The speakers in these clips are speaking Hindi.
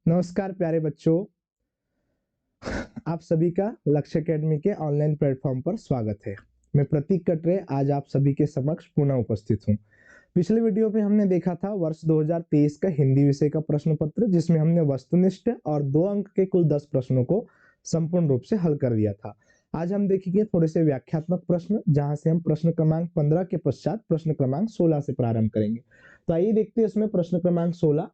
नमस्कार प्यारे बच्चों, आप सभी का लक्ष्य एकेडमी के ऑनलाइन प्लेटफॉर्म पर स्वागत है। मैं प्रतीक कटरे आज आप सभी के समक्ष पुनः उपस्थित हूं। पिछले वीडियो में हमने देखा था वर्ष 2023 का हिंदी विषय का प्रश्न पत्र, जिसमें हमने वस्तुनिष्ठ और 2 अंक के कुल 10 प्रश्नों को संपूर्ण रूप से हल कर दिया था। आज हम देखेंगे थोड़े से व्याख्यात्मक प्रश्न, जहां से हम प्रश्न क्रमांक 15 के पश्चात प्रश्न क्रमांक 16 से प्रारंभ करेंगे। तो आइए देखते हैं इसमें प्रश्न क्रमांक 16।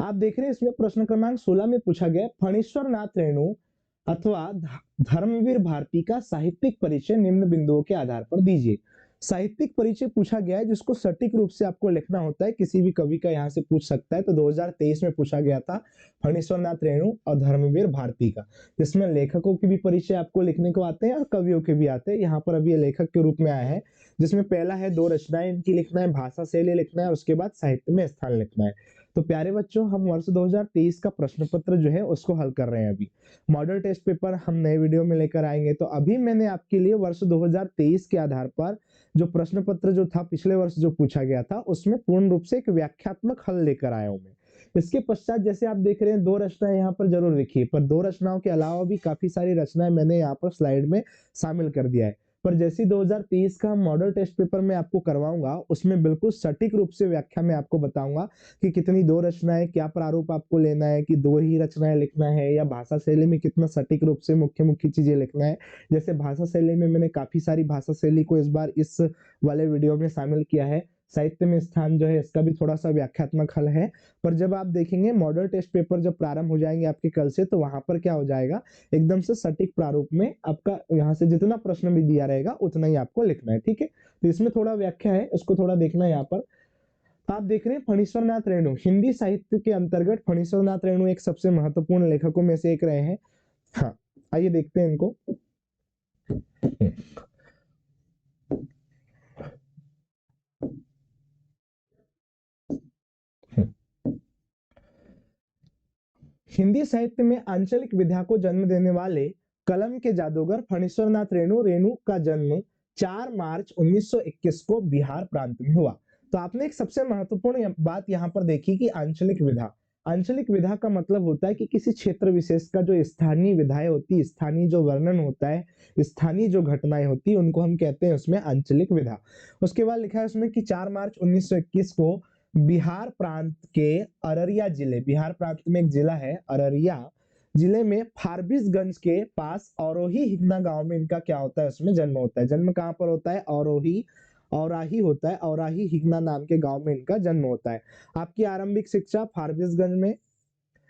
आप देख रहे हैं इसमें प्रश्न क्रमांक 16 में पूछा गया फणीश्वर नाथ रेणु अथवा धर्मवीर भारती का साहित्यिक परिचय निम्न बिंदुओं के आधार पर दीजिए। साहित्यिक परिचय पूछा गया है, जिसको सटीक रूप से आपको लिखना होता है। किसी भी कवि का यहाँ से पूछ सकता है। तो 2023 में पूछा गया था फणीश्वर नाथ रेणु और धर्मवीर भारती का, जिसमें लेखकों के भी परिचय आपको लिखने को आते हैं और कवियों के भी आते हैं। यहाँ पर अभी लेखक के रूप में आया है, जिसमें पहला है 2 रचनाएं इनकी लिखना है, भाषा शैली लिखना है, उसके बाद साहित्य में स्थान लिखना है। तो प्यारे बच्चों, हम वर्ष 2023 का प्रश्न पत्र जो है उसको हल कर रहे हैं। अभी मॉडल टेस्ट पेपर हम नए वीडियो में लेकर आएंगे। तो अभी मैंने आपके लिए वर्ष 2023 के आधार पर जो प्रश्न पत्र जो था पिछले वर्ष जो पूछा गया था, उसमें पूर्ण रूप से एक व्याख्यात्मक हल लेकर आया हूं मैं। इसके पश्चात जैसे आप देख रहे हैं 2 रचनाएं यहाँ पर जरूर लिखिए, पर 2 रचनाओं के अलावा भी काफी सारी रचनाएं मैंने यहाँ पर स्लाइड में शामिल कर दिया है। पर जैसे 2023 का मॉडल टेस्ट पेपर मैं आपको करवाऊंगा, उसमें बिल्कुल सटीक रूप से व्याख्या में आपको बताऊंगा कि कितनी 2 रचनाएं, क्या प्रारूप आपको लेना है, कि 2 ही रचनाएं लिखना है, या भाषा शैली में कितना सटीक रूप से मुख्य मुख्य चीजें लिखना है। जैसे भाषा शैली में मैंने काफी सारी भाषा शैली को इस बार इस वाले वीडियो में शामिल किया है। साहित्य में स्थान जो है इसका भी थोड़ा सा व्याख्यात्मक हल है। पर जब आप देखेंगे मॉडल टेस्ट पेपर जब प्रारंभ हो जाएंगे आपके कल से, तो वहां पर क्या हो जाएगा, एकदम से सटीक प्रारूप में आपका यहाँ से जितना प्रश्न भी दिया रहेगा उतना ही आपको लिखना है। ठीक है, तो इसमें थोड़ा व्याख्या है, उसको थोड़ा देखना है। यहाँ पर आप देख रहे हैं फणीश्वर नाथ रेणु, हिंदी साहित्य के अंतर्गत फणीश्वर नाथ रेणु एक सबसे महत्वपूर्ण लेखकों में से एक रहे हैं। हाँ, आइए देखते हैं इनको। हिंदी साहित्य में आंचलिक विधा को जन्म देने वाले कलम के जादूगर फणीश्वर नाथ रेणु का जन्म 4 मार्च 1921 को बिहार प्रांत में हुआ। तो आपने एक सबसे महत्वपूर्ण बात यहाँ पर देखी कि आंचलिक विधा। आंचलिक विधा का मतलब होता है कि किसी क्षेत्र विशेष का जो स्थानीय विधाएं होती है, स्थानीय जो वर्णन होता है, स्थानीय जो घटनाएं होती है, उनको हम कहते हैं उसमें आंचलिक विधा। उसके बाद लिखा है उसमें कि 4 मार्च 1921 को बिहार प्रांत के अररिया जिले, बिहार प्रांत में एक जिला है अररिया जिले में फारबिसगंज के पास औरोही हिगना गांव में इनका क्या होता है, उसमें जन्म होता है। जन्म कहाँ पर होता है, औराही होता है, औराही हिगना नाम के गांव में इनका जन्म होता है। आपकी आरंभिक शिक्षा फारबिसगंज में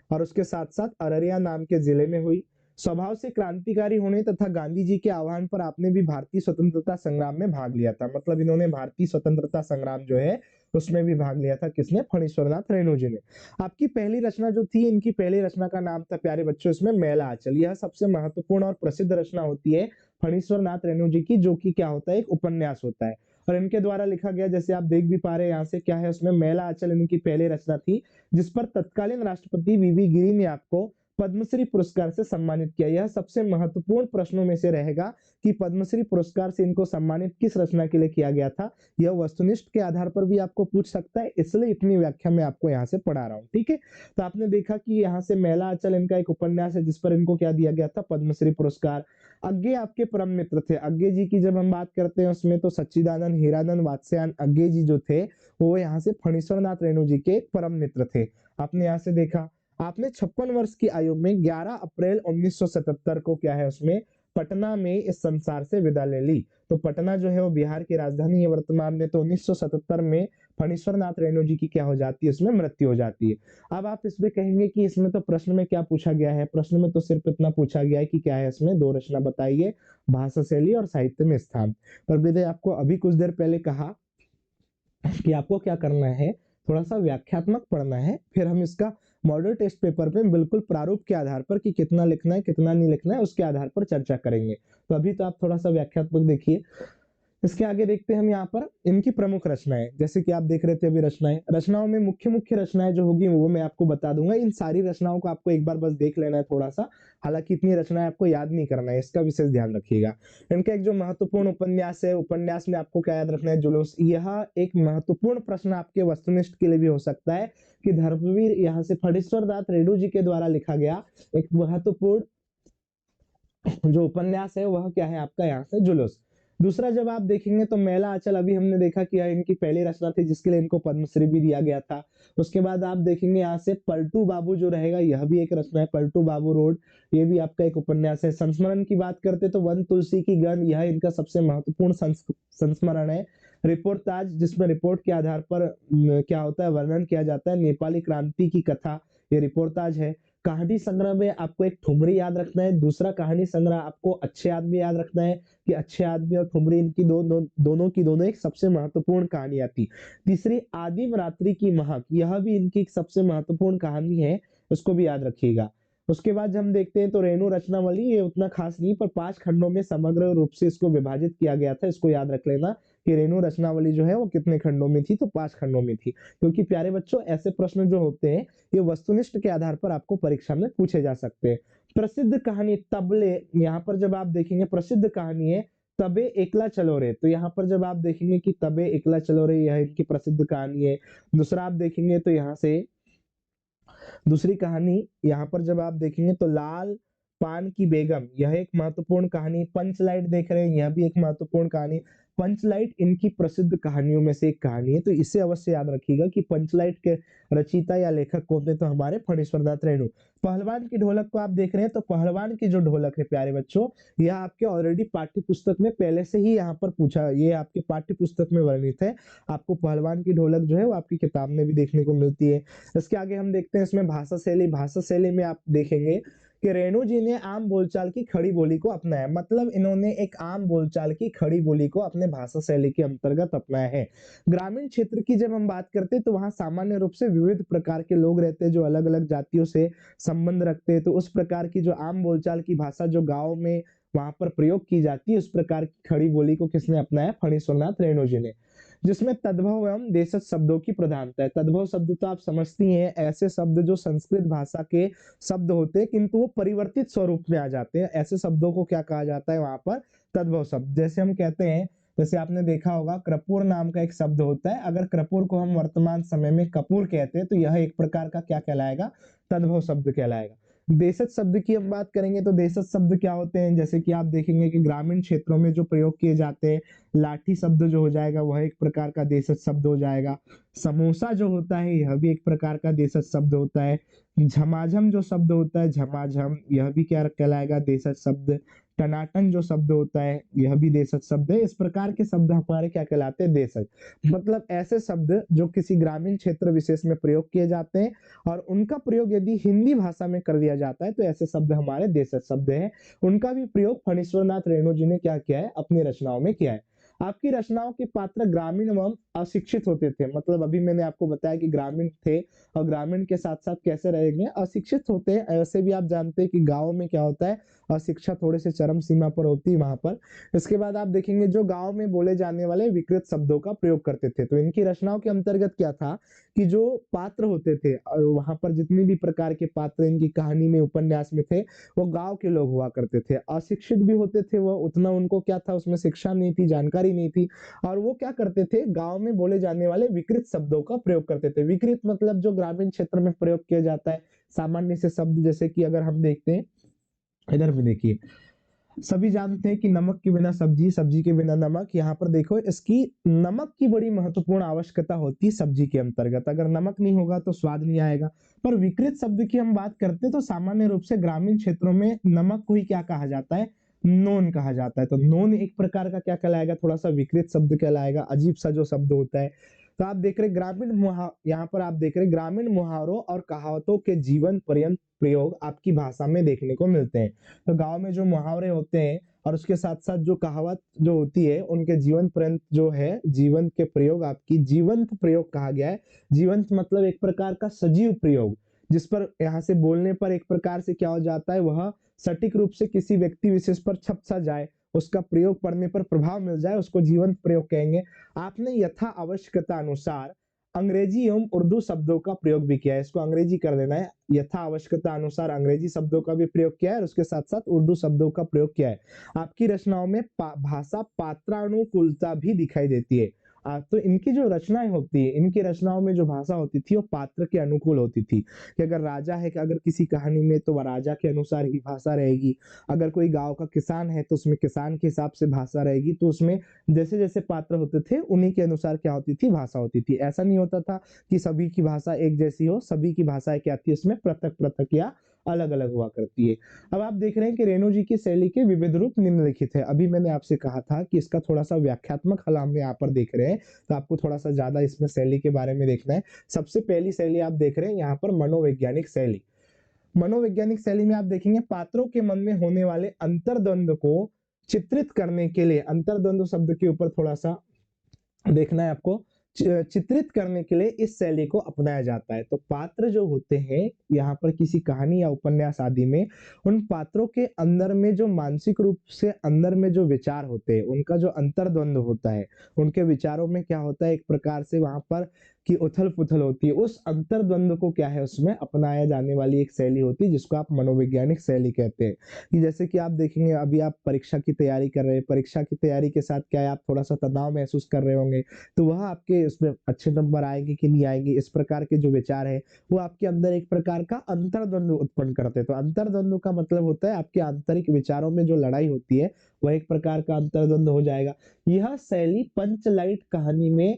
और उसके साथ साथ अररिया नाम के जिले में हुई। स्वभाव से क्रांतिकारी होने तथा गांधी जी के आह्वान पर आपने भी भारतीय स्वतंत्रता संग्राम में भाग लिया था। मतलब इन्होंने भारतीय स्वतंत्रता संग्राम जो है उसमें भी भाग लिया था। किसने, फणीश्वर नाथ रेणु जी ने। आपकी पहली रचना जो थी, इनकी पहली रचना का नाम था प्यारे बच्चों इसमें मेला आंचल। यह सबसे महत्वपूर्ण और प्रसिद्ध रचना होती है फणीश्वर नाथ रेणु जी की, जो कि क्या होता है, एक उपन्यास होता है और इनके द्वारा लिखा गया। जैसे आप देख भी पा रहे हैं यहाँ से क्या है, उसमें मेला आंचल इनकी पहली रचना थी, जिस पर तत्कालीन राष्ट्रपति वीवी गिरी ने आपको पद्मश्री पुरस्कार से सम्मानित किया। यह सबसे महत्वपूर्ण प्रश्नों में से रहेगा कि पद्मश्री पुरस्कार से इनको सम्मानित किस रचना के लिए किया गया था। यह वस्तुनिष्ठ के आधार पर भी आपको पूछ सकता है, इसलिए इतनी व्याख्या मैं आपको यहाँ से पढ़ा रहा हूँ। ठीक है, तो आपने देखा कि यहाँ से मेला आंचल इनका एक उपन्यास है, जिस पर इनको क्या दिया गया था, पद्मश्री पुरस्कार। अज्ञे आपके परम मित्र थे। अज्ञे जी की जब हम बात करते हैं उसमें तो सच्चिदानंद हीरानंद वात्स्यायन अज्ञे जी जो थे, वो यहाँ से फणीश्वर नाथ रेणु जी के परम मित्र थे। आपने यहाँ से देखा। आपने 56 वर्ष की आयु में 11 अप्रैल 1977 को क्या है, उसमें पटना में इस संसार से विदा ले ली। तो पटना जो है वो बिहार की राजधानी है वर्तमान में। तो 1977 में फणीश्वर नाथ रेणु जी की क्या हो जाती है, उसमें मृत्यु हो जाती है। अब आप इसमें कहेंगे कि इसमें तो प्रश्न में क्या पूछा गया है, प्रश्न में तो सिर्फ इतना पूछा गया है कि क्या है, इसमें 2 रचना बताइए, भाषा शैली और साहित्य में स्थान। पर मैंने आपको अभी कुछ देर पहले कहा कि आपको क्या करना है, थोड़ा सा व्याख्यात्मक पढ़ना है, फिर हम इसका मॉडल टेस्ट पेपर पे बिल्कुल प्रारूप के आधार पर कि कितना लिखना है कितना नहीं लिखना है उसके आधार पर चर्चा करेंगे। तो अभी तो आप थोड़ा सा व्याख्यात्मक देखिए। इसके आगे देखते हैं हम यहाँ पर इनकी प्रमुख रचनाएं, जैसे कि आप देख रहे थे अभी रचनाओं में मुख्य मुख्य रचनाएं जो होगी वो मैं आपको बता दूंगा। इन सारी रचनाओं को आपको एक बार बस देख लेना है थोड़ा सा, हालांकि इतनी रचनाएं आपको याद नहीं करना है, इसका विशेष ध्यान रखिएगा। इनका एक जो महत्वपूर्ण उपन्यास है, उपन्यास में आपको क्या याद रखना है, जुलूस। यह एक महत्वपूर्ण प्रश्न आपके वस्तुनिष्ठ के लिए भी हो सकता है कि धर्मवीर यहाँ से फणीश्वर दास रेणु जी के द्वारा लिखा गया एक महत्वपूर्ण जो उपन्यास है वह क्या है आपका यहाँ से जुलूस। दूसरा जब आप देखेंगे तो मैला आंचल, अभी हमने देखा कि यह इनकी पहली रचना थी जिसके लिए इनको पद्मश्री भी दिया गया था। उसके बाद आप देखेंगे यहाँ से पलटू बाबू जो रहेगा, यह भी एक रचना है, पलटू बाबू रोड, ये भी आपका एक उपन्यास है। संस्मरण की बात करते तो वन तुलसी की गंध, यह इनका सबसे महत्वपूर्ण संस्मरण है। रिपोर्टाज, जिसमें रिपोर्ट के आधार पर क्या होता है वर्णन किया जाता है नेपाली क्रांति की कथा, ये रिपोर्टाज है। कहानी संग्रह में आपको एक ठुमरी याद रखना है। दूसरा कहानी संग्रह आपको अच्छे आदमी याद रखना है कि अच्छे आदमी और ठुमरी इनकी दोनों की दोनों एक सबसे महत्वपूर्ण कहानियां थी। तीसरी आदिम रात्रि की महक, यह भी इनकी एक सबसे महत्वपूर्ण कहानी है, उसको भी याद रखिएगा। उसके बाद हम देखते हैं तो रेणु रचनावली, ये उतना खास नहीं पर 5 खंडों में समग्र रूप से इसको विभाजित किया गया था, इसको याद रख लेना कि रेणु रचनावली जो है वो कितने खंडों में थी, तो 5 खंडों में थी। क्योंकि प्यारे बच्चों ऐसे प्रश्न जो होते हैं ये वस्तुनिष्ठ के आधार पर आपको परीक्षा में पूछे जा सकते हैं। प्रसिद्ध कहानी तबले, यहाँ पर जब आप देखेंगे प्रसिद्ध कहानी है तबे एकला चलो रे, तो यहाँ पर जब आप देखेंगे कि तबे एकला चलो रे यह इनकी प्रसिद्ध कहानी है। दूसरा आप देखेंगे तो यहाँ से दूसरी कहानी यहाँ पर जब आप देखेंगे तो लाल पान की बेगम, यह एक महत्वपूर्ण कहानी। पंचलाइट देख रहे हैं, यह भी एक महत्वपूर्ण कहानी। पंचलाइट इनकी प्रसिद्ध कहानियों में से एक कहानी है, तो इसे अवश्य याद रखिएगा कि पंचलाइट के रचयिता या लेखक कौन थे, तो हमारे फणीश्वर दास रेणु। पहलवान की ढोलक को आप देख रहे हैं, तो पहलवान की जो ढोलक है प्यारे बच्चों, यह आपके ऑलरेडी पाठ्य पुस्तक में पहले से ही यहाँ पर पूछा, ये आपके पाठ्य पुस्तक में वर्णित है। आपको पहलवान की ढोलक जो है वो आपकी किताब में भी देखने को मिलती है। इसके आगे हम देखते हैं इसमें भाषा शैली। भाषा शैली में आप देखेंगे कि रेणु जी ने आम बोलचाल की खड़ी बोली को अपनाया, मतलब इन्होंने एक आम बोलचाल की खड़ी बोली को अपने भाषा शैली के अंतर्गत अपनाया है। ग्रामीण क्षेत्र की जब हम बात करते हैं तो वहां सामान्य रूप से विविध प्रकार के लोग रहते हैं जो अलग अलग जातियों से संबंध रखते हैं, तो उस प्रकार की जो आम बोलचाल की भाषा जो गाँव में वहां पर प्रयोग की जाती है, उस प्रकार की खड़ी बोली को किसने अपनाया, फणीश्वर नाथ रेणु जी ने। जिसमें तद्भव एवं देशज शब्दों की प्रधानता है। तद्भव शब्द तो आप समझती हैं, ऐसे शब्द जो संस्कृत भाषा के शब्द होते हैं किंतु वो परिवर्तित स्वरूप में आ जाते हैं, ऐसे शब्दों को क्या कहा जाता है वहां पर, तद्भव शब्द। जैसे हम कहते हैं, जैसे आपने देखा होगा कृपुर नाम का एक शब्द होता है, अगर कृपुर को हम वर्तमान समय में कपूर कहते हैं तो यह एक प्रकार का क्या कहलाएगा, तद्भव शब्द कहलाएगा। देशज शब्द की हम बात करेंगे तो देशज शब्द क्या होते हैं, जैसे कि आप देखेंगे कि ग्रामीण क्षेत्रों में जो प्रयोग किए जाते हैं, लाठी शब्द जो हो जाएगा वह एक प्रकार का देशज शब्द हो जाएगा। समोसा जो होता है यह भी एक प्रकार का देशज शब्द होता है। झमाझम जो शब्द होता है, झमाझम, यह भी क्या कहलाएगा, देशज शब्द। टनाटन जो शब्द होता है यह भी देशज शब्द है। इस प्रकार के शब्द हमारे क्या कहलाते हैं, देशज। मतलब ऐसे शब्द जो किसी ग्रामीण क्षेत्र विशेष में प्रयोग किए जाते हैं और उनका प्रयोग यदि हिंदी भाषा में कर दिया जाता है तो ऐसे शब्द हमारे देशज शब्द हैं। उनका भी प्रयोग फणीश्वर नाथ रेणु जी ने क्या किया है, अपनी रचनाओं में किया है। आपकी रचनाओं के पात्र ग्रामीण एवं अशिक्षित होते थे, मतलब अभी मैंने आपको बताया कि ग्रामीण थे और ग्रामीण के साथ साथ कैसे रहेंगे, अशिक्षित होते हैं। ऐसे भी आप जानते हैं कि गांव में क्या होता है, अशिक्षा थोड़े से चरम सीमा पर होती है वहां पर। इसके बाद आप देखेंगे जो गांव में बोले जाने वाले विकृत शब्दों का प्रयोग करते थे, तो इनकी रचनाओं के अंतर्गत क्या था कि जो पात्र होते थे वहां पर जितने भी प्रकार के पात्र इनकी कहानी में उपन्यास में थे वो गांव के लोग हुआ करते थे। अशिक्षित भी होते थे वो, उतना उनको क्या था उसमें शिक्षा नहीं थी, जानकारी नहीं थी, और वो क्या करते थे, गांव में बोले जाने वाले विकृत शब्दों का प्रयोग करते थे। विकृत मतलब जो ग्रामीण क्षेत्र में प्रयोग किया जाता है सामान्य से शब्द, जैसे कि अगर हम देखते हैं इधर भी देखिए, सभी जानते हैं कि नमक के बिना सब्जी, सब्जी के बिना नमक। यहाँ पर देखो इसकी नमक की बड़ी महत्वपूर्ण आवश्यकता होती है सब्जी के अंतर्गत, अगर नमक नहीं होगा तो स्वाद नहीं आएगा। पर विकृत शब्द की हम बात करते हैं तो सामान्य रूप से ग्रामीण क्षेत्रों में नमक को ही क्या कहा जाता है, नोन कहा जाता है। तो नोन एक प्रकार का क्या कहलाएगा, थोड़ा सा विकृत शब्द कहलाएगा, अजीब सा जो शब्द होता है। तो आप देख रहे यहाँ पर आप देख रहे ग्रामीण मुहावरों और कहावतों के जीवन पर्यंत प्रयोग आपकी भाषा में देखने को मिलते हैं। तो गांव में जो मुहावरे होते हैं और उसके साथ साथ जो कहावत जो होती है उनके जीवन पर्यंत जो है जीवन के प्रयोग आपकी जीवंत प्रयोग कहा गया है। जीवंत मतलब एक प्रकार का सजीव प्रयोग, जिस पर यहाँ से बोलने पर एक प्रकार से क्या हो जाता है, वह सटीक रूप से किसी व्यक्ति विशेष पर छप सा जाए, उसका प्रयोग पढ़ने पर प्रभाव मिल जाए उसको जीवंत प्रयोग कहेंगे। आपने यथा आवश्यकता अनुसार अंग्रेजी एवं उर्दू शब्दों का प्रयोग भी किया है, इसको अंग्रेजी कर देना है। यथा आवश्यकता अनुसार अंग्रेजी शब्दों का भी प्रयोग किया है और उसके साथ साथ उर्दू शब्दों का प्रयोग किया है। आपकी रचनाओं में भाषा पात्रानुकूलता भी दिखाई देती है। तो इनकी जो रचनाएं होती है, इनकी रचनाओं में जो भाषा होती थी वो पात्र के अनुकूल होती थी कि अगर राजा है कि अगर किसी कहानी में तो वह राजा के अनुसार ही भाषा रहेगी, अगर कोई गांव का किसान है तो उसमें किसान के हिसाब से भाषा रहेगी, तो उसमें जैसे जैसे पात्र होते थे उन्हीं के अनुसार क्या होती थी, भाषा होती थी। ऐसा नहीं होता था कि सभी की भाषा एक जैसी हो, सभी की भाषाएं क्या थी उसमें पृथक पृथक या अलग अलग हुआ करती है। अब आप देख रहे हैं कि रेणु जी की शैली के विविध रूप निम्नलिखित है। अभी मैंने आपसे कहा था कि इसका थोड़ा सा व्याख्यात्मक हल हम यहाँ पर देख रहे हैं, तो आपको थोड़ा सा ज्यादा इसमें शैली के बारे में देखना है। सबसे पहली शैली आप देख रहे हैं यहाँ पर मनोवैज्ञानिक शैली। मनोवैज्ञानिक शैली में आप देखेंगे पात्रों के मन में होने वाले अंतर्द्वंद को चित्रित करने के लिए, अंतर्द्वंद शब्द के ऊपर थोड़ा सा देखना है आपको, चित्रित करने के लिए इस शैली को अपनाया जाता है। तो पात्र जो होते हैं यहाँ पर किसी कहानी या उपन्यास आदि में, उन पात्रों के अंदर में जो मानसिक रूप से अंदर में जो विचार होते हैं, उनका जो अंतर्द्वंद होता है, उनके विचारों में क्या होता है, एक प्रकार से वहां पर की उथल पुथल होती है, उस अंतर्द्वंद को क्या है उसमें अपनाया जाने वाली एक शैली होती है जिसको आप मनोवैज्ञानिक शैली कहते हैं। कि जैसे कि आप देखेंगे अभी आप परीक्षा की तैयारी कर रहे हैं, परीक्षा की तैयारी के साथ क्या है आप थोड़ा सा तनाव महसूस कर रहे होंगे, तो वह आपके उसमें अच्छे नंबर आएंगे कि नहीं आएंगे, इस प्रकार के जो विचार है वो आपके अंदर एक प्रकार का अंतर्द्वंद उत्पन्न करते हैं। तो अंतर्द्वंद का मतलब होता है आपके आंतरिक विचारों में जो लड़ाई होती है वह एक प्रकार का अंतर्द्वंद हो जाएगा। यह शैली पंचलाइट कहानी में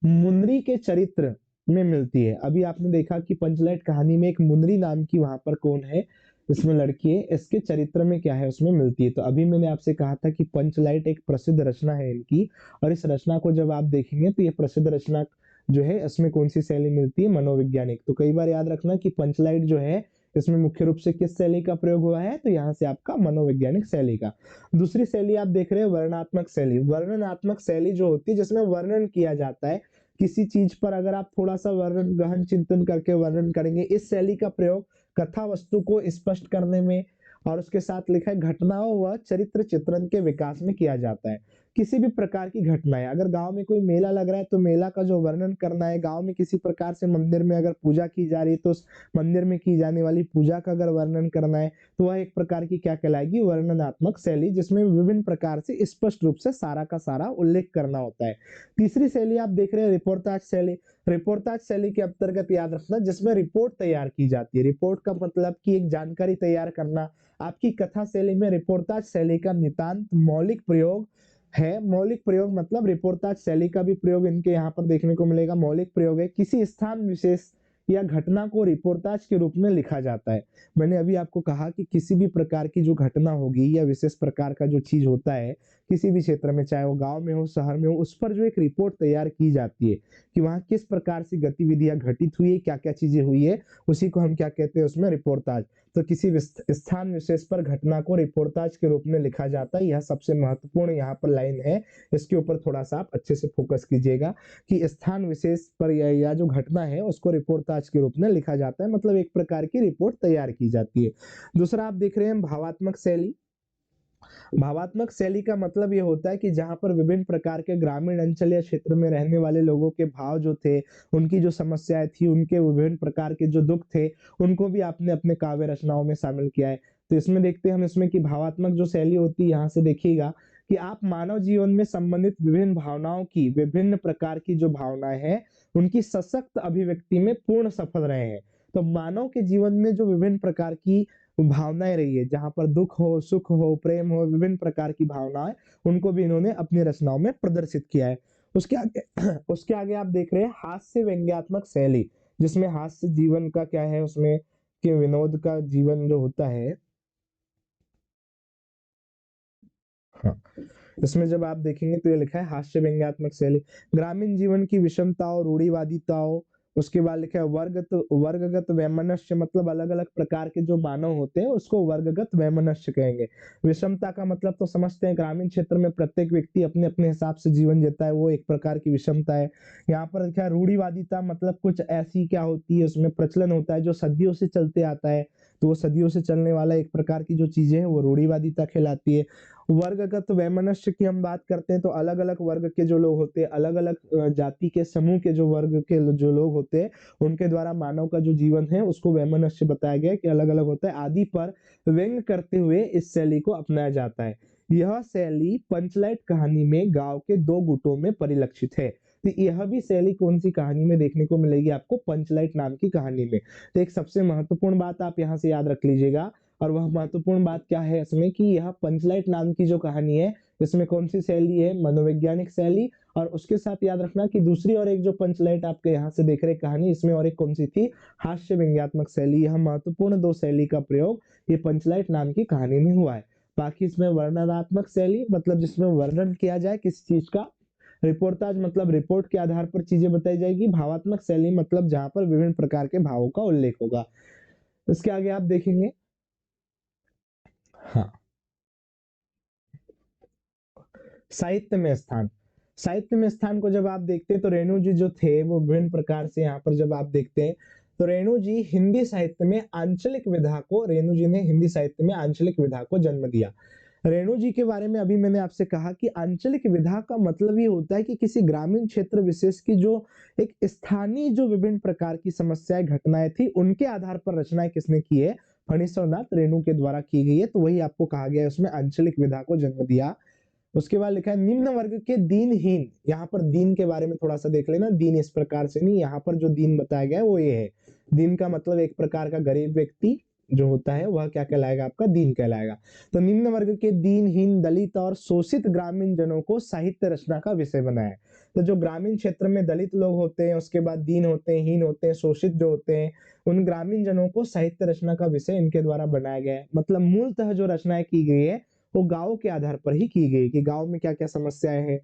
मुनरी के चरित्र में मिलती है। अभी आपने देखा कि पंचलाइट कहानी में एक मुनरी नाम की वहां पर कौन है, इसमें लड़की है, इसके चरित्र में क्या है उसमें मिलती है। तो अभी मैंने आपसे कहा था कि पंचलाइट एक प्रसिद्ध रचना है इनकी, और इस रचना को जब आप देखेंगे तो ये प्रसिद्ध रचना जो है इसमें कौन सी शैली मिलती है, मनोवैज्ञानिक। तो कई बार याद रखना कि पंचलाइट जो है इसमें मुख्य रूप से किस शैली का प्रयोग हुआ है, तो यहाँ से आपका मनोवैज्ञानिक शैली का। दूसरी शैली आप देख रहे हैं वर्णनात्मक शैली। वर्णनात्मक शैली जो होती है जिसमें वर्णन किया जाता है किसी चीज पर, अगर आप थोड़ा सा वर्णन गहन चिंतन करके वर्णन करेंगे, इस शैली का प्रयोग कथा वस्तु को स्पष्ट करने में और उसके साथ लिखा है घटनाओं व चरित्र चित्रण के विकास में किया जाता है। किसी भी प्रकार की घटनाएं, अगर गांव में कोई मेला लग रहा है तो मेला का जो वर्णन करना है, गांव में किसी प्रकार से मंदिर में अगर पूजा की जा रही है तो उस मंदिर में की जाने वाली पूजा का अगर वर्णन करना है तो वह एक प्रकार की क्या कहलाएगी, वर्णनात्मक शैली, जिसमें विभिन्न प्रकार से स्पष्ट रूप से सारा का सारा उल्लेख करना होता है। तीसरी शैली आप देख रहे हैं रिपोर्टाज शैली। रिपोर्टाज शैली के अंतर्गत याद रखना जिसमें रिपोर्ट तैयार की जाती है। रिपोर्ट का मतलब कि एक जानकारी तैयार करना। आपकी कथा शैली में रिपोर्टाज शैली का नितांत मौलिक प्रयोग है। मौलिक प्रयोग मतलब रिपोर्टाज शैली का भी प्रयोग इनके यहाँ पर देखने को मिलेगा। मौलिक प्रयोग है किसी स्थान विशेष या घटना को रिपोर्टाज के रूप में लिखा जाता है। मैंने अभी आपको कहा कि किसी भी प्रकार की जो घटना होगी या विशेष प्रकार का जो चीज होता है किसी भी क्षेत्र में, चाहे वो गांव में हो शहर में हो, उस पर जो एक रिपोर्ट तैयार की जाती है कि वहां किस प्रकार से गतिविधियां घटित हुई है, क्या क्या चीजें हुई है, उसी को हम क्या कहते हैं उसमें रिपोर्टाज। तो किसी स्थान विशेष पर घटना को रिपोर्टाज के रूप में लिखा जाता है। यह सबसे महत्वपूर्ण यहाँ पर लाइन है, इसके ऊपर थोड़ा सा आप अच्छे से फोकस कीजिएगा कि स्थान विशेष पर या जो घटना है उसको रिपोर्टाज के रूप में लिखा जाता है, मतलब एक प्रकार की रिपोर्ट तैयार की जाती है। दूसरा आप देख रहे हैं भावात्मक शैली। भावात्मक शैली का मतलब ये होता है कि जहां पर विभिन्न प्रकार के ग्रामीण अंचल या क्षेत्र में रहने वाले लोगों के भाव जो थे, उनकी जो समस्याएं थी, उनके विभिन्न प्रकार के जो दुख थे, उनको भी आपने अपने काव्य रचनाओं में शामिल किया है। तो इसमें देखते हैं हम इसमें कि भावात्मक जो शैली होती है, यहाँ से देखिएगा कि आप मानव जीवन में संबंधित विभिन्न भावनाओं की, विभिन्न प्रकार की जो भावनाएं हैं उनकी सशक्त अभिव्यक्ति में पूर्ण सफल रहे हैं। तो मानव के जीवन में जो विभिन्न प्रकार की भावनाएं रही है, जहां पर दुख हो, सुख हो, प्रेम हो, विभिन्न प्रकार की भावनाएं, उनको भी इन्होंने अपनी रचनाओं में प्रदर्शित किया है। उसके आगे उसके आगे आप देख रहे हैं हास्य व्यंग्यात्मक शैली, जिसमें हास्य जीवन का क्या है उसमें कि विनोद का जीवन जो होता है। हाँ, इसमें जब आप देखेंगे तो ये लिखा है हास्य व्यंग्यात्मक शैली। ग्रामीण जीवन की विषमताओं, रूढ़िवादिताओं, उसके बाद लिखा है वर्गगत वैमनस्य, मतलब अलग अलग प्रकार के जो मानव होते हैं उसको वर्गगत वैमनस्य कहेंगे। विषमता का मतलब तो समझते हैं, ग्रामीण क्षेत्र में प्रत्येक व्यक्ति अपने अपने हिसाब से जीवन जीता है, वो एक प्रकार की विषमता है। यहाँ पर लिखा है रूढ़िवादिता, मतलब कुछ ऐसी क्या होती है उसमें प्रचलन होता है जो सदियों से चलते आता है, तो वो सदियों से चलने वाला एक प्रकार की जो चीजें है वो रूढ़िवादिता कहलाती है। वर्गगत वैमनस्य की हम बात करते हैं तो अलग अलग वर्ग के जो लोग होते हैं, अलग अलग जाति के समूह के जो वर्ग के जो लोग होते हैं, उनके द्वारा मानव का जो जीवन है उसको वैमनस्य बताया गया है कि अलग अलग होता है आदि पर व्यंग करते हुए इस शैली को अपनाया जाता है। यह शैली पंचलाइट कहानी में गांव के दो गुटों में परिलक्षित है। तो यह भी शैली कौन सी कहानी में देखने को मिलेगी आपको? पंचलाइट नाम की कहानी में। तो एक सबसे महत्वपूर्ण बात आप यहाँ से याद रख लीजिएगा, और वह महत्वपूर्ण बात क्या है इसमें कि यह पंचलाइट नाम की जो कहानी है इसमें कौन सी शैली है? मनोवैज्ञानिक शैली। और उसके साथ याद रखना कि दूसरी और एक जो पंचलाइट आपके यहाँ से देख रहे कहानी, इसमें और एक कौन सी थी? हास्य व्यंग्यात्मक शैली। यह महत्वपूर्ण दो शैली का प्रयोग ये पंचलाइट नाम की कहानी में हुआ है। बाकी इसमें वर्णनात्मक शैली मतलब जिसमें वर्णन किया जाए किसी चीज का। रिपोर्टाज मतलब रिपोर्ट के आधार पर चीजें बताई जाएगी। भावात्मक शैली मतलब जहां पर विभिन्न प्रकार के भावों का उल्लेख होगा। इसके आगे आप देखेंगे, हाँ, साहित्य में स्थान। साहित्य में स्थान को जब आप देखते हैं तो रेणु जी जो थे वो विभिन्न प्रकार से यहाँ पर जब आप देखते हैं तो रेणु जी हिंदी साहित्य में आंचलिक विधा को, रेणु जी ने हिंदी साहित्य में आंचलिक विधा को जन्म दिया। रेणु जी के बारे में अभी मैंने आपसे कहा कि आंचलिक विधा का मतलब ये होता है कि किसी ग्रामीण क्षेत्र विशेष की जो एक स्थानीय जो विभिन्न प्रकार की समस्याएं घटनाएं थी उनके आधार पर रचनाएं किसने की है? फणीश्वर नाथ रेणु के द्वारा की गई है। तो वही आपको कहा गया है उसमें आंचलिक विधा को जन्म दिया। उसके बाद लिखा है निम्न वर्ग के दीनहीन। यहाँ पर दीन के बारे में थोड़ा सा देख लेना। दीन इस प्रकार से नहीं, यहाँ पर जो दीन बताया गया है वो ये है, दीन का मतलब एक प्रकार का गरीब व्यक्ति जो होता है वह क्या कहलाएगा? आपका दीन कहलाएगा। तो निम्न वर्ग के दीनहीन, दलित और शोषित ग्रामीण जनों को साहित्य रचना का विषय बनाया। तो जो ग्रामीण क्षेत्र में दलित लोग होते हैं, उसके बाद दीन होते हैं, हीन होते हैं, शोषित जो होते हैं, उन ग्रामीण जनों को साहित्य रचना का विषय इनके द्वारा बनाया गया है। मतलब मूलतः जो रचनाएं की गई है वो गांव के आधार पर ही की गई कि गांव में क्या क्या समस्याएं हैं।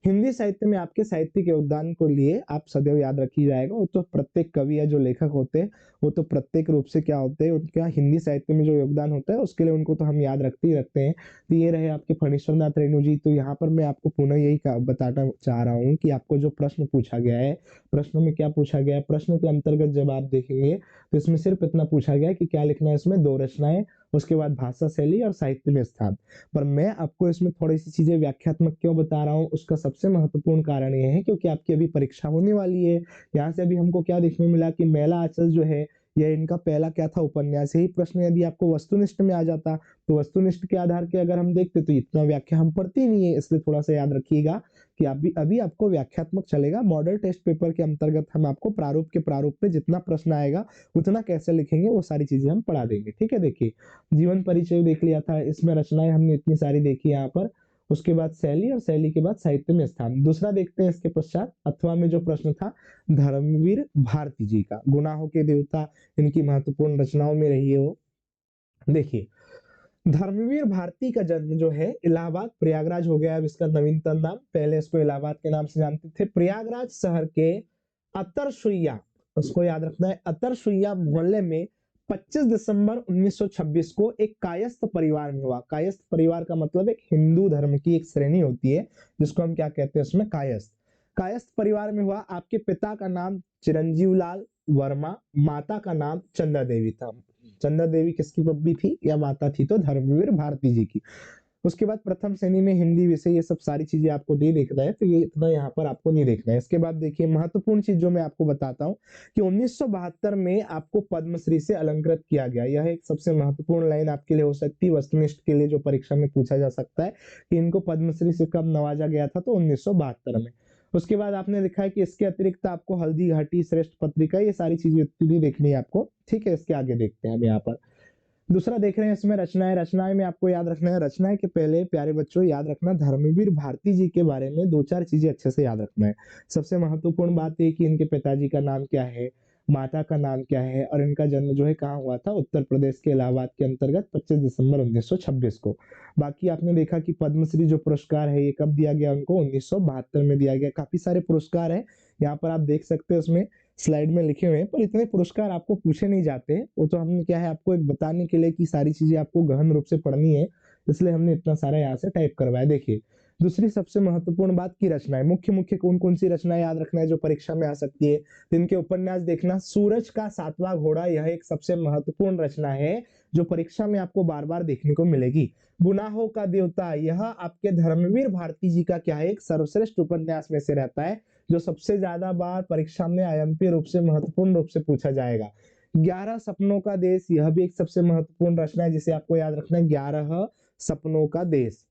हिंदी साहित्य में आपके साहित्यिक योगदान को लिए आप सदैव याद रखी जाएगा। वो तो प्रत्येक कवि या जो लेखक होते हैं वो तो प्रत्येक रूप से क्या होते हैं, उनका हिंदी साहित्य में जो योगदान होता है उसके लिए उनको तो हम याद रखते ही रखते हैं। तो ये रहे आपके फणीश्वर नाथ रेणु जी। तो यहाँ पर मैं आपको पुनः यही बताना चाह रहा हूँ कि आपको जो प्रश्न पूछा गया है, प्रश्न में क्या पूछा गया है, प्रश्न के अंतर्गत जब आप देखेंगे तो इसमें सिर्फ इतना पूछा गया है कि क्या लिखना है इसमें? दो रचनाएं, उसके बाद भाषा शैली और साहित्य में स्थान। पर मैं आपको इसमें थोड़ी सी चीजें व्याख्यात्मक क्यों बता रहा हूँ, उसका सबसे महत्वपूर्ण कारण यह है क्योंकि आपकी अभी परीक्षा होने वाली है। यहाँ से अभी हमको क्या देखने मिला कि मेला आंचल जो है यह इनका पहला क्या था? उपन्यास। यही प्रश्न यदि आपको वस्तुनिष्ठ में आ जाता तो वस्तुनिष्ठ के आधार के अगर हम देखते तो इतना व्याख्या हम पढ़ते ही नहीं है। इसलिए थोड़ा सा याद रखिएगा कि अभी आपको व्याख्यात्मक चलेगा। मॉडल टेस्ट पेपर के अंतर्गत हम आपको प्रारूप के प्रारूप पे जितना प्रश्न आएगा उतना कैसे लिखेंगे वो सारी चीजें हम पढ़ा देंगे। ठीक है, देखिए जीवन परिचय देख लिया था, इसमें रचनाएं हमने इतनी सारी देखी यहाँ पर। उसके बाद शैली और शैली के बाद साहित्य में स्थान। दूसरा देखते हैं इसके पश्चात अथवा में जो प्रश्न था धर्मवीर भारती जी का, गुनाहों के देवता इनकी महत्वपूर्ण रचनाओं में रही है वो। देखिए धर्मवीर भारती का जन्म जो है इलाहाबाद, प्रयागराज हो गया अब इसका नवीनतम नाम, पहले इसको इलाहाबाद के नाम से जानते थे। प्रयागराज शहर के अतरसुइया, उसको याद रखना है, अतरसुइया मोहल्ले में 25 दिसंबर 1926 को एक कायस्थ परिवार में हुआ। कायस्थ परिवार का मतलब एक हिंदू धर्म की एक श्रेणी होती है जिसको हम क्या कहते हैं उसमें? कायस्थ। कायस्थ परिवार में हुआ। आपके पिता का नाम चिरंजीव लाल वर्मा, माता का नाम चंदा देवी था। चंदा देवी किसकी बब्बी थी या माता थी? तो धर्मवीर भारती जी की। उसके बाद प्रथम श्रेणी में हिंदी विषय, ये सब सारी चीजें आपको नहीं देखना है तो ये इतना यहाँ पर आपको नहीं देखना है। इसके बाद देखिए महत्वपूर्ण चीज जो मैं आपको बताता हूँ कि 1972 में आपको पद्मश्री से अलंकृत किया गया। यह एक सबसे महत्वपूर्ण लाइन आपके लिए हो सकती है, वस्तुनिष्ठ के लिए जो परीक्षा में पूछा जा सकता है कि इनको पद्मश्री से कब नवाजा गया था? तो 1972 में। उसके बाद आपने लिखा है कि इसके अतिरिक्त आपको हल्दी घाटी, श्रेष्ठ पत्रिका, ये सारी चीजें इतनी देखनी है आपको। ठीक है, इसके आगे देखते हैं हम यहाँ पर। दूसरा देख रहे हैं इसमें रचनाएं। रचनाएं में आपको याद रखना है, रचनाएं के पहले प्यारे बच्चों याद रखना धर्मवीर भारती जी के बारे में दो चार चीजें अच्छे से याद रखना है। सबसे महत्वपूर्ण बात यह कि इनके पिताजी का नाम क्या है, माता का नाम क्या है, और इनका जन्म जो है कहाँ हुआ था? उत्तर प्रदेश के इलाहाबाद के अंतर्गत 25 दिसंबर 1926 को। बाकी आपने देखा कि पद्मश्री जो पुरस्कार है ये कब दिया गया उनको? 1972 में दिया गया। काफी सारे पुरस्कार है यहाँ पर आप देख सकते हैं, उसमें स्लाइड में लिखे हुए हैं, पर इतने पुरस्कार आपको पूछे नहीं जाते। वो तो हमने क्या है आपको एक बताने के लिए कि सारी चीजें आपको गहन रूप से पढ़नी है, इसलिए हमने इतना सारा यहाँ से टाइप करवाया। देखिए दूसरी सबसे महत्वपूर्ण बात की रचनाएं, मुख्य मुख्य कौन कौन सी रचनाएं याद रखना है जो परीक्षा में आ सकती है। तो इनके उपन्यास देखना, सूरज का सातवां घोड़ा यह एक सबसे महत्वपूर्ण रचना है जो परीक्षा में आपको बार बार देखने को मिलेगी। गुनाहों का देवता, यह आपके धर्मवीर भारती जी का क्या है, एक सर्वश्रेष्ठ उपन्यास में से रहता है जो सबसे ज्यादा बार परीक्षा में आईएमपी रूप से महत्वपूर्ण रूप से पूछा जाएगा। 11 सपनों का देश, यह भी एक सबसे महत्वपूर्ण रचना है जिसे आपको याद रखना है, 11 सपनों का देश।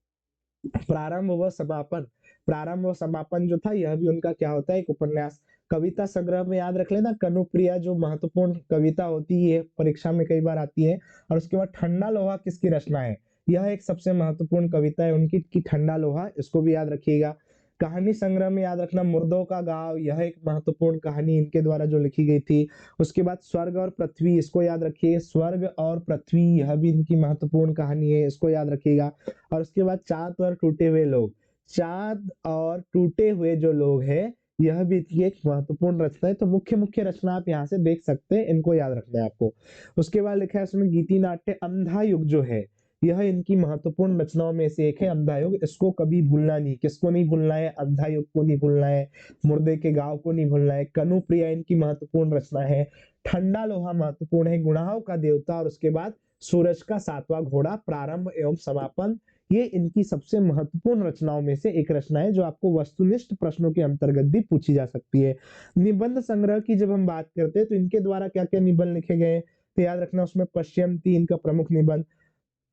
प्रारंभ व समापन, प्रारंभ व समापन जो था यह भी उनका क्या होता है, एक उपन्यास। कविता संग्रह में याद रख लेना, कनुप्रिया जो महत्वपूर्ण कविता होती है परीक्षा में कई बार आती है। और उसके बाद ठंडा लोहा किसकी रचना है, यह एक सबसे महत्वपूर्ण कविता है उनकी की ठंडा लोहा, इसको भी याद रखिएगा। कहानी संग्रह में याद रखना मुर्दों का गांव, यह एक महत्वपूर्ण कहानी इनके द्वारा जो लिखी गई थी। उसके बाद स्वर्ग और पृथ्वी, इसको याद रखिए, स्वर्ग और पृथ्वी यह भी इनकी महत्वपूर्ण कहानी है, इसको याद रखिएगा। और उसके बाद चांद और टूटे हुए लोग, चांद और टूटे हुए जो लोग हैं यह भी इनकी एक महत्वपूर्ण रचना है। तो मुख्य मुख्य रचना आप यहाँ से देख सकते हैं, इनको याद रखना है आपको। उसके बाद लिखा है उसमें गीति नाट्य, अंधा युग जो है यह इनकी महत्वपूर्ण रचनाओं में से एक है, अंधा युग, इसको कभी भूलना नहीं। किसको नहीं भूलना है, अंधा युग को नहीं भूलना है, मुर्दे के गांव को नहीं भूलना है। कनुप्रिया इनकी महत्वपूर्ण रचना है, ठंडा लोहा महत्वपूर्ण है, गुनाहों का देवता, और उसके बाद सूरज का सातवां घोड़ा, प्रारंभ एवं समापन, ये इनकी सबसे महत्वपूर्ण रचनाओं में से एक रचना है जो आपको वस्तुनिष्ठ प्रश्नों के अंतर्गत भी पूछी जा सकती है। निबंध संग्रह की जब हम बात करते हैं तो इनके द्वारा क्या क्या निबंध लिखे गए, तो याद रखना उसमें पश्चिमती इनका प्रमुख निबंध,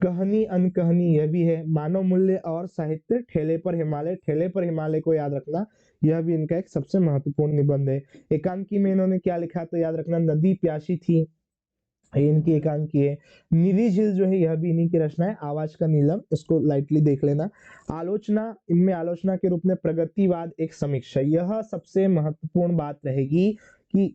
कहानी अनकहानी यह भी है, मानव मूल्य और साहित्य, ठेले पर हिमालय, ठेले पर हिमालय को याद रखना, यह भी इनका एक सबसे महत्वपूर्ण निबंध है। एकांकी में इन्होंने क्या लिखा, तो याद रखना नदी प्यासी थी, ये इनकी एकांकी है। नीली झील जो है यह भी इन्हीं की रचना है, आवाज का नीलम, इसको लाइटली देख लेना। आलोचना, इनमें आलोचना के रूप में प्रगतिवाद एक समीक्षा, यह सबसे महत्वपूर्ण बात रहेगी कि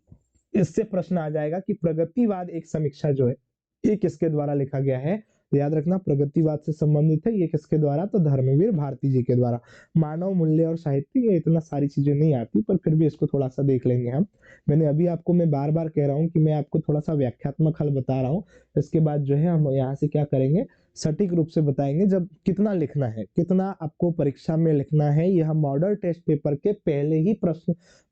इससे प्रश्न आ जाएगा कि प्रगतिवाद एक समीक्षा जो है ये किसके द्वारा लिखा गया है। तो याद रखना प्रगतिवाद से संबंधित है, ये किसके द्वारा, तो धर्मवीर भारती जी के द्वारा। मानव मूल्य और साहित्य, ये इतना सारी चीजें नहीं आती पर फिर भी इसको थोड़ा सा देख लेंगे हम। मैंने अभी आपको, मैं बार बार कह रहा हूँ कि मैं आपको थोड़ा सा व्याख्यात्मक हल बता रहा हूँ, इसके बाद जो है हम यहाँ से क्या करेंगे, सटीक रूप से बताएंगे जब कितना लिखना है, कितना आपको परीक्षा में लिखना है, यह मॉडल टेस्ट पेपर के पहले ही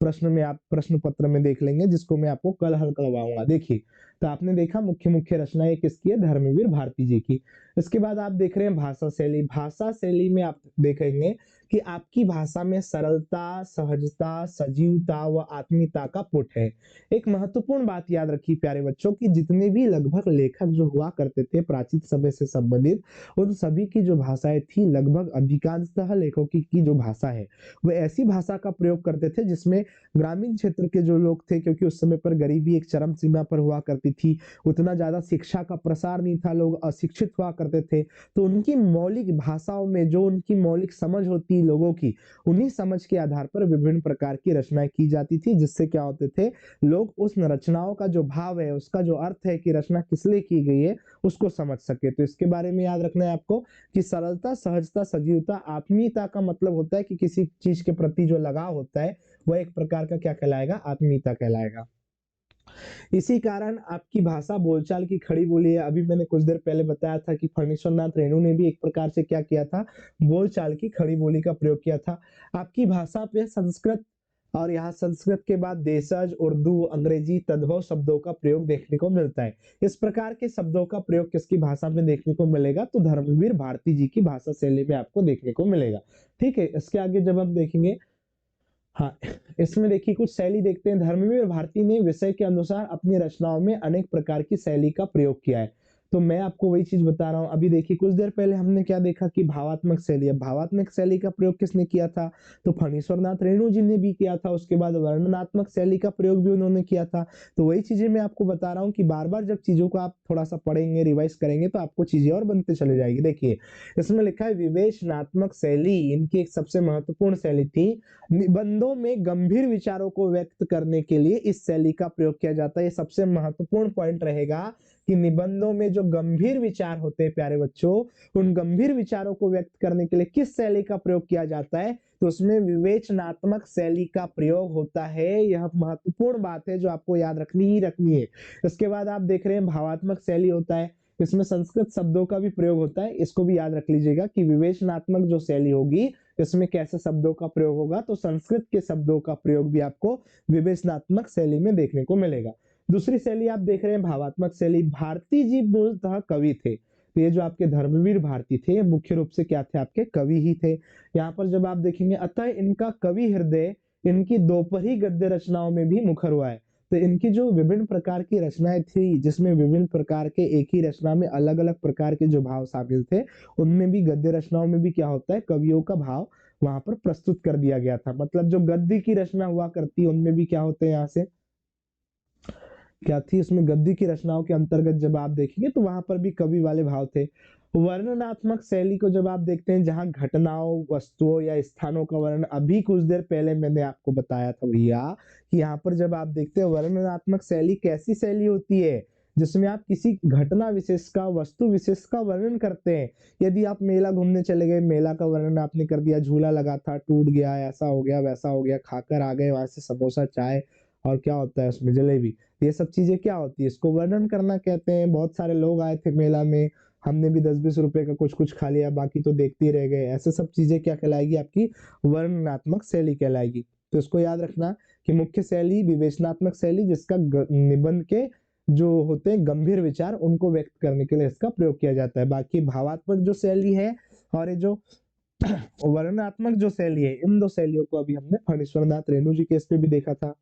प्रश्न में आप प्रश्न पत्र में देख लेंगे, जिसको मैं आपको कल हल करवाऊंगा। देखिए, तो आपने देखा मुख्य मुख्य रचनाएं किसकी है, धर्मवीर भारती जी की। इसके बाद आप देख रहे हैं भाषा शैली, भाषा शैली में आप देखेंगे कि आपकी भाषा में सरलता, सहजता, सजीवता व आत्मीयता का पुट है। एक महत्वपूर्ण बात याद रखिए प्यारे बच्चों की जितने भी लगभग लेखक जो हुआ करते थे प्राचीन समय से संबंधित, उन सभी की जो भाषाएं थी लगभग अधिकांशतः लेखकों की जो भाषा है वह ऐसी भाषा का प्रयोग करते थे जिसमें ग्रामीण क्षेत्र के जो लोग थे, क्योंकि उस समय पर गरीबी एक चरम सीमा पर हुआ करती थी, उतना ज्यादा शिक्षा का प्रसार नहीं था, लोग अशिक्षित हुआ करते थे, तो उनकी मौलिक भाषाओं में जो उनकी मौलिक समझ होती लोगों की, उन्हीं समझ के आधार पर विभिन्न प्रकार की रचनाएं की जाती थी, जिससे क्या होते थे लोग उस रचनाओं का जो भाव है, उसका जो अर्थ है कि रचना किस लिए की गई है उसको समझ सके। तो इसके बारे में याद रखना है आपको कि सरलता, सहजता, सजीवता, आत्मीयता का मतलब होता है कि किसी चीज के प्रति जो लगाव होता है वह एक प्रकार का क्या कहलाएगा, आत्मीयता कहलाएगा। इसी कारण आपकी भाषा बोलचाल की खड़ी बोली है। अभी मैंने कुछ देर पहले बताया था कि फणीश्वर नाथ रेणु ने भी एक प्रकार से क्या किया था, बोलचाल की खड़ी बोली का प्रयोग किया था। आपकी भाषा पे संस्कृत और यहाँ संस्कृत के बाद देशज, उर्दू, अंग्रेजी तद्भव शब्दों का प्रयोग देखने को मिलता है। इस प्रकार के शब्दों का प्रयोग किसकी भाषा में देखने को मिलेगा, तो धर्मवीर भारती जी की भाषा शैली में आपको देखने को मिलेगा। ठीक है, इसके आगे जब हम देखेंगे, हाँ, इसमें देखिए कुछ शैली देखते हैं। धर्मवीर भारती ने विषय के अनुसार अपनी रचनाओं में अनेक प्रकार की शैली का प्रयोग किया है, तो मैं आपको वही चीज बता रहा हूँ। अभी देखिए कुछ देर पहले हमने क्या देखा कि भावात्मक शैली, अब भावात्मक शैली का प्रयोग किसने किया था, तो फणीश्वर नाथ रेणु जी ने भी किया था। उसके बाद वर्णनात्मक शैली का प्रयोग भी उन्होंने किया था। तो वही चीजें मैं आपको बता रहा हूँ कि बार बार जब चीजों को आप थोड़ा सा पढ़ेंगे, रिवाइज करेंगे, तो आपको चीजें और बनते चले जाएगी। देखिए इसमें लिखा है विवेचनात्मक शैली इनकी एक सबसे महत्वपूर्ण शैली थी। निबंधों में गंभीर विचारों को व्यक्त करने के लिए इस शैली का प्रयोग किया जाता है। ये सबसे महत्वपूर्ण पॉइंट रहेगा कि निबंधों में जो गंभीर विचार होते हैं प्यारे बच्चों, उन गंभीर विचारों को व्यक्त करने के लिए किस शैली का प्रयोग किया जाता है, तो उसमें विवेचनात्मक शैली का प्रयोग होता है। यह महत्वपूर्ण बात है जो आपको याद रखनी ही रखनी है। इसके बाद आप देख रहे हैं भावात्मक शैली होता है, इसमें संस्कृत शब्दों का भी प्रयोग होता है, इसको भी याद रख लीजिएगा कि विवेचनात्मक जो शैली होगी इसमें कैसे शब्दों का प्रयोग होगा, तो संस्कृत के शब्दों का प्रयोग भी आपको विवेचनात्मक शैली में देखने को मिलेगा। दूसरी शैली आप देख रहे हैं भावात्मक शैली। भारती जी मूलतः कवि थे, तो ये जो आपके धर्मवीर भारती थे, ये मुख्य रूप से क्या थे, आपके कवि ही थे। यहाँ पर जब आप देखेंगे, अतः इनका कवि हृदय इनकी दोपहरी गद्य रचनाओं में भी मुखर हुआ है। तो इनकी जो विभिन्न प्रकार की रचनाएं थी, जिसमें विभिन्न प्रकार के एक ही रचना में अलग अलग प्रकार के जो भाव शामिल थे, उनमें भी गद्य रचनाओं में भी क्या होता है, कवियों का भाव वहां पर प्रस्तुत कर दिया गया था। मतलब जो गद्य की रचना हुआ करती है, उनमें भी क्या होते हैं, यहाँ से क्या थी, उसमें गद्य की रचनाओं के अंतर्गत जब आप देखेंगे तो वहां पर भी कवि वाले भाव थे। वर्णनात्मक शैली को जब आप देखते हैं, जहां घटनाओं, वस्तुओं या स्थानों का वर्णन, अभी कुछ देर पहले मैंने आपको बताया था भैया कि यहाँ पर जब आप देखते हैं वर्णनात्मक शैली कैसी शैली होती है, जिसमें आप किसी घटना विशेष का, वस्तु विशेष का वर्णन करते हैं। यदि आप मेला घूमने चले गए, मेला का वर्णन आपने कर दिया, झूला लगा था, टूट गया, ऐसा हो गया, वैसा हो गया, खाकर आ गए वहां से समोसा, चाय और क्या होता है उसमें, जलेबी, ये सब चीजें क्या होती है, इसको वर्णन करना कहते हैं। बहुत सारे लोग आए थे मेला में, हमने भी 10-20 रुपए का कुछ कुछ खा लिया, बाकी तो देखते ही रह गए, ऐसे सब चीजें क्या कहलाएगी, आपकी वर्णनात्मक शैली कहलाएगी। तो इसको याद रखना कि मुख्य शैली विवेचनात्मक शैली, जिसका निबंध के जो होते हैं गंभीर विचार, उनको व्यक्त करने के लिए इसका प्रयोग किया जाता है। बाकी भावात्मक जो शैली है और ये जो वर्णनात्मक जो शैली है, इन दो शैलियों को अभी हमने फणीश्वर नाथ रेणु जी केस पे भी देखा था।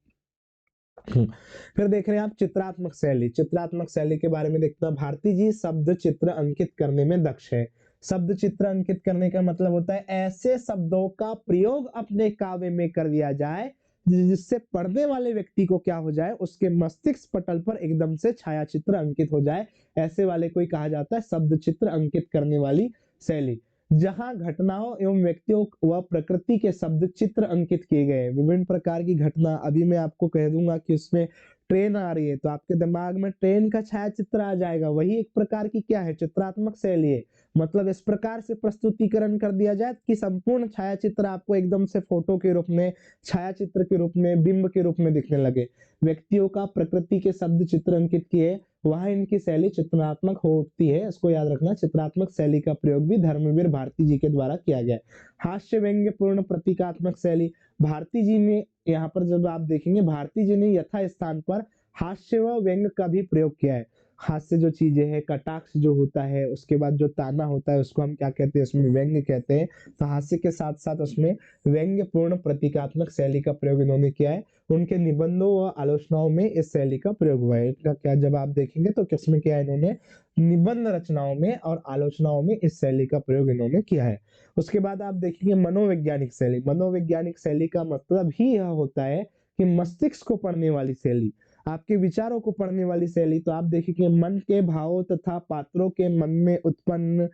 फिर देख रहे हैं आप चित्रात्मक शैली। चित्रात्मक शैली के बारे में देखते हैं, भारती जी शब्द चित्र अंकित करने में दक्ष है। शब्द चित्र अंकित करने का मतलब होता है ऐसे शब्दों का प्रयोग अपने काव्य में कर दिया जाए जिससे पढ़ने वाले व्यक्ति को क्या हो जाए, उसके मस्तिष्क पटल पर एकदम से छाया चित्र अंकित हो जाए, ऐसे वाले को ही कहा जाता है शब्द चित्र अंकित करने वाली शैली। जहां घटनाओं एवं व्यक्तियों व प्रकृति के शब्द चित्र अंकित किए गए, विभिन्न प्रकार की घटना, अभी मैं आपको कह दूंगा कि उसमें ट्रेन आ रही है तो आपके दिमाग में ट्रेन का छाया चित्र आ जाएगा, वही एक प्रकार की क्या है, चित्रात्मक शैली है। मतलब इस प्रकार से प्रस्तुतिकरण कर दिया जाए कि संपूर्ण छाया चित्र आपको एकदम से फोटो के रूप में, छाया चित्र के रूप में, बिंब के रूप में दिखने लगे। व्यक्तियों का प्रकृति के शब्द चित्र अंकित किए, वहां इनकी शैली चित्रात्मक होती है। इसको याद रखना, चित्रात्मक शैली का प्रयोग भी धर्मवीर भारती जी के द्वारा किया गया है। हास्य व्यंग्य पूर्ण प्रतीकात्मक शैली, भारती जी ने, यहाँ पर जब आप देखेंगे, भारती जी ने यथा स्थान पर हास्य व व्यंग्य का भी प्रयोग किया है। हास्य जो चीजें है, कटाक्ष जो होता है, उसके बाद जो ताना होता है, उसको हम क्या कहते हैं, उसमें व्यंग्य कहते हैं। तो हास्य के साथ साथ उसमें व्यंग्य पूर्ण प्रतीकात्मक शैली का प्रयोग इन्होंने किया है। उनके निबंधों व आलोचनाओं में इस शैली का प्रयोग हुआ है। इनका क्या जब आप देखेंगे तो किसमें किया है, इन्होंने निबंध रचनाओं में और आलोचनाओं में इस शैली का प्रयोग इन्होंने किया है। उसके बाद आप देखेंगे मनोवैज्ञानिक शैली। मनोवैज्ञानिक शैली का मतलब ही यह होता है कि मस्तिष्क को पढ़ने वाली शैली, आपके विचारों को पढ़ने वाली शैली। तो आप देखिए मन के भावों तथा पात्रों के मन में उत्पन्न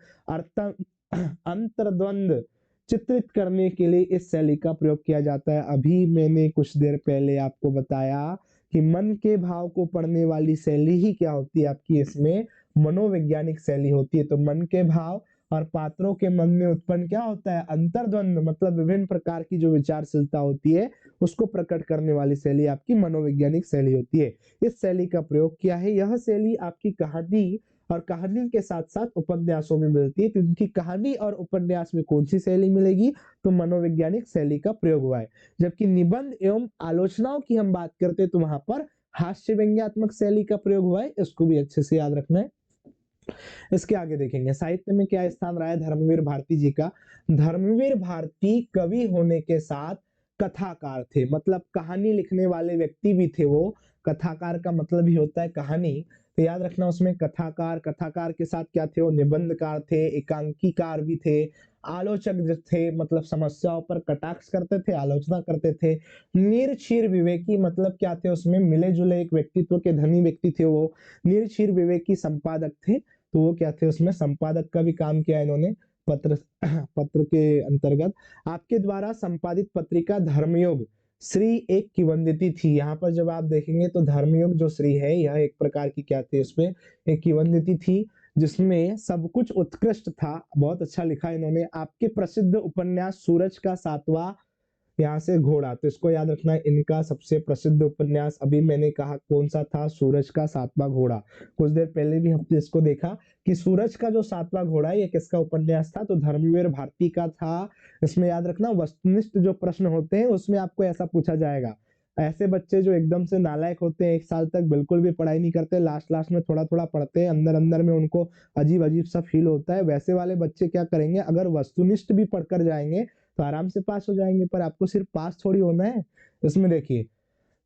अंतर्द्वंद चित्रित करने के लिए इस शैली का प्रयोग किया जाता है। अभी मैंने कुछ देर पहले आपको बताया कि मन के भाव को पढ़ने वाली शैली ही क्या होती है, आपकी इसमें मनोवैज्ञानिक शैली होती है। तो मन के भाव और पात्रों के मन में उत्पन्न क्या होता है, अंतर्द्वंद, मतलब विभिन्न प्रकार की जो विचारशीलता होती है उसको प्रकट करने वाली शैली आपकी मनोवैज्ञानिक शैली होती है। इस शैली का प्रयोग किया है। यह शैली आपकी कहानी और कहानी के साथ साथ उपन्यासों में मिलती है। तो इनकी कहानी और उपन्यास में कौन सी शैली मिलेगी, तो मनोवैज्ञानिक शैली का प्रयोग हुआ है। जबकि निबंध एवं आलोचनाओं की हम बात करते हैं तो वहां पर हास्य व्यंग्यात्मक शैली का प्रयोग हुआ है। इसको भी अच्छे से याद रखना है। इसके आगे देखेंगे साहित्य में क्या स्थान रहा है धर्मवीर भारती जी का। धर्मवीर भारती कवि होने के साथ कथाकार थे, मतलब कहानी लिखने वाले व्यक्ति भी थे वो। कथाकार का मतलब ही होता है कहानी, तो याद रखना उसमें कथाकार, कथाकार के साथ क्या थे वो, निबंधकार थे, एकांकीकार भी थे, आलोचक जो थे, मतलब समस्याओं पर कटाक्ष करते थे, आलोचना करते थे। निरक्षीर विवेकी, मतलब क्या थे, उसमें मिले जुले एक व्यक्तित्व के धनी व्यक्ति थे वो। निरक्षीर विवेकी संपादक थे, तो वो क्या थे, उसमें संपादक का भी काम किया इन्होंने पत्र पत्र के अंतर्गत। आपके द्वारा संपादित पत्रिका धर्मयोग श्री एक किंवदंती थी। यहाँ पर जब आप देखेंगे तो धर्मयोग जो श्री है, यह एक प्रकार की क्या थी, इसमें एक किंवदंती थी जिसमें सब कुछ उत्कृष्ट था। बहुत अच्छा लिखा इन्होंने। आपके प्रसिद्ध उपन्यास सूरज का सातवां यहाँ से घोड़ा, तो इसको याद रखना है। इनका सबसे प्रसिद्ध उपन्यास अभी मैंने कहा कौन सा था, सूरज का सातवां घोड़ा। कुछ देर पहले भी हमने इसको देखा कि सूरज का जो सातवां घोड़ा है ये किसका उपन्यास था, तो धर्मवीर भारती का था। इसमें याद रखना वस्तुनिष्ठ जो प्रश्न होते हैं उसमें आपको ऐसा पूछा जाएगा। ऐसे बच्चे जो एकदम से नालायक होते हैं, 1 साल तक बिल्कुल भी पढ़ाई नहीं करते, लास्ट लास्ट में थोड़ा थोड़ा पढ़ते हैं, अंदर अंदर में उनको अजीब अजीब सा फील होता है, वैसे वाले बच्चे क्या करेंगे, अगर वस्तुनिष्ठ भी पढ़कर जाएंगे तो आराम से पास हो जाएंगे। पर आपको सिर्फ पास थोड़ी होना है। इसमें देखिए,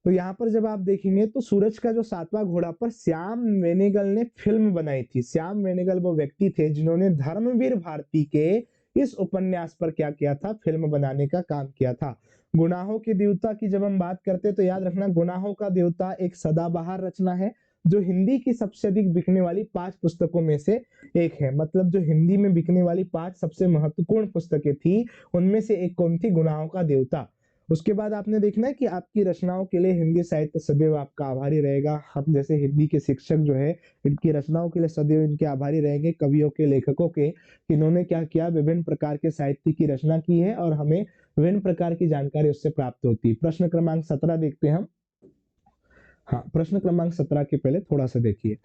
तो यहाँ पर जब आप देखेंगे तो सूरज का जो सातवां घोड़ा पर श्याम बेनेगल ने फिल्म बनाई थी। श्याम बेनेगल वो व्यक्ति थे जिन्होंने धर्मवीर भारती के इस उपन्यास पर क्या किया था, फिल्म बनाने का काम किया था। गुनाहों के देवता की जब हम बात करते हैं तो याद रखना गुनाहों का देवता एक सदाबहार रचना है जो हिंदी की सबसे अधिक बिकने वाली 5 पुस्तकों में से एक है। मतलब जो हिंदी में बिकने वाली 5 सबसे महत्वपूर्ण पुस्तकें थी उनमें से एक कौन थी, गुनाहों का देवता। उसके बाद आपने देखना है कि आपकी रचनाओं के लिए हिंदी साहित्य सदैव आपका आभारी रहेगा। हम जैसे हिंदी के शिक्षक जो है इनकी रचनाओं के लिए सदैव इनके आभारी रहेंगे, कवियों के, लेखकों के, इन्होंने क्या किया, विभिन्न प्रकार के साहित्य की रचना की है और हमें विभिन्न प्रकार की जानकारी उससे प्राप्त होती है। प्रश्न क्रमांक 17 देखते हैं हम। हाँ, प्रश्न क्रमांक 17 के पहले थोड़ा सा देखिए,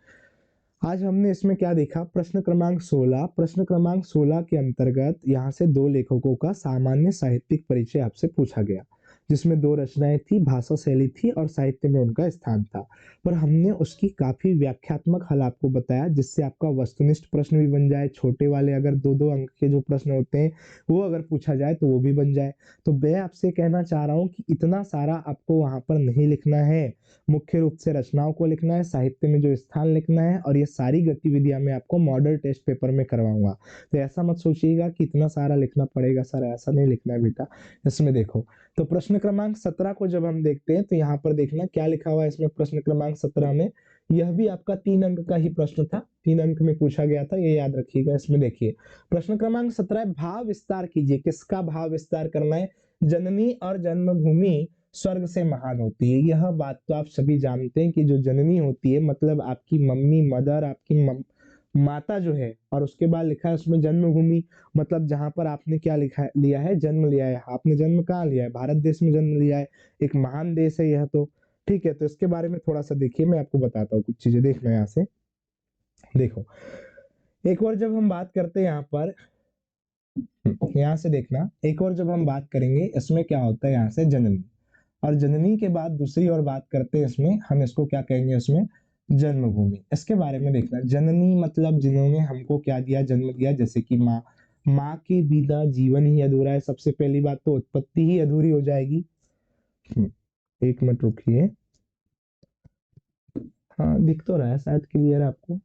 आज हमने इसमें क्या देखा, प्रश्न क्रमांक 16। प्रश्न क्रमांक 16 के अंतर्गत यहाँ से 2 लेखकों का सामान्य साहित्यिक परिचय आपसे पूछा गया, जिसमें 2 रचनाएं थी, भाषा शैली थी और साहित्य में उनका स्थान था। पर हमने उसकी काफी व्याख्यात्मक हल आपको बताया जिससे आपका वस्तुनिष्ठ प्रश्न भी बन जाए, छोटे वाले अगर 2-2 अंक के जो प्रश्न होते हैं वो अगर पूछा जाए तो वो भी बन जाए। तो मैं आपसे कहना चाह रहा हूँ कि इतना सारा आपको वहां पर नहीं लिखना है, मुख्य रूप से रचनाओं को लिखना है, साहित्य में जो स्थान लिखना है, और ये सारी गतिविधियां मैं आपको मॉडल टेस्ट पेपर में करवाऊंगा। तो ऐसा मत सोचिएगा कि इतना सारा लिखना पड़ेगा सर, ऐसा नहीं लिखना है बेटा। इसमें देखो, तो प्रश्न क्रमांक 17 को जब हम देखते हैं तो यहाँ पर देखना क्या लिखा हुआ है इसमें प्रश्न क्रमांक 17 में। यह भी आपका 3 अंक का ही प्रश्न था, 3 अंक में पूछा गया था, ये याद रखिएगा। इसमें देखिए प्रश्न क्रमांक 17 भाव विस्तार कीजिए। किसका भाव विस्तार करना है, जननी और जन्मभूमि स्वर्ग से महान होती है। यह बात तो आप सभी जानते हैं कि जो जननी होती है मतलब आपकी मम्मी, मदर, आपकी माता जो है, और उसके बाद लिखा है उसमें जन्मभूमि, मतलब जहां पर आपने क्या लिखा लिया है, जन्म लिया है। आपने जन्म कहाँ लिया है, भारत देश में जन्म लिया है, एक महान देश है यह तो। ठीक है, तो इसके बारे में थोड़ा सा देखिए, मैं आपको बताता हूँ कुछ चीजें, देखना यहाँ से। देखो, एक और जब हम बात करते हैं यहाँ पर, यहाँ से देखना, एक और जब हम बात करेंगे इसमें क्या होता है, यहाँ से जननी, और जननी के बाद दूसरी और बात करते हैं इसमें, हम इसको क्या कहेंगे उसमें, जन्मभूमि। इसके बारे में देखना, जननी मतलब जिन्होंने हमको क्या दिया, जन्म दिया, जैसे कि माँ। माँ के बिना जीवन ही अधूरा है। सबसे पहली बात तो उत्पत्ति ही अधूरी हो जाएगी। एक मिनट रुकिए, हाँ दिख तो रहा है शायद क्लियर आपको।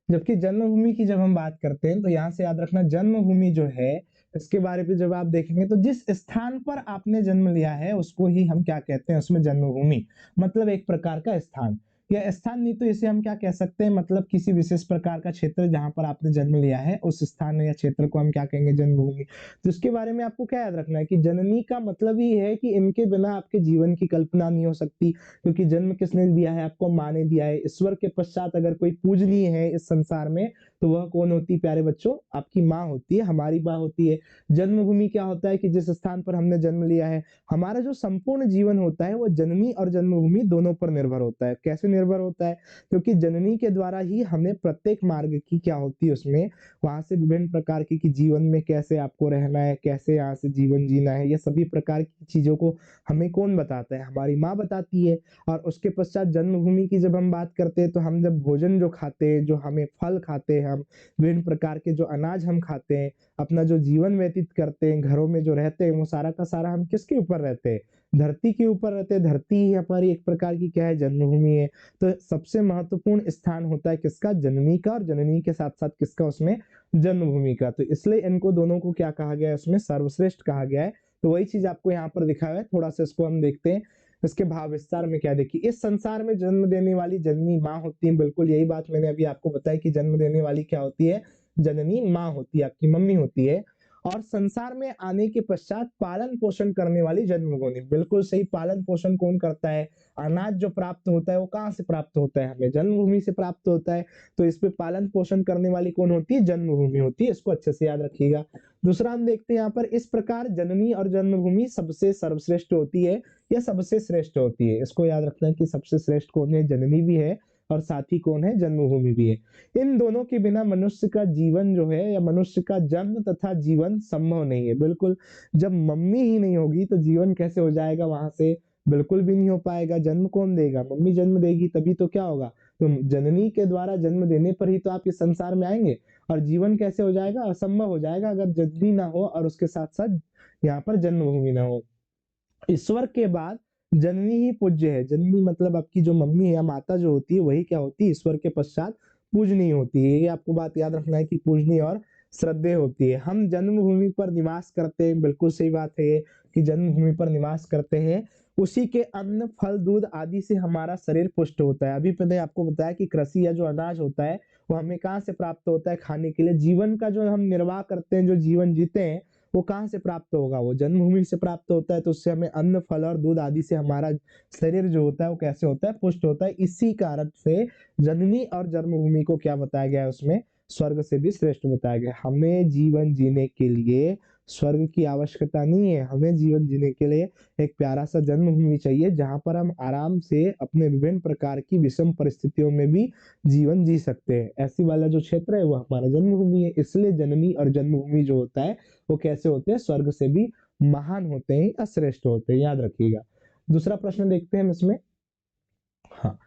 जबकि जन्मभूमि की जब हम बात करते हैं तो यहाँ से याद रखना जन्मभूमि जो है इसके बारे में जब आप देखेंगे तो जिस स्थान पर आपने जन्म लिया है उसको ही हम क्या कहते हैं, उसमें जन्मभूमि मतलब एक प्रकार का स्थान, या स्थान नहीं तो इसे हम क्या कह सकते हैं, मतलब किसी विशेष प्रकार का क्षेत्र जहां पर आपने जन्म लिया है उस स्थान या क्षेत्र को हम क्या कहेंगे, जन्मभूमि। तो इसके बारे में आपको क्या याद रखना है कि जननी का मतलब ही है कि इनके बिना आपके जीवन की कल्पना नहीं हो सकती, क्योंकि जन्म किसने दिया है, आपको माँ ने दिया है। ईश्वर के पश्चात अगर कोई पूजनीय है इस संसार में तो वह कौन होती है प्यारे बच्चों, आपकी माँ होती है, हमारी माँ होती है। जन्मभूमि क्या होता है कि जिस स्थान पर हमने जन्म लिया है, हमारा जो संपूर्ण जीवन होता है वो जननी और जन्मभूमि दोनों पर निर्भर होता है। कैसे निर्भर होता है, क्योंकि जननी के द्वारा ही हमें प्रत्येक मार्ग की क्या होती है उसमें, वहां से विभिन्न प्रकार की कि जीवन में कैसे आपको रहना है, कैसे यहाँ से जीवन जीना है, ये सभी प्रकार की चीजों को हमें कौन बताता है, हमारी माँ बताती है। और उसके पश्चात जन्मभूमि की जब हम बात करते हैं तो हम जब भोजन जो खाते हैं, जो हमें फल खाते हैं, हम विभिन्न प्रकार के जो अनाज हम खाते हैं, अपना जो जीवन व्यतीत करते हैं, घरों में जो रहते हैं, वो सारा का सारा हम किसके ऊपर रहते हैं, धरती के ऊपर रहते हैं। धरती ही हमारी एक प्रकार की क्या है, जन्मभूमि है। तो सबसे महत्वपूर्ण स्थान होता है किसका, जननी का, और जननी के साथ साथ किसका उसमें, जन्मभूमि का। तो इसलिए इनको दोनों को क्या कहा गया है, उसमें सर्वश्रेष्ठ कहा गया है। तो वही चीज आपको यहाँ पर दिखा है, थोड़ा सा इसको हम देखते हैं। इसके भाव विस्तार में क्या देखिए, इस संसार में जन्म देने वाली जननी माँ होती है। बिल्कुल यही बात मैंने अभी आपको बताई कि जन्म देने वाली क्या होती है, जननी माँ होती है, आपकी मम्मी होती है। और संसार में आने के पश्चात पालन पोषण करने वाली जन्मभूमि। बिल्कुल सही, पालन पोषण कौन करता है? अनाज जो प्राप्त होता है वो कहाँ से प्राप्त होता है? हमें जन्मभूमि से प्राप्त होता है। तो इस पे पालन पोषण करने वाली कौन होती है? जन्मभूमि होती है। इसको अच्छे से याद रखिएगा। दूसरा हम देखते हैं यहाँ पर, इस प्रकार जननी और जन्मभूमि सबसे सर्वश्रेष्ठ होती है या सबसे श्रेष्ठ होती है। इसको याद रखना है कि सबसे श्रेष्ठ कौन है? जननी भी है और साथ ही कौन है? जन्मभूमि भी है। इन दोनों के बिना मनुष्य का जीवन जो है या मनुष्य का जन्म तथा जीवन संभव नहीं है। बिल्कुल, जब मम्मी ही नहीं होगी तो जीवन कैसे हो जाएगा वहां से? बिल्कुल भी नहीं हो पाएगा। जन्म कौन देगा? मम्मी जन्म देगी, तभी तो क्या होगा? तो जननी के द्वारा जन्म देने पर ही तो आप इस संसार में आएंगे। और जीवन कैसे हो जाएगा? असंभव हो जाएगा अगर जननी ना हो और उसके साथ साथ यहाँ पर जन्मभूमि ना हो। ईश्वर के बाद जननी ही पूज्य है। जननी मतलब आपकी जो मम्मी है या माता जो होती है वही क्या होती है? ईश्वर के पश्चात पूजनीय होती है। ये आपको बात याद रखना है कि पूजनीय और श्रद्धेय होती है। हम जन्मभूमि पर निवास करते हैं, बिल्कुल सही बात है ये कि जन्मभूमि पर निवास करते हैं। उसी के अन्न फल दूध आदि से हमारा शरीर पुष्ट होता है। अभी मैंने आपको बताया कि कृषि या जो अनाज होता है वो हमें कहाँ से प्राप्त होता है? खाने के लिए। जीवन का जो हम निर्वाह करते हैं, जो जीवन जीते हैं, वो कहाँ से प्राप्त होगा? वो जन्मभूमि से प्राप्त होता है। तो उससे हमें अन्न फल और दूध आदि से हमारा शरीर जो होता है वो कैसे होता है? पुष्ट होता है। इसी कारण से जननी और जन्मभूमि को क्या बताया गया है? उसमें स्वर्ग से भी श्रेष्ठ बताया गया। हमें जीवन जीने के लिए स्वर्ग की आवश्यकता नहीं है। हमें जीवन जीने के लिए एक प्यारा सा जन्मभूमि चाहिए जहां पर हम आराम से अपने विभिन्न प्रकार की विषम परिस्थितियों में भी जीवन जी सकते हैं। ऐसी वाला जो क्षेत्र है वो हमारा जन्मभूमि है। इसलिए जननी और जन्मभूमि जो होता है वो कैसे होते हैं? स्वर्ग से भी महान होते हैं या श्रेष्ठ होते हैं, याद रखिएगा। दूसरा प्रश्न देखते हैं हम इसमें। हाँ,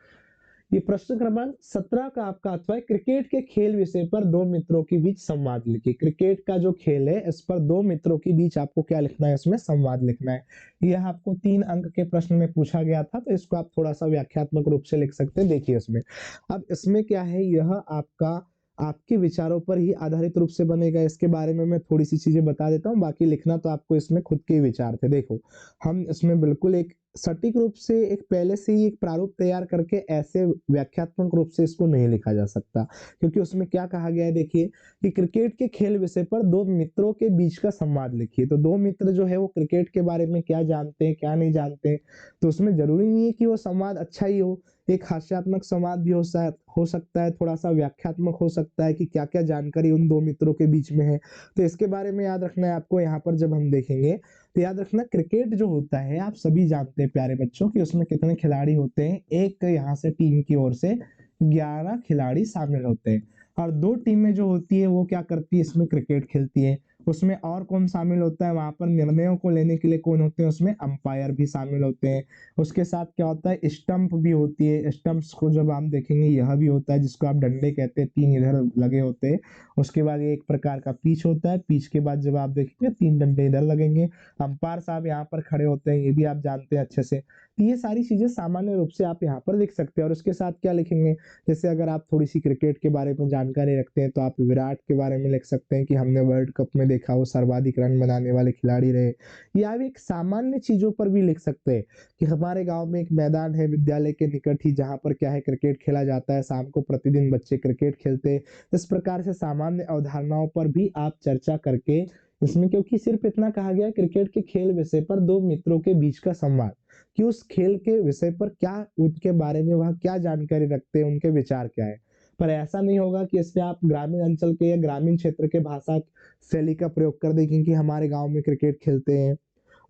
ये प्रश्न क्रमांक 17 का आपका अथवा है, क्रिकेट के खेल विषय पर दो मित्रों के बीच संवाद लिखिए। क्रिकेट का जो खेल है इस पर दो मित्रों के बीच आपको क्या लिखना है? इसमें संवाद लिखना है। यह आपको 3 अंक के प्रश्न में पूछा गया था, तो इसको आप थोड़ा सा व्याख्यात्मक रूप से लिख सकते हैं। देखिए इसमें, अब इसमें क्या है, यह आपका आपके विचारों पर ही आधारित रूप से बनेगा। इसके बारे में मैं थोड़ी सी चीजें बता देता हूँ, बाकी लिखना तो आपको इसमें खुद के ही विचार थे। देखो, हम इसमें बिल्कुल एक सटीक रूप से एक पहले से ही एक प्रारूप तैयार करके ऐसे व्याख्यात्मक रूप से इसको नहीं लिखा जा सकता, क्योंकि उसमें क्या कहा गया है? देखिए कि क्रिकेट के खेल विषय पर दो मित्रों के बीच का संवाद लिखिए। तो दो मित्र जो है वो क्रिकेट के बारे में क्या जानते हैं, क्या नहीं जानते हैं। तो उसमें जरूरी नहीं है कि वो संवाद अच्छा ही हो। एक हास्यात्मक संवाद भी हो सकता है, थोड़ा सा व्याख्यात्मक हो सकता है कि क्या क्या जानकारी उन दो मित्रों के बीच में है। तो इसके बारे में याद रखना है आपको। यहाँ पर जब हम देखेंगे तो याद रखना, क्रिकेट जो होता है आप सभी जानते हैं प्यारे बच्चों कि उसमें कितने खिलाड़ी होते हैं। एक यहाँ से टीम की ओर से 11 खिलाड़ी शामिल होते हैं और दो टीमें जो होती है वो क्या करती है? इसमें क्रिकेट खेलती है। उसमें और कौन शामिल होता है? वहां पर निर्णयों को लेने के लिए कौन होते हैं? उसमें अंपायर भी शामिल होते हैं। उसके साथ क्या होता है? स्टंप भी होती है। स्टंप्स को जब हम देखेंगे यह भी होता है जिसको आप डंडे कहते हैं, 3 इधर लगे होते हैं। उसके बाद एक प्रकार का पिच होता है। पिच के बाद जब आप देखेंगे 3 डंडे इधर लगेंगे। अंपायर साहब यहाँ पर खड़े होते हैं, ये भी आप जानते हैं अच्छे से। तो ये सारी चीजें सामान्य रूप से आप यहाँ पर लिख सकते हैं। और उसके साथ क्या लिखेंगे? जैसे अगर आप थोड़ी सी क्रिकेट के बारे में जानकारी रखते हैं तो आप विराट के बारे में लिख सकते हैं कि हमने वर्ल्ड कप में देखा वो सर्वाधिक रन बनाने वाले खिलाड़ी रहे। या आप एक सामान्य चीजों पर भी लिख सकते हैं कि हमारे गांव में एक मैदान है विद्यालय के निकट ही जहां पर क्या है? क्रिकेट खेला जाता है। शाम को प्रतिदिन बच्चे क्रिकेट खेलते हैं। इस प्रकार से सामान्य अवधारणाओं पर भी आप चर्चा करके इसमें, क्योंकि सिर्फ इतना कहा गया क्रिकेट के खेल विषय पर दो मित्रों के बीच का संवाद, कि उस खेल के विषय पर क्या, उनके बारे में वह क्या जानकारी रखते हैं, उनके विचार क्या है। पर ऐसा नहीं होगा कि इसमें आप ग्रामीण अंचल के या ग्रामीण क्षेत्र के भाषा शैली का प्रयोग कर दें कि हमारे गांव में क्रिकेट खेलते हैं,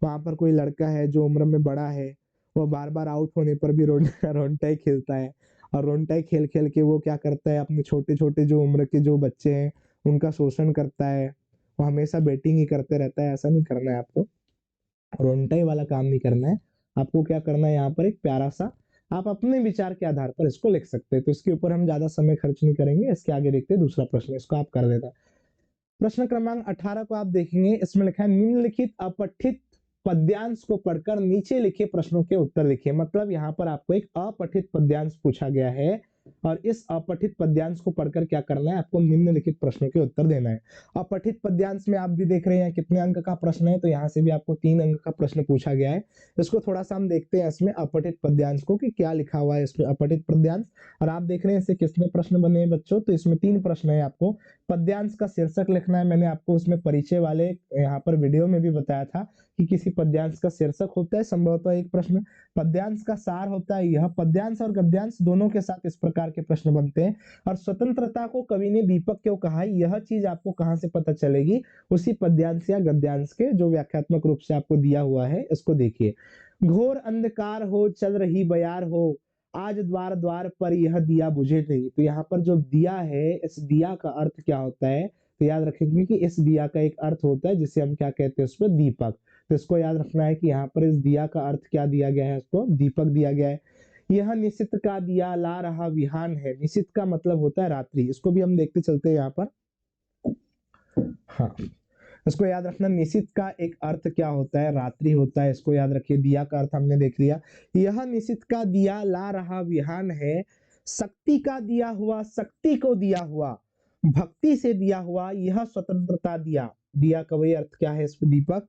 वहां पर कोई लड़का है जो उम्र में बड़ा है, वो बार बार आउट होने पर भी रोंटाई खेलता है। और रोंटाई खेल खेल के वो क्या करता है? अपने छोटे छोटे जो उम्र के जो बच्चे हैं उनका शोषण करता है। वो हमेशा बैटिंग ही करते रहता है। ऐसा नहीं करना है आपको, रोंटाई वाला काम नहीं करना है। आपको क्या करना है? यहाँ पर एक प्यारा सा आप अपने विचार के आधार पर इसको लिख सकते हैं। तो इसके ऊपर हम ज्यादा समय खर्च नहीं करेंगे। इसके आगे देखते हैं दूसरा प्रश्न, इसको आप कर देना। प्रश्न क्रमांक 18 को आप देखेंगे, इसमें लिखा है निम्नलिखित अपठित पद्यांश को पढ़कर नीचे लिखे प्रश्नों के उत्तर लिखिए। मतलब यहाँ पर आपको एक अपठित पद्यांश पूछा गया है और इस अपठित पद्यांश को पढ़कर क्या करना है? आपको निम्नलिखित प्रश्नों के उत्तर देना है। अपठित पद्यांश में आप भी देख रहे हैं कितने अंक का प्रश्न है, तो यहाँ से भी आपको 3 अंक का प्रश्न पूछा गया है। इसको थोड़ा सा हम देखते हैं इसमें अपठित पद्यांश को कि क्या लिखा हुआ है इसमें अपठित पद्यांश। और आप देख रहे हैं इससे कितने प्रश्न बने हैं बच्चों? तो इसमें 3 प्रश्न है आपको। पद्यांश का शीर्षक लिखना है। मैंने आपको उसमें परिचय वाले यहाँ पर वीडियो में भी बताया था कि किसी पद्यांश का शीर्षक होता है संभवतः एक प्रश्न, पद्यांश का सार होता है यह। पद्यांश और गद्यांश दोनों के साथ इस प्रकार के प्रश्न बनते हैं। और स्वतंत्रता को कवि ने दीपक क्यों कहा है, यह चीज आपको कहाँ से पता चलेगी, उसी पद्यांश या गद्यांश के जो व्याख्यात्मक रूप से आपको दिया हुआ है इसको देखिए। घोर अंधकार हो चल रही बयार हो, आज द्वार द्वार पर यह दिया बुझे नहीं। तो यहाँ पर जो दिया है, इस दिया का अर्थ क्या होता है, तो याद रखेंगे कि इस दिया का एक अर्थ होता है जिसे हम क्या कहते हैं उसमें दीपक। तो इसको याद रखना है कि यहाँ पर इस दिया का अर्थ क्या दिया गया है, इसको दीपक दिया गया है। यह निशित का दिया ला रहा विहान है। निशित का मतलब होता है रात्रि, इसको भी हम देखते चलते हैं यहाँ पर। हाँ, इसको याद रखना, निशित का एक अर्थ क्या होता है, रात्रि होता है। इसको याद रखिए, दिया का अर्थ हमने देख लिया। यह निशित का दिया ला रहा विहान है, शक्ति का दिया हुआ शक्ति को दिया हुआ, भक्ति से दिया हुआ यह स्वतंत्रता दिया। दिया का वही अर्थ क्या है इसमें दीपक।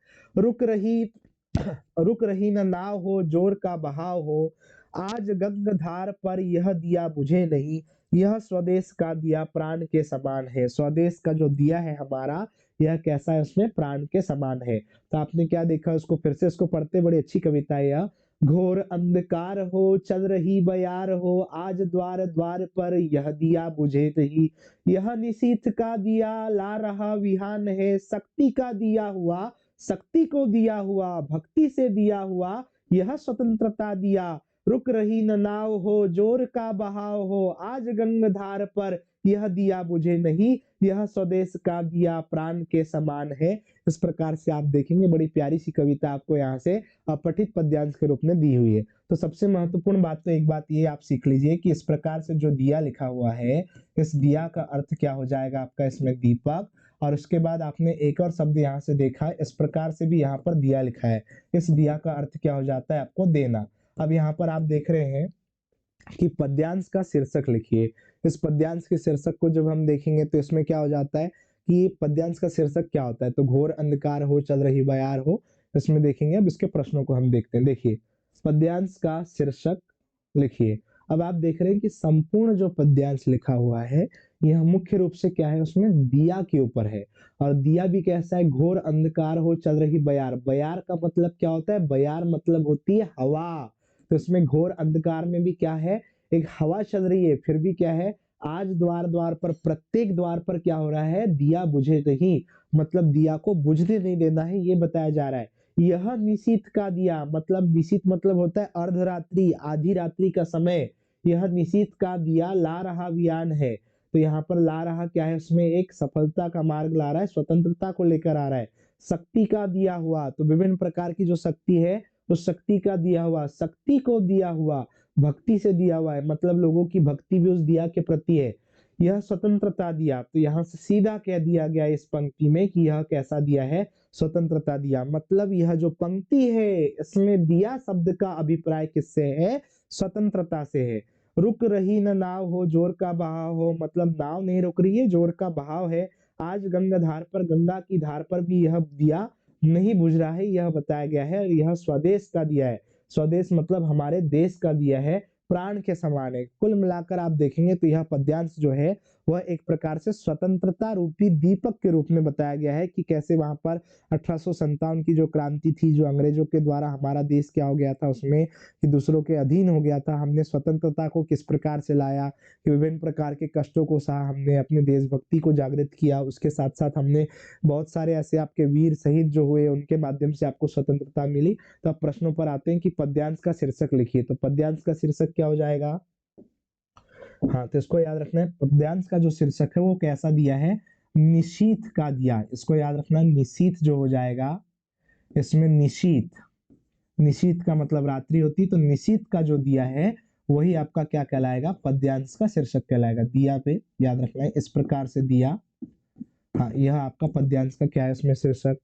रुक रही न नाव हो जोर का बहाव हो, आज गंगाधार पर यह दिया बुझे नहीं, यह स्वदेश का दिया प्राण के समान है। स्वदेश का जो दिया है हमारा, यह कैसा है, उसमें प्राण के समान है। तो आपने क्या देखा, उसको फिर से इसको पढ़ते, बड़ी अच्छी कविता है यह। घोर अंधकार हो चल रही बयार हो, आज द्वार द्वार पर यह दिया बुझे नहीं, यह निशीथ का दिया ला रहा विहान है, शक्ति का दिया हुआ शक्ति को दिया हुआ, भक्ति से दिया हुआ यह स्वतंत्रता दिया। रुक रही न नाव हो जोर का बहाव हो, आज गंगाधार पर यह दिया बुझे नहीं, यह स्वदेश का दिया प्राण के समान है। इस प्रकार से आप देखेंगे, बड़ी प्यारी सी कविता आपको यहाँ से अपठित पद्यांश के रूप में दी हुई है। तो सबसे महत्वपूर्ण बात तो एक बात ये आप सीख लीजिए कि इस प्रकार से जो दिया लिखा हुआ है, इस दिया का अर्थ क्या हो जाएगा आपका इसमें दीपक। और उसके बाद आपने एक और शब्द यहाँ से देखा, इस प्रकार से भी यहाँ पर दिया लिखा है, इस दिया का अर्थ क्या हो जाता है आपको देना। अब यहाँ पर आप देख रहे हैं कि पद्यांश का शीर्षक लिखिए। इस पद्यांश के शीर्षक को जब हम देखेंगे तो इसमें क्या हो जाता है कि पद्यांश का शीर्षक क्या होता है, तो घोर अंधकार हो चल रही बयार हो, इसमें देखेंगे। अब इसके प्रश्नों को हम देखते हैं। देखिए, पद्यांश का शीर्षक लिखिए। अब आप देख रहे हैं कि संपूर्ण जो पद्यांश लिखा हुआ है यह मुख्य रूप से क्या है, उसमें दिया के ऊपर है। और दिया भी कैसा है, घोर अंधकार हो चल रही बयार। बयार का मतलब क्या होता है, बयार मतलब होती है हवा। तो इसमें घोर अंधकार में भी क्या है, एक हवा चल रही है। फिर भी क्या है, आज द्वार द्वार पर, प्रत्येक द्वार पर क्या हो रहा है, दिया बुझे नहीं, मतलब दिया को बुझने नहीं देना है, ये बताया जा रहा है। यह निशीथ का दिया, मतलब निशीथ मतलब होता है अर्धरात्रि, आधी रात्रि का समय। यह निशीथ का दिया ला रहा वियान है। तो यहाँ पर ला रहा क्या है, उसमें एक सफलता का मार्ग ला रहा है, स्वतंत्रता को लेकर आ रहा है। शक्ति का दिया हुआ, तो विभिन्न प्रकार की जो शक्ति है, उस शक्ति का दिया हुआ, शक्ति को दिया हुआ, भक्ति से दिया हुआ है, मतलब लोगों की भक्ति भी उस दिया के प्रति है। यह स्वतंत्रता दिया, तो यहाँ से सीधा कह दिया गया इस पंक्ति में कि यह कैसा दिया है, स्वतंत्रता दिया। मतलब यह जो पंक्ति है इसमें दिया शब्द का अभिप्राय किससे है, स्वतंत्रता से है। रुक रही न नाव हो जोर का बहाव हो, मतलब नाव नहीं रुक रही है, जोर का बहाव है। आज गंगा धार पर, गंगा की धार पर भी यह दिया नहीं बुझ रहा है, यह बताया गया है। और यह स्वदेश का दिया है, स्वदेश मतलब हमारे देश का दिया है, प्राण के समान है। कुल मिलाकर आप देखेंगे तो यह पद्यांश जो है वह एक प्रकार से स्वतंत्रता रूपी दीपक के रूप में बताया गया है कि कैसे वहां पर 1857 की जो क्रांति थी, जो अंग्रेजों के द्वारा हमारा देश क्या हो गया था उसमें, कि दूसरों के अधीन हो गया था, हमने स्वतंत्रता को किस प्रकार से लाया, कि विभिन्न प्रकार के कष्टों को सहा, हमने अपने देशभक्ति को जागृत किया। उसके साथ साथ हमने बहुत सारे ऐसे आपके वीर शहीद जो हुए, उनके माध्यम से आपको स्वतंत्रता मिली। तो अब प्रश्नों पर आते हैं कि पद्यांश का शीर्षक लिखिए। तो पद्यांश का शीर्षक क्या हो जाएगा, हाँ तो इसको याद रखना है, पद्यांश का जो शीर्षक है वो कैसा दिया है, निशीथ का दिया। इसको याद रखना, निशीथ जो हो जाएगा इसमें, निशीथ, निशीथ का मतलब रात्रि होती, तो निशीथ का जो दिया है वही आपका क्या कहलाएगा, पद्यांश का शीर्षक कहलाएगा। दिया पे याद रखना है, इस प्रकार से दिया, हाँ यह आपका पद्यांश का क्या है इसमें शीर्षक।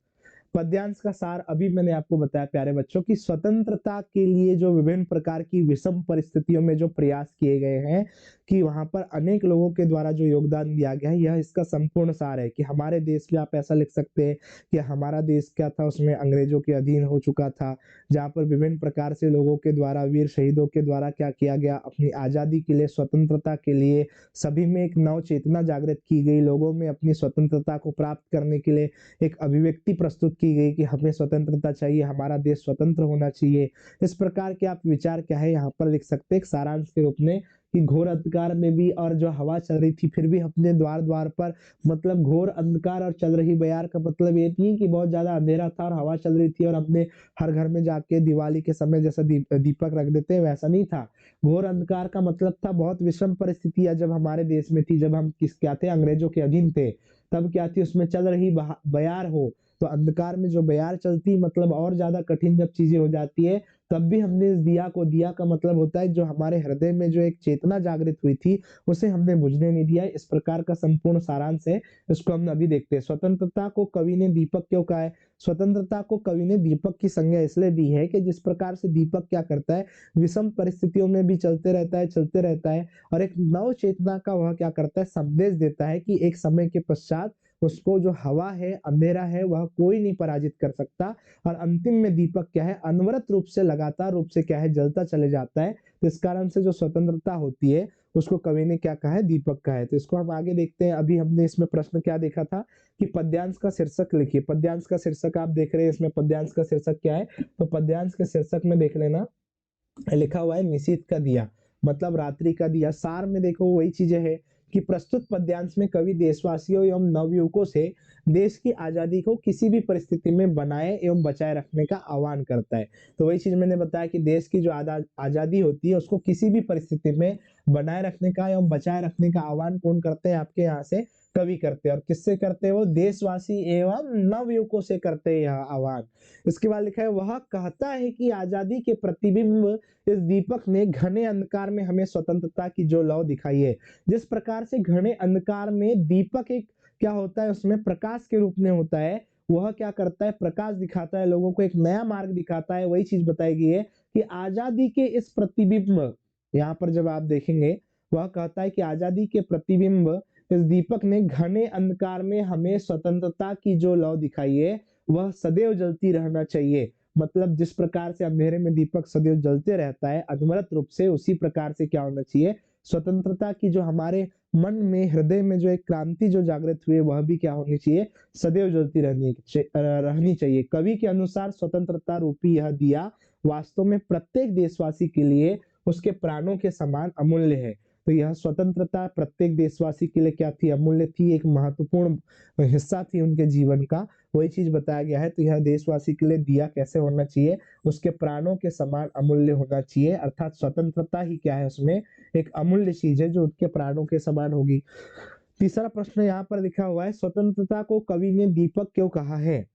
पद्यांश का सार अभी मैंने आपको बताया प्यारे बच्चों की स्वतंत्रता के लिए जो विभिन्न प्रकार की विषम परिस्थितियों में जो प्रयास किए गए हैं कि वहां पर अनेक लोगों के द्वारा जो योगदान दिया गया है, यह इसका संपूर्ण सार है कि हमारे देश में आप ऐसा लिख सकते हैं कि हमारा देश क्या था, उसमें अंग्रेजों के अधीन हो चुका था, जहाँ पर विभिन्न प्रकार से लोगों के द्वारा, वीर शहीदों के द्वारा क्या किया गया, अपनी आजादी के लिए, स्वतंत्रता के लिए सभी में एक नव चेतना जागृत की गई, लोगों में अपनी स्वतंत्रता को प्राप्त करने के लिए एक अभिव्यक्ति प्रस्तुत की गई कि हमें स्वतंत्रता चाहिए, हमारा देश स्वतंत्र होना चाहिए। इस प्रकार के आप विचार क्या है यहाँ पर लिख सकते हैं सारांश के रूप में कि घोर अंधकार में भी और जो हवा चल रही थी फिर भी अपने द्वार द्वार पर, मतलब घोर अंधकार और चल रही बयार का मतलब ये नहीं कि बहुत ज्यादा अंधेरा था और हवा चल रही थी और हमने हर घर में जाके दिवाली के समय जैसा दीपक रख देते हैं, वैसा नहीं था। घोर अंधकार का मतलब था बहुत विषम परिस्थितियां जब हमारे देश में थी, जब हम क्या थे, अंग्रेजों के अधीन थे, तब क्या थी, उसमें चल रही बयार हो, तो अंधकार में जो बयार चलती मतलब और ज्यादा कठिन जब चीजें हो जाती है, तब भी हमने इस दिया को, दिया का मतलब होता है जो हमारे हृदय में जो एक चेतना जागृत हुई थी उसे हमने बुझने नहीं दिया। इस प्रकार का संपूर्ण सारांश है, इसको हम अभी देखते हैं। स्वतंत्रता को कवि ने दीपक क्यों कहा है? स्वतंत्रता को कवि ने दीपक की संज्ञा इसलिए दी है कि जिस प्रकार से दीपक क्या करता है, विषम परिस्थितियों में भी चलते रहता है, चलते रहता है, और एक नव चेतना का वह क्या करता है, संदेश देता है कि एक समय के पश्चात उसको जो हवा है, अंधेरा है, वह कोई नहीं पराजित कर सकता, और अंतिम में दीपक क्या है, अनवरत रूप से, लगातार रूप से क्या है, जलता चले जाता है। तो इस कारण से जो स्वतंत्रता होती है उसको कवि ने क्या कहा है, दीपक कहा है। तो इसको हम आगे देखते हैं। अभी हमने इसमें प्रश्न क्या देखा था कि पद्यांश का शीर्षक लिखिए। पद्यांश का शीर्षक आप देख रहे हैं, इसमें पद्यांश का शीर्षक क्या है, तो पद्यांश के शीर्षक में देख लेना, लिखा हुआ है निशीथ का दिया, मतलब रात्रि का दिया। सार में देखो वही चीजें है कि प्रस्तुत पद्यांश में कवि देशवासियों एवं नवयुवकों से देश की आजादी को किसी भी परिस्थिति में बनाए एवं बचाए रखने का आह्वान करता है। तो वही चीज मैंने बताया कि देश की जो आजादी होती है उसको किसी भी परिस्थिति में बनाए रखने का एवं बचाए रखने का आह्वान कौन करते हैं, आपके यहाँ से कवि करते हैं। और किससे करते हैं? वो देशवासी एवं नवयुवकों से करते हैं यह आह्वान। इसके बाद लिखा है, वह कहता है कि आजादी के प्रतिबिंब इस दीपक ने घने अंधकार में हमें स्वतंत्रता की जो लौ दिखाई है। जिस प्रकार से घने अंधकार में दीपक एक क्या होता है, उसमें प्रकाश के रूप में होता है, वह क्या करता है, प्रकाश दिखाता है, लोगों को एक नया मार्ग दिखाता है। वही चीज बताई गई है कि आजादी के इस प्रतिबिंब, यहाँ पर जब आप देखेंगे, वह कहता है कि आजादी के प्रतिबिंब इस दीपक ने घने अंधकार में हमें स्वतंत्रता की जो लौ दिखाई है वह सदैव जलती रहना चाहिए। मतलब जिस प्रकार से अंधेरे में दीपक सदैव जलते रहता है अनवरत रूप से, उसी प्रकार से क्या होना चाहिए, स्वतंत्रता की जो हमारे मन में, हृदय में जो एक क्रांति जो जागृत हुई है वह भी क्या होनी चाहिए, सदैव जलती रहनी चाहिए। कवि के अनुसार स्वतंत्रता रूपी यह दिया वास्तव में प्रत्येक देशवासी के लिए उसके प्राणों के समान अमूल्य है। तो यह स्वतंत्रता प्रत्येक देशवासी के लिए क्या थी, अमूल्य थी, एक महत्वपूर्ण हिस्सा थी उनके जीवन का। वही चीज बताया गया है। तो यह देशवासी के लिए दिया कैसे होना चाहिए, उसके प्राणों के समान अमूल्य होना चाहिए। अर्थात स्वतंत्रता ही क्या है, उसमें एक अमूल्य चीज है जो उसके प्राणों के समान होगी। तीसरा प्रश्न यहाँ पर लिखा हुआ है, स्वतंत्रता को कवि ने दीपक क्यों कहा है?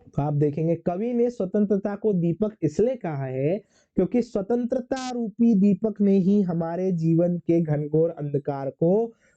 तो आप देखेंगे कवि ने स्वतंत्रता को दीपक इसलिए कहा है क्योंकि स्वतंत्रता रूपी दीपक ने ही हमारे जीवन के घनघोर अंधकार को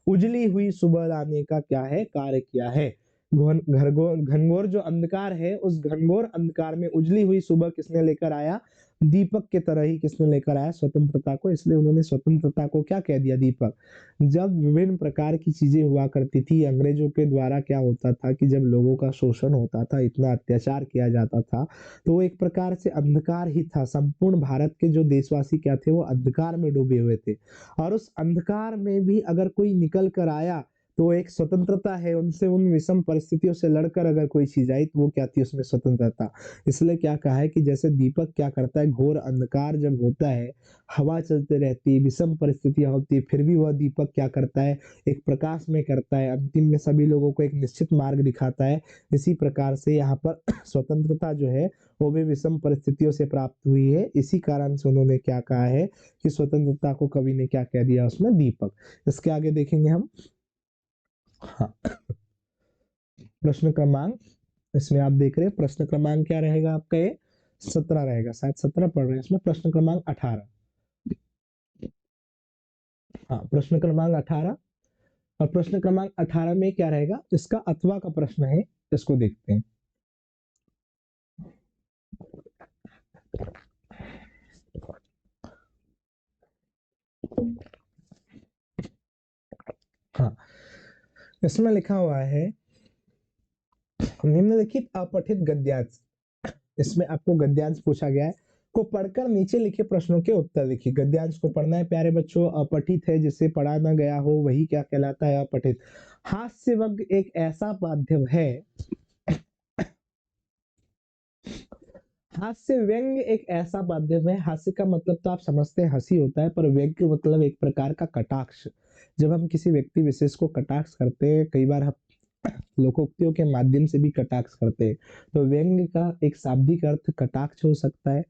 उजली हुई सुबह लाने का क्या है, कार्य किया है। घनघोर जो अंधकार है, उस घनघोर अंधकार में उजली हुई सुबह किसने लेकर आया? दीपक के तरह ही किसने लेकर आया? स्वतंत्रता को। इसलिए उन्होंने स्वतंत्रता को क्या कह दिया, दीपक। जब विभिन्न प्रकार की चीजें हुआ करती थी अंग्रेजों के द्वारा, क्या होता था कि जब लोगों का शोषण होता था, इतना अत्याचार किया जाता था, तो वो एक प्रकार से अंधकार ही था। संपूर्ण भारत के जो देशवासी क्या थे, वो अंधकार में डूबे हुए थे, और उस अंधकार में भी अगर कोई निकल कर आया तो एक स्वतंत्रता है, उनसे, उन विषम परिस्थितियों से लड़कर अगर कोई चीज आई तो वो क्या थी, उसमें स्वतंत्रता। इसलिए क्या कहा है कि जैसे दीपक क्या करता है, घोर अंधकार जब होता है, हवा चलते रहती है, विषम परिस्थितियां होती है, फिर भी वह दीपक क्या करता है, एक प्रकाश में करता है, अंतिम में सभी लोगों को एक निश्चित मार्ग दिखाता है। इसी प्रकार से यहाँ पर स्वतंत्रता जो है वो भी विषम परिस्थितियों से प्राप्त हुई है। इसी कारण से उन्होंने क्या कहा है कि स्वतंत्रता को कवि ने क्या कह दिया, उसमें दीपक। इसके आगे देखेंगे हम। हाँ, प्रश्न क्रमांक, इसमें आप देख रहे हैं प्रश्न क्रमांक क्या रहेगा आपका, ये 17 रहेगा, शायद 17 पढ़ रहे हैं इसमें। प्रश्न क्रमांक 18। हाँ, प्रश्न क्रमांक 18। और प्रश्न क्रमांक 18 में क्या रहेगा, इसका अथवा का प्रश्न है, इसको देखते हैं। हाँ, इसमें लिखा हुआ है निम्नलिखित अपठित गद्यांश, इसमें आपको गद्यांश पूछा गया है, को पढ़कर नीचे लिखे प्रश्नों के उत्तर लिखिए। गद्यांश को पढ़ना है प्यारे बच्चों। अपठित है जिसे पढ़ा ना गया हो वही क्या कहलाता है? अपठित। हास्य व्यंग एक ऐसा माध्यम है, हास्य व्यंग एक ऐसा माध्यम है, हास्य का मतलब तो आप समझते हैं हंसी होता है, पर व्यंग का मतलब एक प्रकार का कटाक्ष। जब हम किसी व्यक्ति विशेष को कटाक्ष करते हैं, कई बार हम लोकोक्तियों के माध्यम से भी कटाक्ष करते हैं, तो व्यंग का एक शाब्दिक अर्थ कटाक्ष हो सकता है,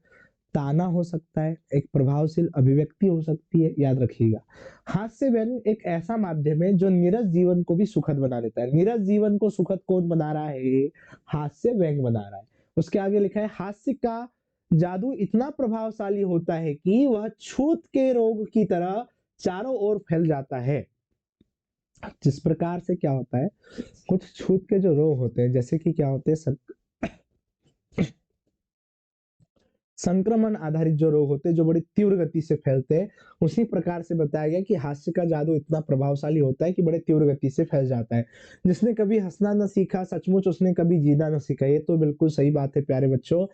ताना हो सकता है, एक प्रभावशील अभिव्यक्ति हो सकती है, याद रखिएगा। हास्य व्यंग एक ऐसा माध्यम है जो नीरस जीवन को भी सुखद बना देता है। नीरस जीवन को सुखद कौन बना रहा है? हास्य व्यंग बना रहा है। उसके आगे लिखा है हास्य का जादू इतना प्रभावशाली होता है कि वह छूत के रोग की तरह चारों ओर फैल जाता है। जिस प्रकार से क्या होता है, कुछ छूत के जो रोग होते हैं, जैसे कि क्या होते हैं, संक्रमण आधारित जो रोग होते हैं जो बड़ी तीव्र गति से फैलते हैं, उसी प्रकार से बताया गया कि हास्य का जादू इतना प्रभावशाली होता है कि बड़े तीव्र गति से फैल जाता है। जिसने कभी हंसना न सीखा सचमुच उसने कभी जीना न सीखा। ये तो बिल्कुल सही बात है प्यारे बच्चों।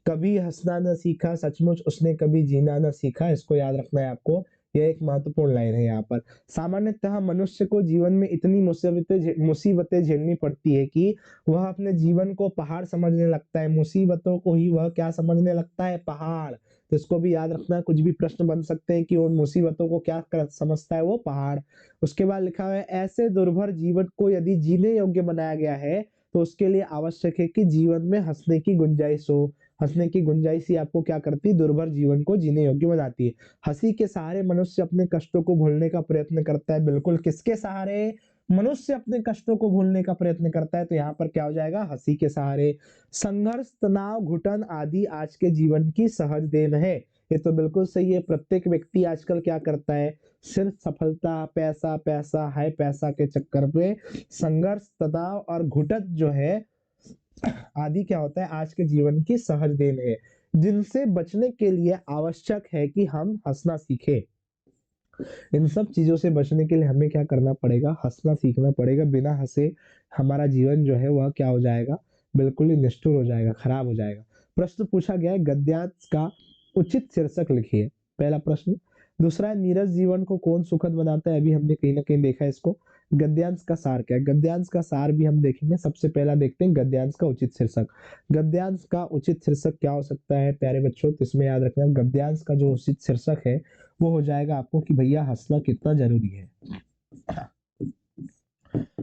कभी हंसना न सीखा सचमुच उसने कभी जीना न सीखा, इसको याद रखना है आपको। यह एक महत्वपूर्ण लाइन है यहाँ पर। सामान्यतः मनुष्य को जीवन में इतनी मुसीबतें झेलनी पड़ती है कि वह अपने जीवन को पहाड़ समझने लगता है। मुसीबतों को ही वह क्या समझने लगता है? पहाड़। तो इसको भी याद रखना। कुछ भी प्रश्न बन सकते हैं कि उन मुसीबतों को क्या समझता है? वो पहाड़। उसके बाद लिखा हुआ है ऐसे दुर्भर जीवन को यदि जीने योग्य बनाया गया है तो उसके लिए आवश्यक है कि जीवन में हंसने की गुंजाइश हो। हंसने की गुंजाइश ही आपको क्या करती है? दुर्भर जीवन को जीने योग्य बनाती है। हंसी के सहारे मनुष्य अपने कष्टों को भूलने का प्रयत्न करता है। बिल्कुल, किसके सहारे? मनुष्य अपने कष्टों को भूलने का प्रयत्न करता है, तो यहाँ पर क्या हो जाएगा? हंसी के सहारे। संघर्ष, तनाव, घुटन आदि आज के जीवन की सहज देन है। ये तो बिल्कुल सही है। प्रत्येक व्यक्ति आजकल क्या करता है? सिर्फ सफलता, पैसा पैसा है, पैसा के चक्कर में संघर्ष, तनाव और घुटन जो है आदि क्या होता है? आज के जीवन की सहज देन है, जिनसे बचने के लिए आवश्यक है कि हम हंसना सीखें। इन सब चीजों से बचने के लिए हमें क्या करना पड़ेगा? हंसना सीखना पड़ेगा। बिना हंसे हमारा जीवन जो है वह क्या हो जाएगा? बिल्कुल ही निष्ठुर हो जाएगा, खराब हो जाएगा। प्रश्न पूछा गया है गद्यांश का उचित शीर्षक लिखिए, पहला प्रश्न। दूसरा है नीरस जीवन को कौन सुखद बनाता है? अभी हमने कहीं ना कहीं देखा है इसको। गद्यांश का सार क्या है? गद्यांश का सार भी हम देखेंगे। सबसे पहला देखते हैं गद्यांश का उचित शीर्षक। गद्यांश का उचित शीर्षक क्या हो सकता है प्यारे बच्चों? तो इसमें याद रखना गद्यांश का जो उचित शीर्षक है वो हो जाएगा आपको कि भैया हंसना कितना जरूरी है।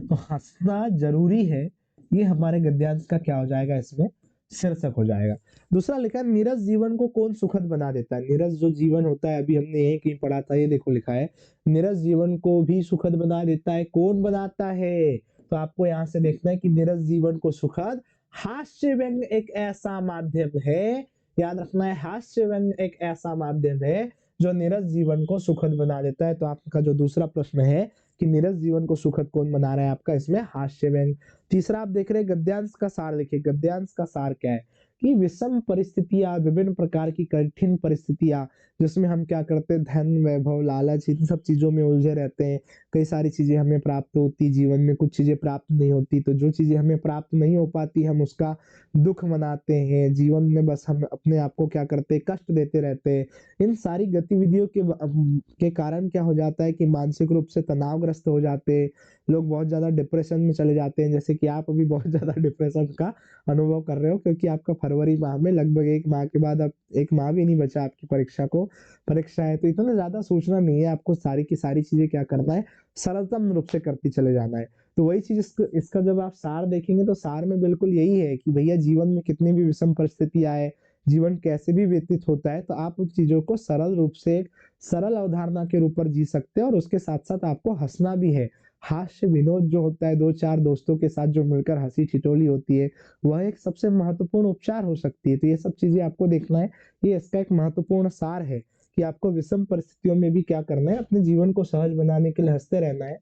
तो हंसना जरूरी है, ये हमारे गद्यांश का क्या हो जाएगा? इसमें शीर्षक हो जाएगा। दूसरा लिखा है नीरस जीवन को कौन सुखद बना देता है? नीरस जो जीवन होता है, अभी हमने यही कहीं पढ़ा था, ये देखो लिखा है नीरस जीवन को भी सुखद बना देता है। कौन बनाता है? तो आपको यहाँ से देखना है कि नीरस जीवन को सुखद हास्य व्यंग एक ऐसा माध्यम है, याद रखना है, हास्य व्यंग एक ऐसा माध्यम है जो नीरस जीवन को सुखद बना देता है। तो आपका जो दूसरा प्रश्न है कि नीरस जीवन को सुखद कौन बना रहा है आपका? इसमें हास्य व्यंग। तीसरा आप देख रहे हैं गद्यांश का सार लिखिए। गद्यांश का सार क्या है? कि विषम परिस्थितियां, विभिन्न प्रकार की कठिन परिस्थितियां जिसमें हम क्या करते हैं? धन, वैभव, लालच, इन सब चीजों में उलझे रहते हैं। कई सारी चीजें हमें प्राप्त होती जीवन में, कुछ चीजें प्राप्त नहीं होती। तो जो चीजें हमें प्राप्त नहीं हो पाती हम उसका दुख मनाते हैं। जीवन में बस हम अपने आप को क्या करते हैं? कष्ट देते रहते हैं। इन सारी गतिविधियों के कारण क्या हो जाता है कि मानसिक रूप से तनावग्रस्त हो जाते हैं लोग, बहुत ज्यादा डिप्रेशन में चले जाते हैं। जैसे कि आप अभी बहुत ज्यादा डिप्रेशन का अनुभव कर रहे हो, क्योंकि आपका फरवरी माह में लगभग एक माह के बाद, अब एक माह भी नहीं बचा आपकी परीक्षा है। तो इतना ज्यादा सोचना नहीं है आपको, सारी की सारी चीजें क्या करना है? सरलतम रूप से करती चले जाना है। तो वही चीज इसका जब आप सार देखेंगे तो सार में बिल्कुल यही है कि भैया जीवन में कितनी भी विषम परिस्थिति आए, जीवन कैसे भी व्यतीत होता है, तो आप उन चीजों को सरल रूप से, सरल अवधारणा के रूप पर जी सकते हैं। और उसके साथ साथ आपको हंसना भी है। हास्य विनोद जो होता है, दो चार दोस्तों के साथ जो मिलकर हंसी ठिठोली होती है, वह एक सबसे महत्वपूर्ण उपचार हो सकती है। तो ये सब चीजें आपको देखना है। ये इसका एक महत्वपूर्ण सार है कि आपको विषम परिस्थितियों में भी क्या करना है? अपने जीवन को सहज बनाने के लिए हंसते रहना है।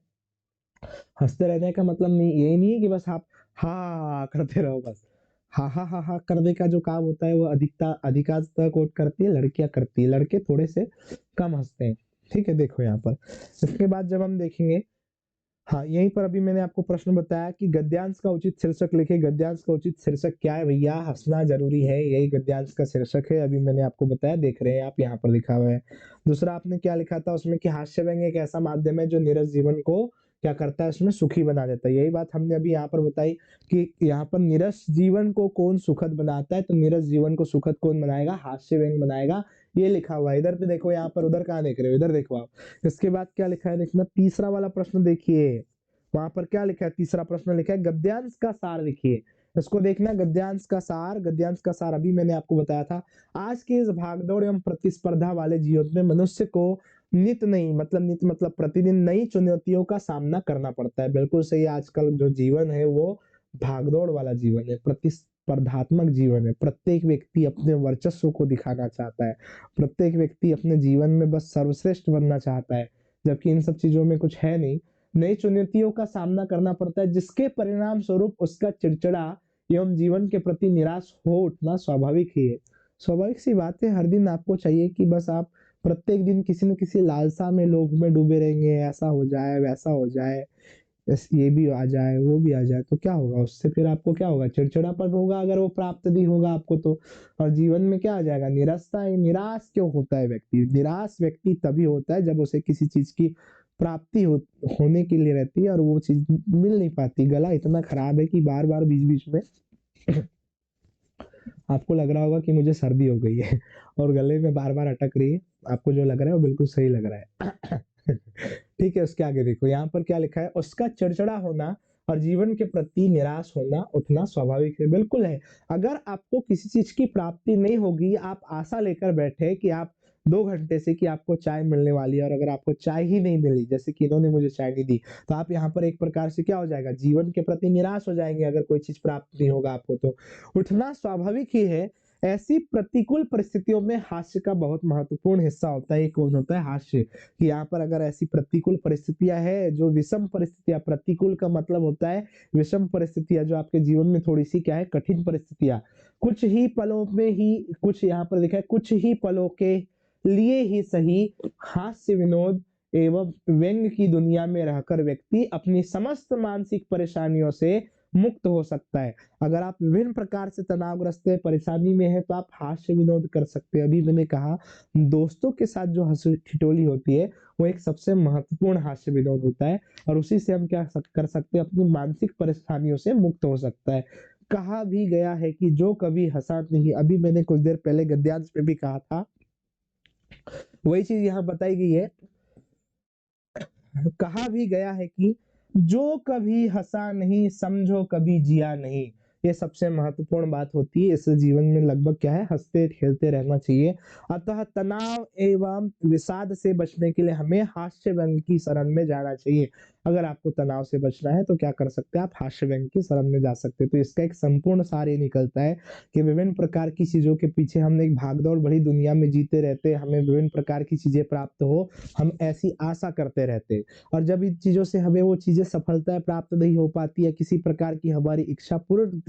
हंसते रहने का मतलब नहीं, यही नहीं है कि बस आप हाँ करते रहो बस। हा करने का जो काम होता है वो अधिकांशतः कोट करती है लड़कियां करती है, लड़के थोड़े से कम हंसते हैं। ठीक है, देखो यहाँ पर इसके बाद जब हम देखेंगे, हाँ यहीं पर अभी मैंने आपको प्रश्न बताया कि गद्यांश का उचित शीर्षक लिखे। गद्यांश का उचित शीर्षक क्या है भैया? हंसना जरूरी है, यही गद्यांश का शीर्षक है। अभी मैंने आपको बताया, देख रहे हैं आप, यहाँ पर लिखा हुआ है। दूसरा आपने क्या लिखा था उसमें कि हास्य व्यंग एक ऐसा माध्यम है जो नीरस जीवन को क्या करता है, उसमें सुखी बना देता है। यही बात हमने अभी यहाँ पर बताई कि यहाँ पर नीरस जीवन को कौन सुखद बनाता है, तो नीरस जीवन को सुखद कौन बनाएगा? हास्य व्यंग बनाएगा। ये लिखा हुआ है इधर पे देखो, यहाँ पर, उधर कहाँ देख रहे हो, इधर देखो आप। इसके बाद क्या लिखा है देखना, तीसरा वाला प्रश्न देखिए, वहां पर क्या लिखा है, तीसरा प्रश्न लिखा है गद्यांश का सार लिखिए। इसको देखना, गद्यांश का सार। गद्यांश का सार अभी मैंने आपको बताया था। आज के इस भागदौड़ एवं प्रतिस्पर्धा वाले जीवन में मनुष्य को नित्य मतलब प्रतिदिन नई चुनौतियों का सामना करना पड़ता है। बिल्कुल सही, आजकल जो जीवन है वो भागदौड़ वाला जीवन है, प्रतिस्पर्धात्मक जीवन है। प्रत्येक व्यक्ति अपने वर्चस्व को दिखाना चाहता है, प्रत्येक व्यक्ति अपने जीवन में बस सर्वश्रेष्ठ बनना चाहता है, जबकि इन सब चीजों में कुछ है नहीं। नई चुनौतियों का सामना करना पड़ता है, जिसके परिणाम स्वरूप उसका चिड़चिड़ा एवं जीवन के प्रति निराश हो उठना स्वाभाविक ही है। स्वाभाविक सी बात है, हर दिन आपको चाहिए कि बस आप प्रत्येक दिन किसी न किसी लालसा में, लोभ में डूबे रहेंगे, ऐसा हो जाए वैसा हो जाए, ये भी आ जाए वो भी आ जाए, तो क्या होगा उससे? फिर आपको क्या होगा? चिड़चिड़ापन होगा, अगर वो प्राप्त नहीं होगा आपको तो। और जीवन में क्या आ जाएगा? निराशा। निराश क्यों होता है व्यक्ति? निराश व्यक्ति तभी होता है जब उसे किसी चीज की प्राप्ति होने के लिए रहती है और वो चीज मिल नहीं पाती। गला इतना खराब है कि बार बार बीच बीच में आपको लग रहा होगा कि मुझे सर्दी हो गई है और गले में बार बार अटक रही है। आपको जो लग रहा है वो बिल्कुल सही लग रहा है। ठीक है, उसके आगे देखो, यहाँ पर क्या लिखा है, उसका चिड़चिड़ा होना और जीवन के प्रति निराश होना उठना स्वाभाविक है। बिल्कुल है। अगर आपको किसी चीज की प्राप्ति नहीं होगी, आप आशा लेकर बैठे कि आप 2 घंटे से कि आपको चाय मिलने वाली है, और अगर आपको चाय ही नहीं मिली, जैसे कि इन्होंने मुझे चाय नहीं दी, तो आप यहाँ पर एक प्रकार से क्या हो जाएगा? जीवन के प्रति निराश हो जाएंगे। अगर कोई चीज प्राप्त नहीं होगा आपको तो उठना स्वाभाविक ही है। ऐसी प्रतिकूल परिस्थितियों में हास्य का बहुत महत्वपूर्ण हिस्सा होता है। ये कौन होता है? हास्य। कि यहाँ पर अगर ऐसी प्रतिकूल परिस्थितियां है, जो विषम परिस्थितियां, प्रतिकूल का मतलब होता है विषम परिस्थितियां, जो आपके जीवन में थोड़ी सी क्या है, कठिन परिस्थितियां, कुछ ही पलों में ही, कुछ यहाँ पर लिखा है, कुछ ही पलों के लिए ही सही, हास्य विनोद एवं व्यंग की दुनिया में रहकर व्यक्ति अपनी समस्त मानसिक परेशानियों से मुक्त हो सकता है। अगर आप विभिन्न प्रकार से तनावग्रस्त है, परेशानी में है, तो आप हास्य विनोद कर सकते हैं। अभी मैंने कहा, दोस्तों के साथ जो हंसी ठिठोली होती है वो एक सबसे महत्वपूर्ण हास्य विनोद होता है, और उसी से हम क्या कर सकते हैं, अपनी मानसिक परेशानियों से मुक्त हो सकता है। कहा भी गया है कि जो कभी हंसा नहीं, अभी मैंने कुछ देर पहले गद्यांश में भी कहा था, वही चीज यहाँ बताई गई है। कहा भी गया है कि जो कभी हंसा नहीं, समझो कभी जिया नहीं। ये सबसे महत्वपूर्ण बात होती है। इस जीवन में लगभग क्या है, हंसते खेलते रहना चाहिए। अतः तनाव एवं विषाद से बचने के लिए हमें हास्य व्यंग की शरण में जाना चाहिए। अगर आपको तनाव से बचना है तो क्या कर सकते हैं, आप हास्य व्यंग की शरण में जा सकते हैं। तो इसका एक संपूर्ण सार ये निकलता है कि विभिन्न प्रकार की चीजों के पीछे हम एक भागदौड़ भरी दुनिया में जीते रहते हैं, हमें विभिन्न प्रकार की चीजें प्राप्त हो, हम ऐसी आशा करते रहते हैं। और जब इन चीजों से हमें वो चीजें सफलता प्राप्त नहीं हो पाती है, किसी प्रकार की हमारी इच्छा पूर्ण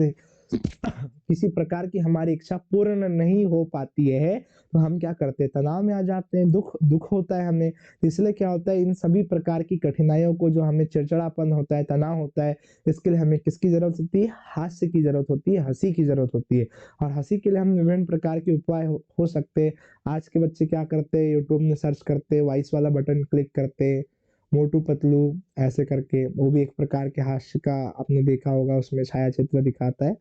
किसी प्रकार की हमारी इच्छा पूर्ण नहीं हो पाती है, तो हम क्या करते हैं, तनाव में आ जाते हैं, दुख दुख होता है हमें। इसलिए क्या होता है, इन सभी प्रकार की कठिनाइयों को, जो हमें चिड़चिड़ापन होता है, तनाव होता है, इसके लिए हमें किसकी जरूरत होती है? हास्य की जरूरत होती है, हंसी की जरूरत होती है। और हंसी के लिए हम विभिन्न प्रकार के उपाय हो सकते हैं। आज के बच्चे क्या करते हैं, यूट्यूब में सर्च करते हैं, वॉइस वाला बटन क्लिक करते हैं, मोटू पतलू ऐसे करके, वो भी एक प्रकार के हास्य का आपने देखा होगा, उसमें छाया चित्र दिखाता है।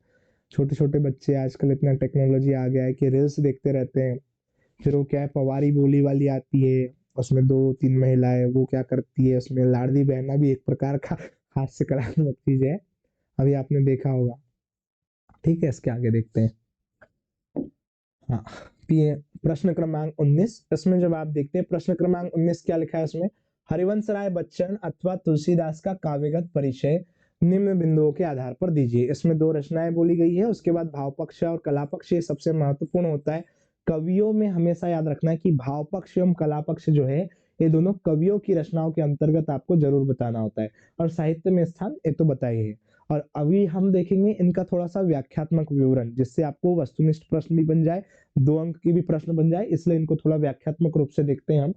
छोटे छोटे बच्चे आजकल, इतना टेक्नोलॉजी आ गया है कि रील्स देखते रहते हैं। फिर वो क्या है, पवारी बोली वाली आती है, उसमें 2-3 महिलाएं, वो क्या करती है, उसमें लाडली बहना भी एक प्रकार का हास्य कलात्मक चीज है, अभी आपने देखा होगा। ठीक है, इसके आगे देखते हैं। हाँ, प्रश्न क्रमांक 19, इसमें जब आप देखते हैं प्रश्न क्रमांक 19 क्या लिखा है इसमें, हरिवंश राय बच्चन अथवा तुलसीदास का काव्यगत परिचय निम्न बिंदुओं के आधार पर दीजिए। इसमें 2 रचनाएं बोली गई है, उसके बाद भाव पक्ष और कला पक्ष, ये सबसे महत्वपूर्ण होता है। कवियों में हमेशा याद रखना है कि भाव पक्ष एवं कला पक्ष जो है, ये दोनों कवियों की रचनाओं के अंतर्गत आपको जरूर बताना होता है। और साहित्य में स्थान ये तो बताइए। और अभी हम देखेंगे इनका थोड़ा सा व्याख्यात्मक विवरण, जिससे आपको वस्तुनिष्ठ प्रश्न भी बन जाए, 2 अंक की भी प्रश्न बन जाए, इसलिए इनको थोड़ा व्याख्यात्मक रूप से देखते हैं हम।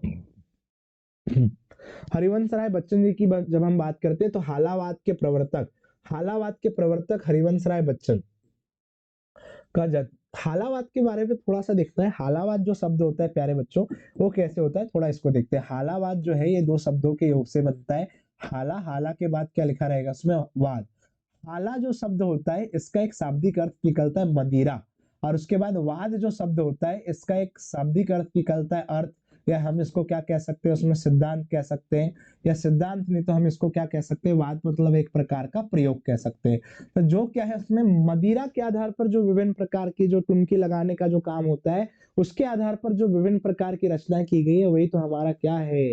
हरिवंश राय बच्चन जी की जब हम बात करते हैं तो हालावाद के प्रवर्तक हरिवंश राय बच्चन का जन्म। हालावाद के बारे में थोड़ा सा देखते हैं। हालावाद जो शब्द होता है प्यारे बच्चों, वो कैसे होता है, थोड़ा इसको देखते हैं। हालावाद जो है ये 2 शब्दों के योग से बनता है। हाला के बाद क्या लिखा रहेगा उसमें, वाद। हाला जो शब्द होता है इसका एक शाब्दिक अर्थ निकलता है मदिरा, और उसके बाद वाद जो शब्द होता है इसका एक शाब्दिक अर्थ निकलता है अर्थ, या हम इसको क्या कह सकते हैं उसमें सिद्धांत कह सकते हैं, या सिद्धांत नहीं तो हम इसको क्या कह सकते हैं, वाद मतलब एक प्रकार का प्रयोग कह सकते हैं। तो जो क्या है उसमें मदिरा के आधार पर जो विभिन्न प्रकार की जो टुनकी लगाने का जो काम होता है, उसके आधार पर जो विभिन्न प्रकार की रचनाएं की गई है, वही तो हमारा क्या है,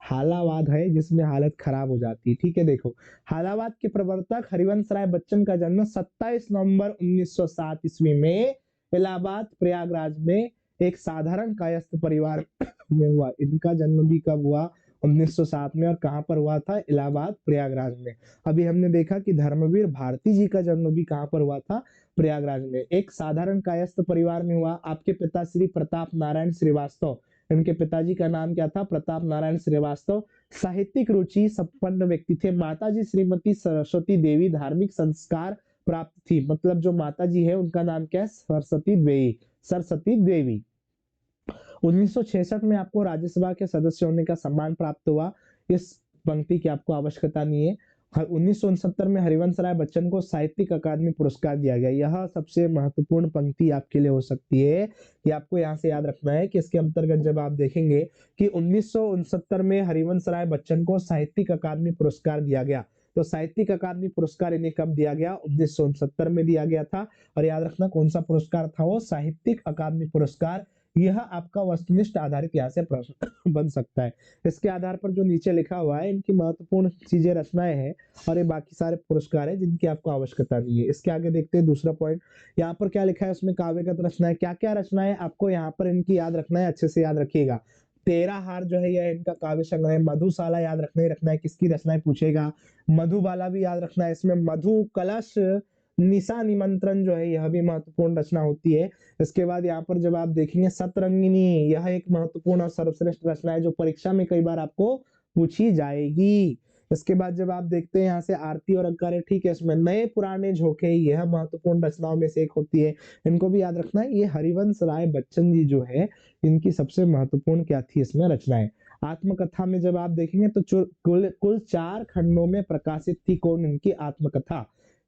हालावाद है, जिसमें हालत खराब हो जाती है। ठीक है, देखो हालावाद के प्रवर्तक हरिवंश राय बच्चन का जन्म 27 नवंबर 1907 ईस्वी में इलाहाबाद प्रयागराज में एक साधारण कायस्थ परिवार में हुआ। इनका जन्म भी कब हुआ, 1907 में, और कहां पर हुआ था, इलाहाबाद प्रयागराज में। अभी हमने देखा कि धर्मवीर भारती जी का जन्म भी कहां पर हुआ था, प्रयागराज में। एक साधारण कायस्थ परिवार में हुआ। आपके पिता श्री प्रताप नारायण श्रीवास्तव, इनके पिताजी का नाम क्या था, प्रताप नारायण श्रीवास्तव, साहित्यिक रुचि संपन्न व्यक्ति थे। माताजी श्रीमती सरस्वती देवी, धार्मिक संस्कार प्राप्त थी। मतलब जो माताजी है उनका नाम क्या है, सरस्वती देवी। 1966 में आपको राज्यसभा के सदस्य होने का सम्मान प्राप्त हुआ। इस पंक्ति की आपको आवश्यकता नहीं है। 1969 में हरिवंश राय बच्चन को साहित्यिक अकादमी पुरस्कार दिया गया। यह सबसे महत्वपूर्ण पंक्ति आपके लिए हो सकती है कि आपको यहाँ से याद रखना है कि इसके अंतर्गत जब आप देखेंगे कि 1969 में हरिवंश राय बच्चन को साहित्यिक अकादमी पुरस्कार दिया गया, तो साहित्यिक अकादमी पुरस्कार इन्हें कब दिया गया, 1969 में दिया गया था। और याद रखना कौन सा पुरस्कार था वो, साहित्यिक अकादमी पुरस्कार। यह आपका वस्तुनिष्ठ आधारित यहाँ से प्रश्न बन सकता है। इसके आधार पर जो नीचे लिखा हुआ है इनकी महत्वपूर्ण चीजें रचनाएं हैं, और ये बाकी सारे पुरस्कार है जिनकी आपको आवश्यकता नहीं है। इसके आगे देखते हैं दूसरा पॉइंट। यहाँ पर क्या लिखा है उसमें, काव्यगत रचनाएं। क्या क्या रचनाएं आपको यहाँ पर इनकी याद रखना है, अच्छे से याद रखिएगा। तेरा हार जो है यह इनका काव्य संग्रह है। मधुशाला याद रखना ही रखना है, किसकी रचनाएं पूछेगा। मधुबाला भी याद रखना है। इसमें मधु कलश निशा निमंत्रण जो है यह भी महत्वपूर्ण रचना होती है। इसके बाद यहाँ पर जब आप देखेंगे सतरंगिनी, यह एक महत्वपूर्ण और सर्वश्रेष्ठ रचना है जो परीक्षा में कई बार आपको पूछी जाएगी। इसके बाद जब आप देखते हैं यहाँ से आरती और अंकारे, ठीक है, इसमें नए पुराने झोंके, यह महत्वपूर्ण रचनाओं में से एक होती है, इनको भी याद रखना है। ये हरिवंश राय बच्चन जी जो है इनकी सबसे महत्वपूर्ण क्या थी इसमें रचनाएं। आत्मकथा में जब आप देखेंगे तो कुल 4 खंडों में प्रकाशित थी कौन, इनकी आत्मकथा।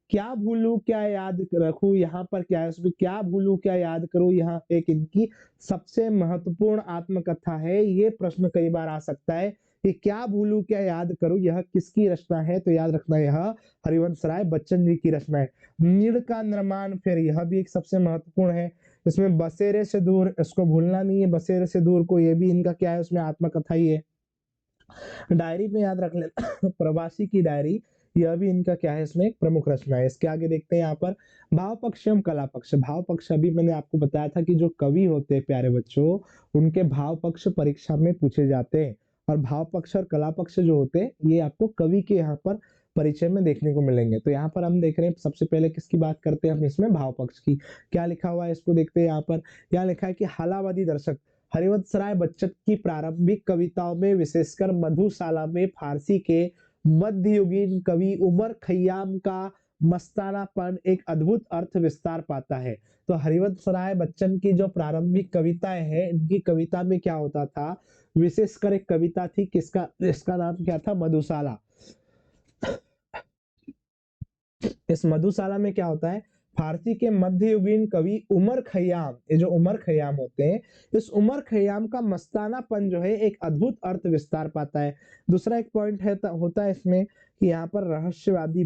क्या भूलूं क्या याद रखूं, यहाँ पर क्या है उसमें, क्या भूलूं क्या याद करूं, यहाँ एक इनकी सबसे महत्वपूर्ण आत्मकथा है। ये प्रश्न कई बार आ सकता है कि क्या भूलूं क्या याद करूं, यह किसकी रचना है, तो याद रखना यह हरिवंश राय बच्चन जी की रचना है। नीड़ का निर्माण, फिर यह भी एक सबसे महत्वपूर्ण है। इसमें बसेरे से दूर, इसको भूलना नहीं है, बसेरे से दूर को, ये भी इनका क्या है उसमें आत्मकथा ही है। डायरी में याद रख लेना प्रवासी की डायरी, यह भी इनका क्या है इसमें एक प्रमुख रचना है। इसके आगे देखते हैं यहाँ पर भाव पक्ष एवं कला पक्ष। भाव पक्ष अभी मैंने आपको बताया था कि जो कवि होते हैं प्यारे बच्चों, उनके भाव पक्ष परीक्षा में पूछे जाते हैं, और भाव पक्ष और कला पक्ष जो होते हैं ये आपको कवि के यहाँ पर परिचय में देखने को मिलेंगे। तो यहाँ पर हम देख रहे हैं सबसे पहले किसकी बात करते हैं हम इसमें, भाव पक्ष की। क्या लिखा हुआ है इसको देखते हैं। यहाँ पर क्या लिखा है कि हालावादी दर्शक हरिवंश राय बच्चन की प्रारंभिक कविताओं में विशेषकर मधुशाला में फारसी के मध्ययुगीन कवि उमर खयाम का मस्तानापन एक अद्भुत अर्थ विस्तार पाता है। तो हरिवंश राय बच्चन की जो प्रारंभिक कविताएं हैं, इनकी कविता में क्या होता था, विशेषकर एक कविता थी किसका, इसका नाम क्या था, मधुशाला। इस मधुशाला में क्या होता है, फारसी के मध्ययुगीन कवि उमर खयाम, ये जो उमर खयाम होते हैं, इस उमर खयाम का मस्तानापन जो है एक अद्भुत अर्थ विस्तार पाता है। दूसरा एक पॉइंट है होता है इसमें कि यहाँ पर रहस्यवादी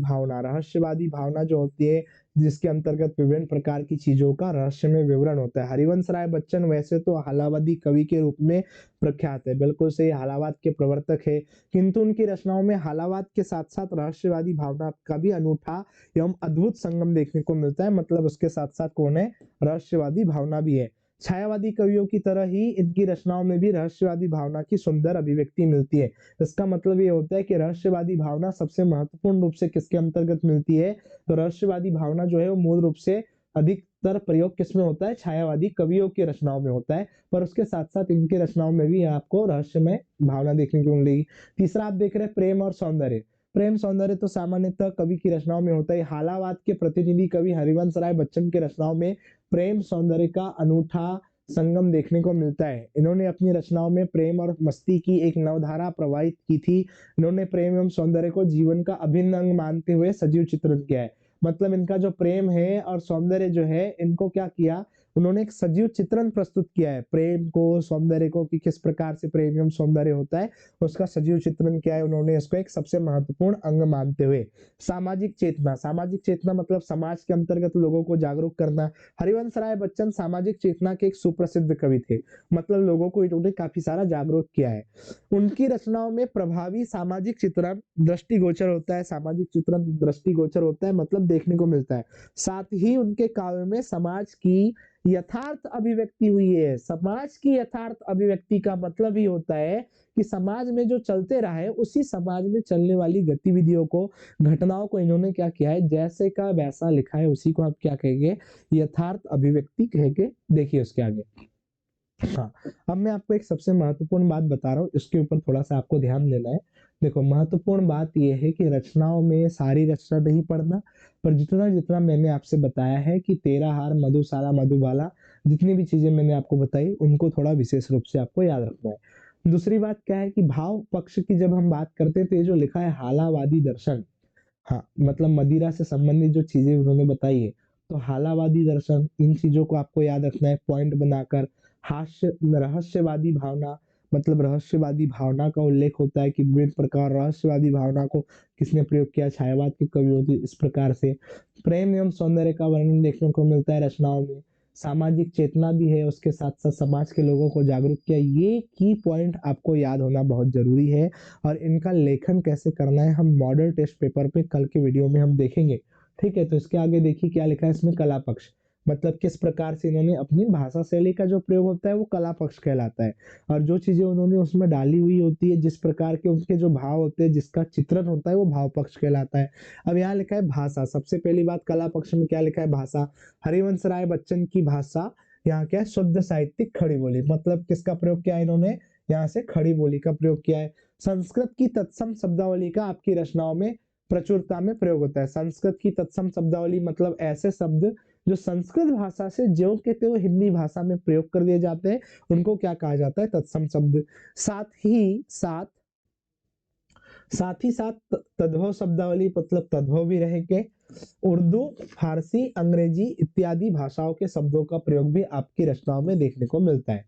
भावना जो होती है, जिसके अंतर्गत विभिन्न प्रकार की चीजों का रहस्यमय विवरण होता है। हरिवंश राय बच्चन वैसे तो हालावादी कवि के रूप में प्रख्यात है, बिल्कुल सही, हालावाद के प्रवर्तक है, किंतु उनकी रचनाओं में हालावाद के साथ साथ रहस्यवादी भावना का भी अनूठा एवं अद्भुत संगम देखने को मिलता है। मतलब उसके साथ साथ कौन है, रहस्यवादी भावना भी है। छायावादी कवियों की तरह ही इनकी रचनाओं में भी रहस्यवादी भावना की सुंदर अभिव्यक्ति मिलती है। इसका मतलब ये होता है कि रहस्यवादी भावना सबसे महत्वपूर्ण रूप से किसके अंतर्गत मिलती है, तो रहस्यवादी भावना जो है वो मूल रूप से अधिकतर प्रयोग किसमें होता है, छायावादी कवियों की रचनाओं में होता है, पर उसके साथ साथ इनकी रचनाओं में भी आपको रहस्यमय भावना देखने को मिलेगी। तीसरा आप देख रहे हैं प्रेम और सौंदर्य। प्रेम सौंदर्य तो सामान्यतः कवि की रचनाओं में होता है। हालावाद के प्रतिनिधि कवि हरिवंश राय बच्चन की रचनाओं में प्रेम सौंदर्य का अनूठा संगम देखने को मिलता है। इन्होंने अपनी रचनाओं में प्रेम और मस्ती की एक नवधारा प्रवाहित की थी। इन्होंने प्रेम एवं सौंदर्य को जीवन का अभिन्न अंग मानते हुए सजीव चित्रण किया है। मतलब इनका जो प्रेम है और सौंदर्य जो है, इनको क्या किया, उन्होंने एक सजीव चित्रण प्रस्तुत किया है। प्रेम को, सौंदर्य को, कि किस प्रकार से प्रेम एवं सौंदर्य होता है, उसका सजीव चित्रण किया है उन्होंने, इसको एक सबसे महत्वपूर्ण अंग मानते हुए। सामाजिक चेतना, सामाजिक चेतना मतलब समाज के अंतर्गत लोगों को जागरूक करना। हरिवंश राय बच्चन सामाजिक चेतना के एक सुप्रसिद्ध कवि थे। मतलब लोगों को इन्होंने काफी सारा जागरूक किया है। उनकी रचनाओं में प्रभावी सामाजिक चित्रण दृष्टिगोचर होता है। सामाजिक चित्रण दृष्टिगोचर होता है मतलब देखने को मिलता है। साथ ही उनके काव्य में समाज की यथार्थ अभिव्यक्ति हुई है। समाज की यथार्थ अभिव्यक्ति का मतलब ही होता है कि समाज में जो चलते रहा है, उसी समाज में चलने वाली गतिविधियों को, घटनाओं को इन्होंने क्या किया है, जैसे का वैसा लिखा है, उसी को आप क्या कहेंगे, यथार्थ अभिव्यक्ति कह के। देखिए उसके आगे, हाँ, अब मैं आपको एक सबसे महत्वपूर्ण बात बता रहा हूँ, इसके ऊपर थोड़ा सा आपको ध्यान देना है। देखो महत्वपूर्ण बात यह है कि रचनाओं में सारी रचना नहीं पढ़ना, पर जितना जितना मैंने आपसे बताया है कि तेरा हार, मधुशाला, मधुबाला, जितनी भी चीजें मैंने आपको बताई उनको थोड़ा विशेष रूप से आपको याद रखना है। दूसरी बात क्या है कि भाव पक्ष की जब हम बात करते हैं तो ये जो लिखा है हालावादी दर्शन, हाँ मतलब मदिरा से संबंधित जो चीजें उन्होंने बताई है, तो हालावादी दर्शन, इन चीजों को आपको याद रखना है पॉइंट बनाकर। हास्य, रहस्यवादी भावना, मतलब रहस्यवादी भावना का उल्लेख होता है कि विभिन्न प्रकार रहस्यवादी भावना को किसने प्रयोग किया, छायावाद के कवियों ने इस प्रकार से। प्रेम एवं सौंदर्य का वर्णन देखने को मिलता है रचनाओं में। सामाजिक चेतना भी है, उसके साथ साथ समाज के लोगों को जागरूक किया। ये की पॉइंट आपको याद होना बहुत जरूरी है, और इनका लेखन कैसे करना है हम मॉडल टेस्ट पेपर पे कल के वीडियो में हम देखेंगे। ठीक है, तो इसके आगे देखिए क्या लिखा है इसमें, कला पक्ष, मतलब किस प्रकार से इन्होंने अपनी भाषा शैली का जो प्रयोग होता है वो कला पक्ष कहलाता है, और जो चीजें उन्होंने उसमें डाली हुई होती है, जिस प्रकार के उनके जो भाव होते हैं, जिसका चित्रण होता है, वो भाव पक्ष कहलाता है। अब यहाँ लिखा है भाषा, सबसे पहली बात कला पक्ष में क्या लिखा है, भाषा। हरिवंश राय बच्चन की भाषा यहाँ क्या है, शुद्ध साहित्यिक खड़ी बोली, मतलब किसका प्रयोग किया है इन्होंने, यहाँ से खड़ी बोली का प्रयोग किया है। संस्कृत की तत्सम शब्दावली का आपकी रचनाओं में प्रचुरता में प्रयोग होता है। संस्कृत की तत्सम शब्दावली मतलब ऐसे शब्द जो संस्कृत भाषा से ज्यों के त्यों हिंदी भाषा में प्रयोग कर दिए जाते हैं, उनको क्या कहा जाता है, तत्सम शब्द। साथ ही साथ तद्भव शब्दावली, मतलब तद्भव भी रहेंगे। उर्दू, फारसी, अंग्रेजी इत्यादि भाषाओं के शब्दों का प्रयोग भी आपकी रचनाओं में देखने को मिलता है।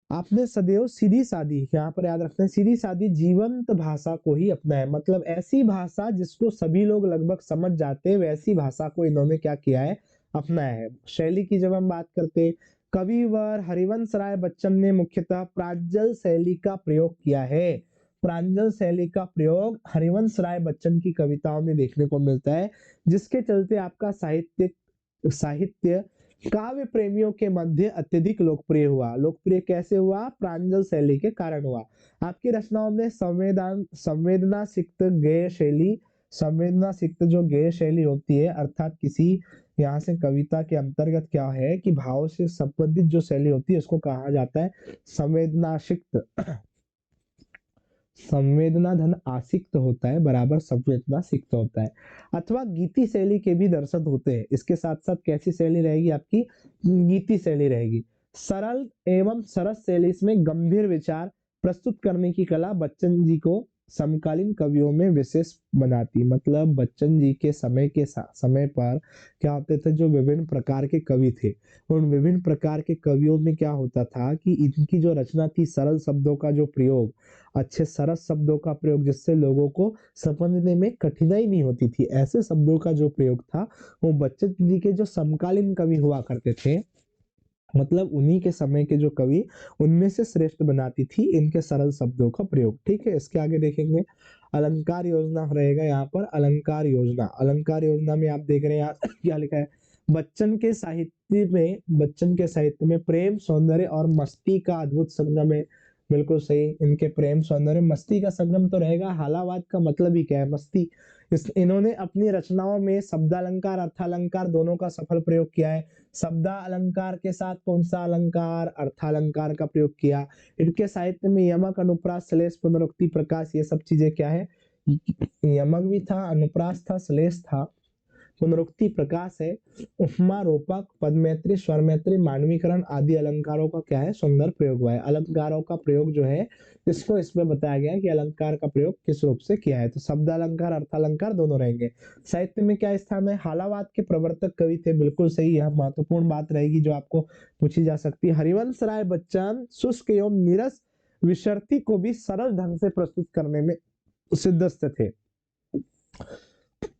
आपने सदैव सीधी सादी, यहाँ पर याद रखते हैं, सीधी सादी जीवंत भाषा को ही अपना है, मतलब ऐसी भाषा जिसको सभी लोग लगभग समझ जाते हैं, वैसी भाषा को इन्होंने क्या किया है, अपनाया है। शैली की जब हम बात करते हैं, कविवर हरिवंश राय बच्चन ने मुख्यतः प्रांजल शैली का प्रयोग किया है। प्रांजल शैली का प्रयोग हरिवंश राय बच्चन की कविताओं में देखने को मिलता है, जिसके चलते आपका साहित्य काव्य प्रेमियों के मध्य अत्यधिक लोकप्रिय हुआ। लोकप्रिय कैसे हुआ, प्रांजल शैली के कारण हुआ। आपकी रचनाओं में संवेदना सिक्त गेय शैली, संवेदना सिक्त जो गेय शैली होती है, अर्थात किसी, यहाँ से कविता के अंतर्गत क्या है कि भाव से संबंधित जो शैली होती है उसको कहा जाता है संवेदना सिक्त। संवेदना धन आसिक्त होता है बराबर संवेदना सिक्त होता है। अथवा गीति शैली के भी दर्शक होते हैं। इसके साथ साथ कैसी शैली रहेगी आपकी, गीति शैली रहेगी। सरल एवं सरस शैली, इसमें गंभीर विचार प्रस्तुत करने की कला बच्चन जी को समकालीन कवियों में विशेष बनाती, मतलब बच्चन जी के समय पर क्या होते थे, जो विभिन्न प्रकार के कवि थे, उन विभिन्न प्रकार के कवियों में क्या होता था कि इनकी जो रचना थी, सरल शब्दों का जो प्रयोग, अच्छे सरस शब्दों का प्रयोग, जिससे लोगों को समझने में कठिनाई नहीं होती थी, ऐसे शब्दों का जो प्रयोग था, वो बच्चन जी के जो समकालीन कवि हुआ करते थे, मतलब उन्हीं के समय के जो कवि, उनमें से श्रेष्ठ बनाती थी इनके सरल शब्दों का प्रयोग। ठीक है, इसके आगे देखेंगे अलंकार योजना रहेगा यहाँ पर। अलंकार योजना, अलंकार योजना में आप देख रहे हैं यहाँ क्या लिखा है, बच्चन के साहित्य साहित्य में, बच्चन के साहित्य में प्रेम, सौंदर्य और मस्ती का अद्भुत संगम है। बिल्कुल सही, इनके प्रेम, सौंदर्य, मस्ती का संगम तो रहेगा। हालावाद का मतलब ही क्या है? मस्ती। इन्होंने अपनी रचनाओं में शब्दालंकार, अर्थालंकार दोनों का सफल प्रयोग किया है। शब्दालंकार के साथ कौन सा अलंकार? अर्थालंकार का प्रयोग किया। इनके साहित्य में यमक, अनुप्रास, श्लेष, पुनरुक्ति, प्रकाश, ये सब चीजें क्या है? यमक भी था, अनुप्रास था, श्लेष था, पुनरुक्ति, प्रकाश है। उपमा, रूपक, पदमैत्री, स्वरमैत्री, मानवीकरण आदि अलंकारों का क्या है? सुंदर प्रयोग हुआ है। अलंकारों का प्रयोग जो है इसको इसमें बताया गया है कि अलंकार का प्रयोग किस रूप से किया है। तो शब्द अलंकार, अर्थालंकार दोनों रहेंगे। साहित्य में क्या स्थान है? हालावाद के प्रवर्तक कवि थे। बिल्कुल सही, यह महत्वपूर्ण बात रहेगी जो आपको पूछी जा सकती है। हरिवंश राय बच्चन शुष्क एवं नीरस विषयार्थी को भी सरल ढंग से प्रस्तुत करने में सिद्धस्त थे।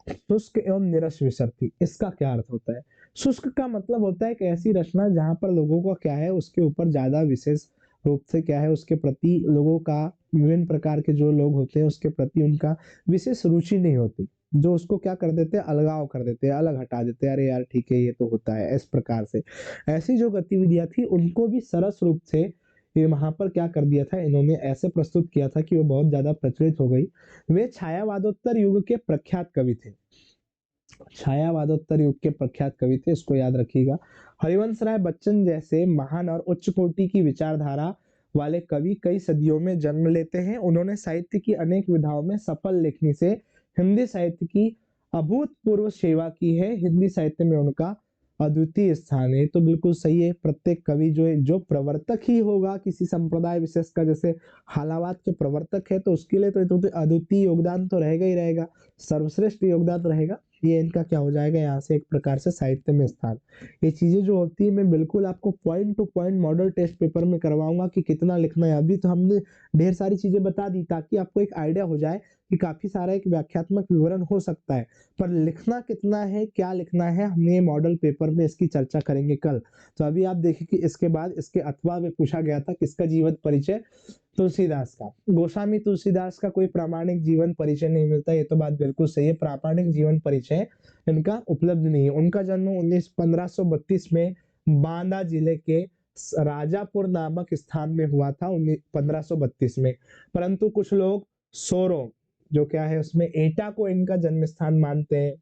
शुष्क एवं निरस विषयार्थी, इसका क्या अर्थ होता है? शुष्क का मतलब होता है एक ऐसी रचना जहां पर लोगों का क्या है, उसके ऊपर ज्यादा विशेष रूप से क्या है, उसके प्रति लोगों का, विभिन्न प्रकार के जो लोग होते हैं उसके प्रति उनका विशेष रुचि नहीं होती, जो उसको क्या कर देते हैं, अलगाव कर देते हैं, अलग हटा देते हैं, अरे यार ठीक है ये तो होता है, इस प्रकार से। ऐसी जो गतिविधियां थी उनको भी सरस रूप से ये वहां पर क्या कर दिया था, इन्होंने ऐसे प्रस्तुत किया था कि वो बहुत ज्यादा प्रचलित हो गई। वे छायावादोत्तर युग के प्रख्यात कवि थे। छायावादोत्तर युग के प्रख्यात कवि थे, इसको याद रखिएगा। हरिवंश राय बच्चन जैसे महान और उच्च कोटि की विचारधारा वाले कवि कई सदियों में जन्म लेते हैं। उन्होंने साहित्य की अनेक विधाओं में सफल लेखनी से हिंदी साहित्य की अभूतपूर्व सेवा की है। हिंदी साहित्य में उनका अद्वितीय स्थान है। तो बिल्कुल सही है, प्रत्येक कवि जो प्रवर्तक ही होगा किसी संप्रदाय विशेष का, जैसे हालावाद के प्रवर्तक है, तो उसके लिए तो अद्वितीय योगदान तो रहेगा ही रहेगा, सर्वश्रेष्ठ योगदान रहेगा। ये इनका क्या हो जाएगा, यहाँ से एक प्रकार से साहित्य में स्थान। ये चीजें जो होती है मैं बिल्कुल आपको point to point model test paper में करवाऊंगा कि कितना लिखना है। अभी तो हमने ढेर सारी चीजें बता दी ताकि आपको एक आइडिया हो जाए कि काफी सारा एक व्याख्यात्मक विवरण हो सकता है, पर लिखना कितना है, क्या लिखना है, हम ये मॉडल पेपर में इसकी चर्चा करेंगे कल। तो अभी आप देखिए कि इसके बाद इसके अथवा में पूछा गया था किसका जीवन परिचय, तुलसीदास का। गोस्वामी तुलसीदास का कोई प्रामाणिक जीवन परिचय नहीं मिलता, ये तो बात बिल्कुल सही है, प्रामाणिक जीवन परिचय इनका उपलब्ध नहीं है। उनका जन्म 1532 में बांदा जिले के राजापुर नामक स्थान में हुआ था, 1532 में। परंतु कुछ लोग सोरो जो क्या है उसमें एटा को इनका जन्म स्थान मानते हैं।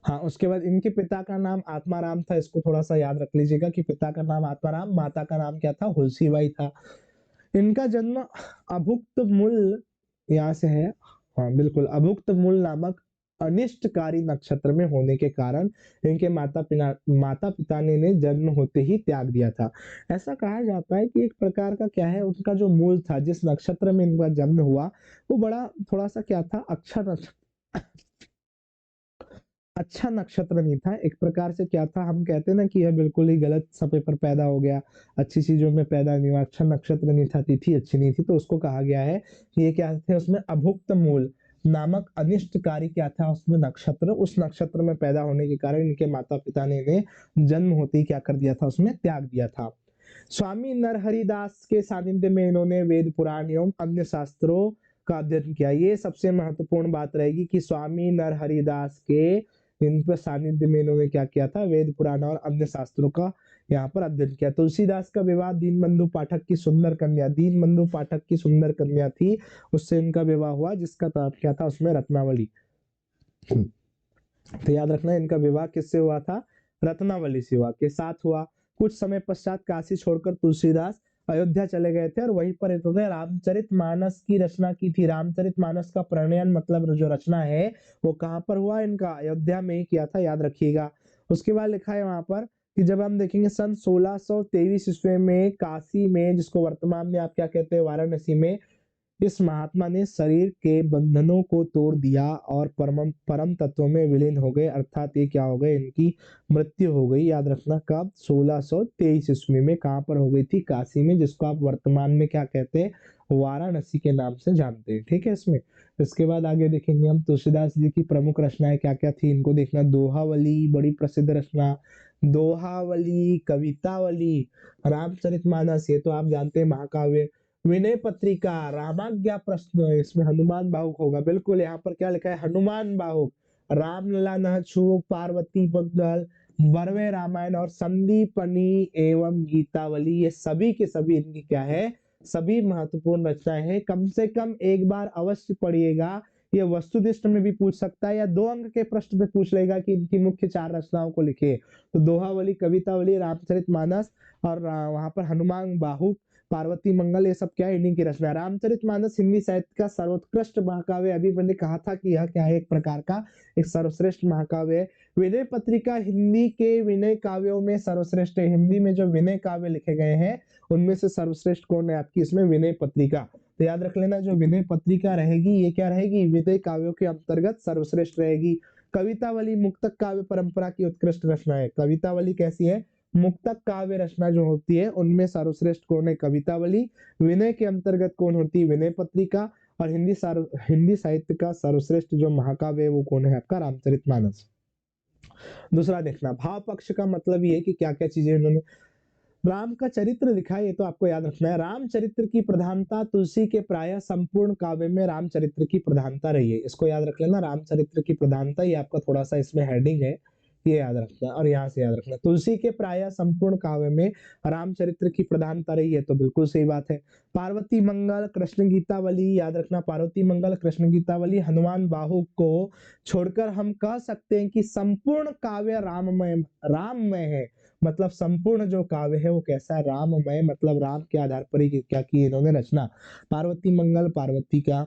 हाँ, उसके बाद इनके पिता का नाम आत्माराम था, इसको थोड़ा सा याद रख लीजिएगा कि पिता का नाम आत्माराम, माता का नाम क्या था, हुलसीबाई था। इनका जन्म अभुक्त मूल, यहाँ से है, हाँ बिल्कुल, अभुक्त मूल नामक अनिष्टकारी नक्षत्र में होने के कारण इनके माता पिता ने जन्म होते ही त्याग दिया था। ऐसा कहा जाता है कि एक प्रकार का क्या है, उनका जो मूल था, जिस नक्षत्र में इनका जन्म हुआ, वो बड़ा थोड़ा सा क्या था, अच्छा नक्षत्र नहीं था। एक प्रकार से क्या था, हम कहते हैं ना कि यह बिल्कुल ही गलत समय पर पैदा हो गया, अच्छी चीजों में पैदा नहीं हुआ, अच्छा नक्षत्र नहीं था, तिथि अच्छी नहीं थी, तो उसको कहा गया है कि ये क्या थे, उसमें अभुक्त मूल नामक अनिष्टकारी क्या था उसमें नक्षत्र, उस नक्षत्र में पैदा होने के कारण इनके माता पिता ने इन्हें जन्म होते ही क्या कर दिया था, उसमें त्याग दिया था। स्वामी नरहरिदास के सानिध्य में इन्होंने वेद पुराण एवं अन्य शास्त्रों का अध्ययन किया। ये सबसे महत्वपूर्ण बात रहेगी कि स्वामी नरहरिदास के इन पर सानिध्य में इन्होंने क्या किया था, वेद पुराण और अन्य शास्त्रों का यहाँ पर अध्ययन किया। तुलसीदास का विवाह दीनबंधु पाठक की सुंदर कन्या, दीनबंधु पाठक की सुंदर कन्या थी, उससे इनका विवाह हुआ, जिसका नाम क्या था उसमें, रत्नावली। तो याद रखना इनका विवाह किससे हुआ था, रत्नावली से हुआ, के साथ हुआ। कुछ समय पश्चात काशी छोड़कर तुलसीदास अयोध्या चले गए थे और वहीं पर इन्होंने रामचरितमानस की रचना की थी। रामचरितमानस का प्रणयन मतलब जो रचना है वो कहाँ पर हुआ, इनका अयोध्या में ही किया था, याद रखिएगा। उसके बाद लिखा है वहां पर कि जब हम देखेंगे सन 1623 ईस्वी में काशी में, जिसको वर्तमान में आप क्या कहते हैं, वाराणसी में, इस महात्मा ने शरीर के बंधनों को तोड़ दिया और परम तत्व में विलीन हो गए, अर्थात ये क्या हो गए, इनकी मृत्यु हो गई। याद रखना कब, 1623 ईस्वी में। कहाँ पर हो गई थी, काशी में, जिसको आप वर्तमान में क्या कहते हैं, वाराणसी के नाम से जानते हैं। ठीक है, इसमें इसके बाद आगे देखेंगे हम तुलसीदास जी की प्रमुख रचनाएं क्या क्या थी, इनको देखना। दोहावली बड़ी प्रसिद्ध रचना, दोहावली, कवितावली, रामचरितमानस ये तो आप जानते हैं महाकाव्य, विनय पत्रिका, रामाज्ञा प्रश्न, इसमें हनुमान बाहुक होगा, बिल्कुल यहाँ पर क्या लिखा है, हनुमान बाहुक, रामलला न छूक, पार्वती मंगल, बरवे रामायण और संदीपनी एवं गीतावली, ये सभी के सभी इनकी क्या है, सभी महत्वपूर्ण रचनाएं हैं। कम से कम एक बार अवश्य पढ़िएगा, ये वस्तुनिष्ठ में भी पूछ सकता है या 2 अंक के प्रश्न में पूछ लेगा कि इनकी मुख्य 4 रचनाओं को लिखे। तो दोहावली, कवितावली, रामचरितमानस और वहां पर हनुमान बाहु, पार्वती मंगल, ये सब क्या है, इन्हीं की रचना है। रामचरितमानस हिंदी साहित्य का सर्वोत्कृष्ट महाकाव्य, अभी मैंने कहा था कि यह क्या है, एक प्रकार का एक सर्वश्रेष्ठ महाकाव्य है। विनय पत्रिका हिंदी के विनय काव्यों में सर्वश्रेष्ठ है। हिंदी में जो विनय काव्य लिखे गए हैं उनमें से सर्वश्रेष्ठ कौन है आपकी, इसमें विनय पत्रिका। तो याद रख लेना, जो विनय पत्रिका रहेगी ये क्या रहेगी, विनय काव्यों के अंतर्गत सर्वश्रेष्ठ रहेगी। कवितावली मुक्तक काव्य परंपरा की उत्कृष्ट रचना है। कवितावली कैसी है, मुक्तक काव्य रचना जो होती है उनमें सर्वश्रेष्ठ कौन है, कवितावली। विनय के अंतर्गत कौन होती है, विनय पत्रिका। और हिंदी साहित्य का सर्वश्रेष्ठ जो महाकाव्य है वो कौन है आपका, रामचरितमानस। दूसरा देखना, भाव पक्ष का मतलब ये है कि क्या क्या चीजें इन्होंने राम का चरित्र लिखा है, ये तो आपको याद रखना है। रामचरित्र की प्रधानता तुलसी के प्राय संपूर्ण काव्य में रामचरित्र की प्रधानता रही है, इसको याद रख लेना। रामचरित्र की प्रधानता, ये आपका थोड़ा सा इसमें हेडिंग है, ये याद रखना। और यहाँ से याद रखना, तुलसी के प्राय संपूर्ण काव्य में रामचरित्र की प्रधानता रही है, तो बिल्कुल सही बात है। पार्वती मंगल, कृष्ण गीतावली, याद रखना, पार्वती मंगल, कृष्ण गीतावली, हनुमान बाहु को छोड़कर हम कह सकते हैं कि संपूर्ण काव्य राममय है। मतलब संपूर्ण जो काव्य है वो कैसा है, राममय, मतलब राम के आधार पर ही क्या की इन्होंने रचना। पार्वती मंगल, पार्वती का,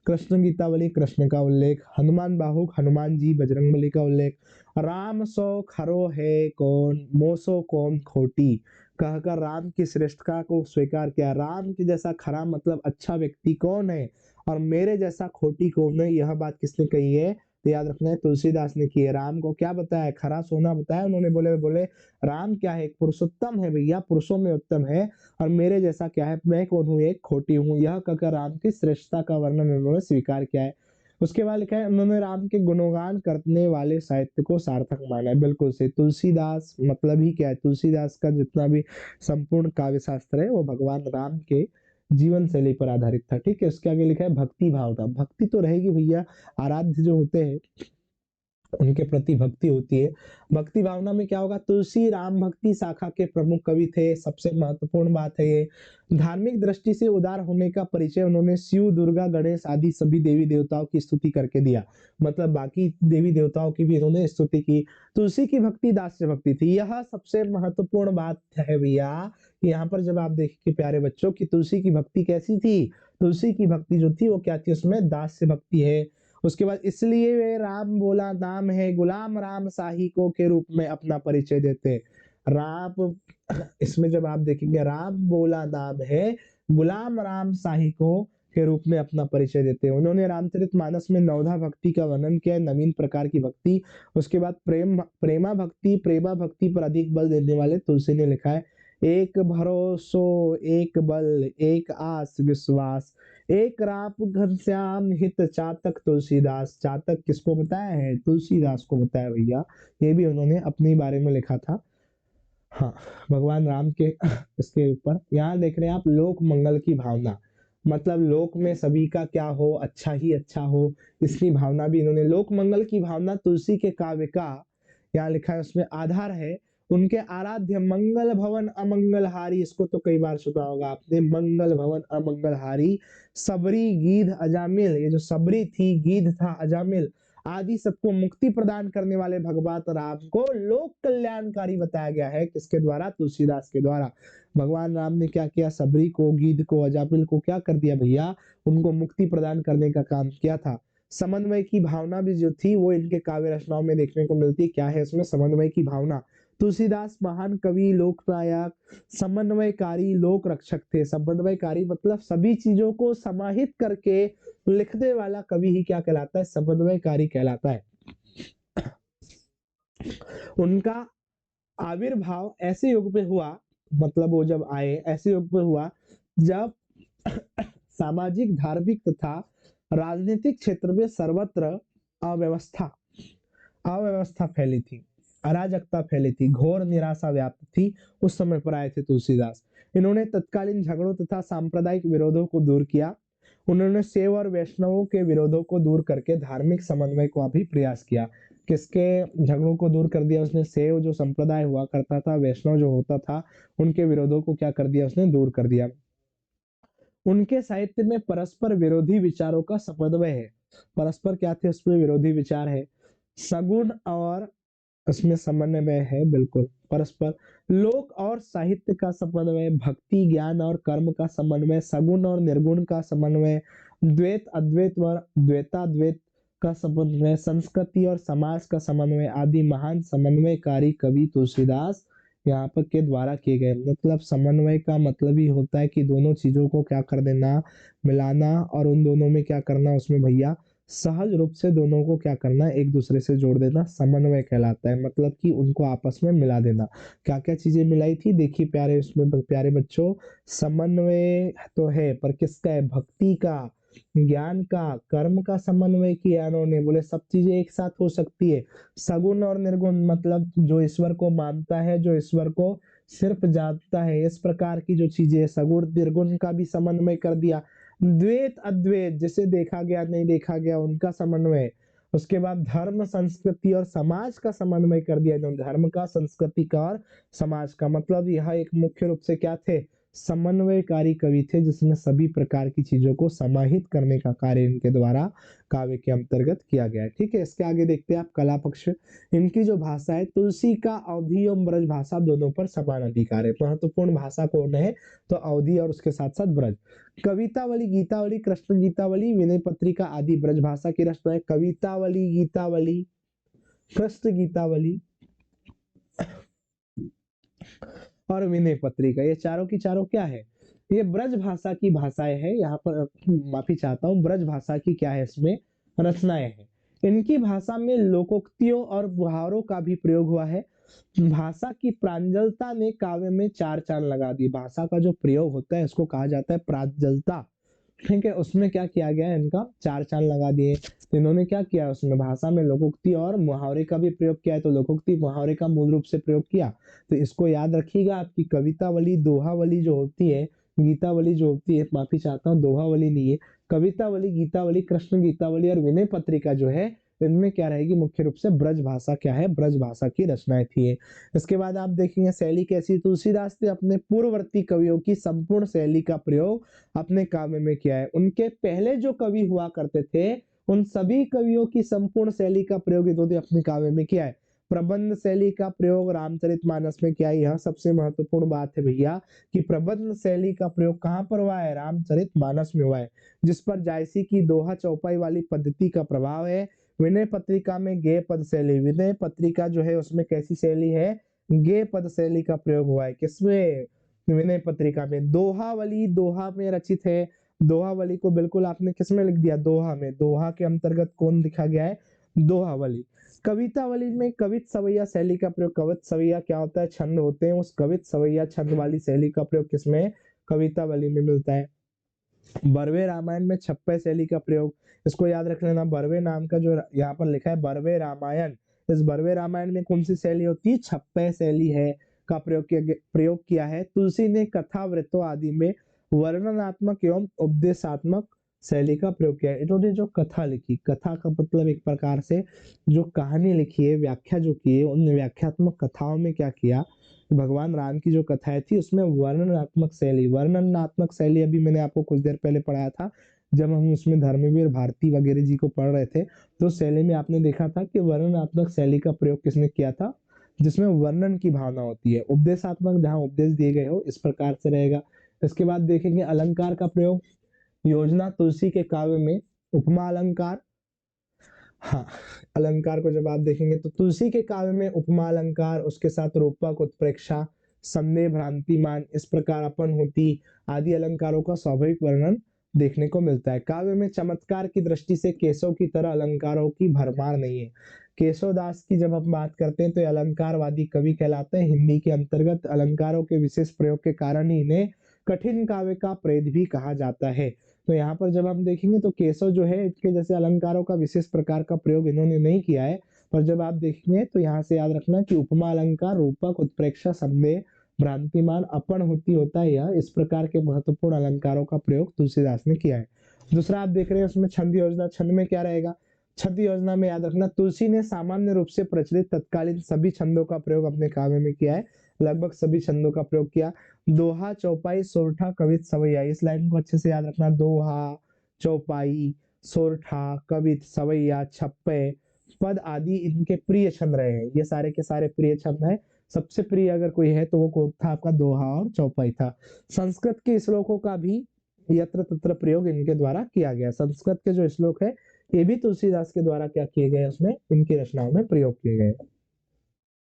कृष्ण गीतावली, कृष्ण का उल्लेख, हनुमान बाहुक, हनुमान जी, बजरंगबली का उल्लेख। राम सो खरो है कौन, मोसो कौन खोटी, कहकर राम की श्रेष्ठता को स्वीकार किया। राम के जैसा खरा मतलब अच्छा व्यक्ति कौन है और मेरे जैसा खोटी कौन है, यह बात किसने कही है, तो याद रखना है तुलसीदास ने की है। राम को क्या बताया, खरा सोना बताया उन्होंने। बोले बोले राम क्या है, एक पुरुषोत्तम है भैया, पुरुषों में उत्तम है, और मेरे जैसा क्या है, मैं कौन हूँ, एक खोटी हूँ। यह कहकर राम की श्रेष्ठता का वर्णन उन्होंने स्वीकार किया है। उसके बाद लिखा है, उन्होंने राम के गुणगान करने वाले साहित्य को सार्थक माना है। बिल्कुल से, तुलसीदास मतलब ही क्या है, तुलसीदास का जितना भी संपूर्ण काव्य शास्त्र है वो भगवान राम के जीवन शैली पर आधारित था। ठीक है, उसके आगे लिखा है भक्ति भावना। भक्ति तो रहेगी भैया, आराध्य जो होते हैं उनके प्रति भक्ति होती है। भक्ति भावना में क्या होगा, तुलसी राम भक्ति शाखा के प्रमुख कवि थे, सबसे महत्वपूर्ण बात है ये। धार्मिक दृष्टि से उदार होने का परिचय उन्होंने शिव, दुर्गा, गणेश आदि सभी देवी देवताओं की स्तुति करके दिया। मतलब बाकी देवी देवताओं की भी इन्होंने स्तुति की। तुलसी की भक्ति दास्य भक्ति थी, यह सबसे महत्वपूर्ण बात है भैया। यहाँ पर जब आप देखिए प्यारे बच्चों की तुलसी की भक्ति कैसी थी, तुलसी की भक्ति जो थी वो क्या थी, उसमें दास्य भक्ति है। उसके बाद इसलिए वे राम बोला नाम है, गुलाम राम साही को के रूप में अपना परिचय देते। राम, इसमें जब आप देखेंगे राम बोला नाम है, गुलाम राम साही को के रूप में अपना परिचय देते हैं। उन्होंने रामचरितमानस में नवधा भक्ति का वर्णन किया है, नवीन प्रकार की भक्ति। उसके बाद प्रेमा भक्ति पर अधिक बल देने वाले तुलसी ने लिखा है, एक भरोसो एक बल एक आस विश्वास, एक राप घनश्याम हित चातक तुलसीदास। चातक किसको बताया है, तुलसीदास को बताया भैया, ये भी उन्होंने अपने बारे में लिखा था। हाँ, भगवान राम के इसके ऊपर यहाँ देख रहे हैं आप, लोक मंगल की भावना, मतलब लोक में सभी का क्या हो, अच्छा ही अच्छा हो, इसकी भावना भी इन्होंने। लोक मंगल की भावना तुलसी के काव्य का यहाँ लिखा है, उसमें आधार है उनके आराध्य मंगल भवन अमंगलहारी। इसको तो कई बार सुना होगा आपने, मंगल भवन अमंगलहारी, सबरी गीध अजामिल, ये जो सबरी थी, गीध था, अजामिल आदि सबको मुक्ति प्रदान करने वाले भगवान राम को लोक कल्याणकारी बताया गया है। किसके द्वारा, तुलसीदास के द्वारा। भगवान राम ने क्या किया, सबरी को, गीध को, अजामिल को क्या कर दिया भैया, उनको मुक्ति प्रदान करने का काम किया था। समन्वय की भावना भी जो थी वो इनके काव्य रचनाओं में देखने को मिलती है। क्या है इसमें, समन्वय की भावना। तुलसीदास महान कवि, लोक नायक, समन्वयकारी, लोक रक्षक थे। समन्वयकारी मतलब सभी चीजों को समाहित करके लिखने वाला कवि ही क्या कहलाता है, समन्वयकारी कहलाता है। उनका आविर्भाव ऐसे युग में हुआ, मतलब वो जब आए ऐसे युग में हुआ जब सामाजिक, धार्मिक तथा राजनीतिक क्षेत्र में सर्वत्र अव्यवस्था अव्यवस्था फैली थी, अराजकता फैली थी, घोर निराशा व्याप्त थी। उस समय पर आए थे तुलसीदास। इन्होंने तत्कालीन झगड़ों तथा सांप्रदायिक विरोधों को दूर किया। उन्होंने शैव और वैष्णवों के विरोधों को दूर करके धार्मिक समन्वय का भी प्रयास किया। किसके झगड़ों को दूर कर दिया उसने? शैव जो संप्रदाय हुआ करता था, वैष्णव जो होता था, उनके विरोधों को क्या कर दिया उसने? दूर कर दिया। उनके साहित्य में परस्पर विरोधी विचारों का समन्वय है। परस्पर क्या थे उसमें? विरोधी विचार है। सगुण और उसमें समन्वय है, बिल्कुल परस्पर। लोक और साहित्य का समन्वय, भक्ति ज्ञान और कर्म का समन्वय, सगुण और निर्गुण का समन्वय, द्वैत अद्वैत व द्वैताद्वैत का समन्वय, संस्कृति और समाज का समन्वय आदि महान समन्वयकारी कवि तुलसीदास यहाँ पर के द्वारा किए गए। मतलब समन्वय का मतलब ही होता है कि दोनों चीजों को क्या कर देना? मिलाना, और उन दोनों में क्या करना उसमें भैया? सहज रूप से दोनों को क्या करना? एक दूसरे से जोड़ देना, समन्वय कहलाता है। मतलब कि उनको आपस में मिला देना। क्या क्या चीजें मिलाई थी? देखिए प्यारे, उसमें प्यारे बच्चों, समन्वय तो है, पर किसका है? भक्ति का, ज्ञान का, कर्म का समन्वय किया उन्होंने। बोले सब चीजें एक साथ हो सकती है। सगुण और निर्गुण मतलब जो ईश्वर को मानता है, जो ईश्वर को सिर्फ जानता है, इस प्रकार की जो चीजें है, सगुण निर्गुण का भी समन्वय कर दिया। द्वैत अद्वैत, जिसे देखा गया नहीं देखा गया, उनका समन्वय। उसके बाद धर्म संस्कृति और समाज का समन्वय कर दिया इन्होंने। धर्म का, संस्कृति का और समाज का। मतलब यह एक मुख्य रूप से क्या थे? समन्वयकारी कवि थे, जिसमें सभी प्रकार की चीजों को समाहित करने का कार्य इनके द्वारा काव्य के अंतर्गत किया गया है। ठीक है, इसके आगे देखते हैं आप कला पक्ष। इनकी जो भाषा है, तुलसी का अवधी एवं ब्रज भाषा दोनों पर समान अधिकार है। महत्वपूर्ण भाषा कौन है? तो अवधी और उसके साथ साथ ब्रज। कवितावली, गीतावली, कृष्ण गीतावली, विनय पत्रिका आदि ब्रज भाषा की रचना है। कवितावली, गीतावली, कृष्ण गीतावली और विनय पत्रिका, ये चारों की चारों क्या है? ये ब्रज भाषा की भाषाएं है। यहाँ पर माफी चाहता हूँ, ब्रज भाषा की क्या है? इसमें रचनाएं हैं। इनकी भाषा में लोकोक्तियों और मुहावरों का भी प्रयोग हुआ है। भाषा की प्रांजलता ने काव्य में चार चांद लगा दी। भाषा का जो प्रयोग होता है उसको कहा जाता है प्रांजलता। ठीक है, उसमें क्या किया गया है? इनका चार चांद लगा दिए। तो इन्होंने क्या किया? उसमें भाषा में लोकोक्ति और मुहावरे का भी प्रयोग किया है। तो लोकोक्ति मुहावरे का मूल रूप से प्रयोग किया। तो इसको याद रखिएगा, आपकी कवितावली दोहावली जो होती है, गीतावली जो होती है, माफी चाहता हूँ, दोहावली नहीं है, कवितावली, गीतावली, कृष्ण गीतावली और विनय पत्रिका जो है, इनमें क्या रहेगी? मुख्य रूप से ब्रज भाषा क्या है? ब्रज भाषा की रचनाएं थी। इसके बाद आप देखेंगे शैली कैसी? तुलसीदास ने अपने पूर्ववर्ती कवियों की संपूर्ण शैली का प्रयोग अपने काव्य में किया है। उनके पहले जो कवि हुआ करते थे, उन सभी कवियों की संपूर्ण शैली का प्रयोग इन्होंने अपने काव्य में किया है। प्रबंध शैली का प्रयोग रामचरितमानस में किया है। यह सबसे महत्वपूर्ण बात है भैया, कि प्रबंध शैली का प्रयोग कहां पर हुआ है? रामचरितमानस में हुआ है, जिस पर जायसी की दोहा चौपाई वाली पद्धति का प्रभाव है। विनय पत्रिका में गेय पद शैली, विनय पत्रिका जो है उसमें कैसी शैली है? गेय पद शैली का प्रयोग हुआ है। किसमें? विनय पत्रिका में। दोहावली दोहा में रचित है। दोहावली को बिल्कुल आपने किसमें लिख दिया? दोहा में। दोहा के अंतर्गत कौन लिखा गया है? दोहावली। कवितावली में कवित सवैया शैली का प्रयोग। कवित सवैया क्या होता है? छंद होते हैं। उस कवित सवैया छंद वाली शैली का प्रयोग किसमें? कवितावली में मिलता है। बरवे रामायण में छप्पय शैली का प्रयोग। इसको याद रख लेना, बरवे नाम का जो यहाँ पर लिखा है बरवे रामायण, इस बरवे रामायण में कौन सी शैली होती है? छप्पय शैली है का प्रयोग किया है। तुलसी ने कथा वृत्तों आदि में वर्णनात्मक एवं उपदेशात्मक शैली का प्रयोग किया है। इन्होंने जो कथा लिखी, कथा का मतलब एक प्रकार से जो कहानी लिखी है, व्याख्या जो की है, उन व्याख्यात्मक कथाओं में क्या किया? भगवान राम की जो कथाएं थी उसमें वर्णनात्मक शैली, वर्णनात्मक शैली अभी मैंने आपको कुछ देर पहले पढ़ाया था, जब हम उसमें धर्मवीर भारती वगैरह जी को पढ़ रहे थे, तो शैली में आपने देखा था कि वर्णनात्मक शैली का प्रयोग किसने किया था? जिसमें वर्णन की भावना होती है। उपदेशात्मक जहाँ उपदेश दिए गए हो, इस प्रकार से रहेगा। इसके बाद देखेंगे अलंकार का प्रयोग। योजना तुलसी के काव्य में उपमा अलंकार, हाँ, अलंकार को जब आप देखेंगे तो तुलसी के काव्य में उपमा अलंकार, उसके साथ रूपक, उत्प्रेक्षा, संदेह, भ्रांतिमान, इस प्रकार अपन होती आदि अलंकारों का स्वाभाविक वर्णन देखने को मिलता है। काव्य में चमत्कार की दृष्टि से केशव की तरह अलंकारों की भरमार नहीं है। केशवदास की जब हम बात करते हैं तो अलंकारवादी कवि कहलाते हैं। हिंदी के अंतर्गत अलंकारों के विशेष प्रयोग के कारण ही इन्हें कठिन काव्य का प्रेत भी कहा जाता है। तो यहाँ पर जब हम देखेंगे तो केशव जो है, इसके जैसे अलंकारों का विशेष प्रकार का प्रयोग इन्होंने नहीं किया है। पर जब आप देखेंगे तो यहाँ से याद रखना कि उपमा अलंकार, रूपक, उत्प्रेक्षा, संदेह, भ्रांतिमान, अपन होती होता है, यह इस प्रकार के महत्वपूर्ण अलंकारों का प्रयोग तुलसीदास ने किया है। दूसरा आप देख रहे हैं उसमें छंद योजना, छंद में क्या रहेगा, छंद योजना में याद रखना तुलसी ने सामान्य रूप से प्रचलित तत्कालीन सभी छंदों का प्रयोग अपने काव्य में किया है, लगभग सभी छंदों का प्रयोग किया। दोहा, चौपाई, सोरठा, कवित, सवैया, इस लाइन को अच्छे से याद रखना। दोहा, चौपाई, सोरठा, कवित, सवैया, छप्पे, पद आदि इनके प्रिय छंद रहे हैं, ये सारे के सारे प्रिय छंद हैं। सबसे प्रिय अगर कोई है तो वो कौन था, आपका दोहा और चौपाई था। संस्कृत के श्लोकों का भी यत्र तत्र प्रयोग इनके द्वारा किया गया। संस्कृत के जो श्लोक है ये भी तुलसीदास के द्वारा क्या किए गए, उसमें इनकी रचनाओं में प्रयोग किए गए।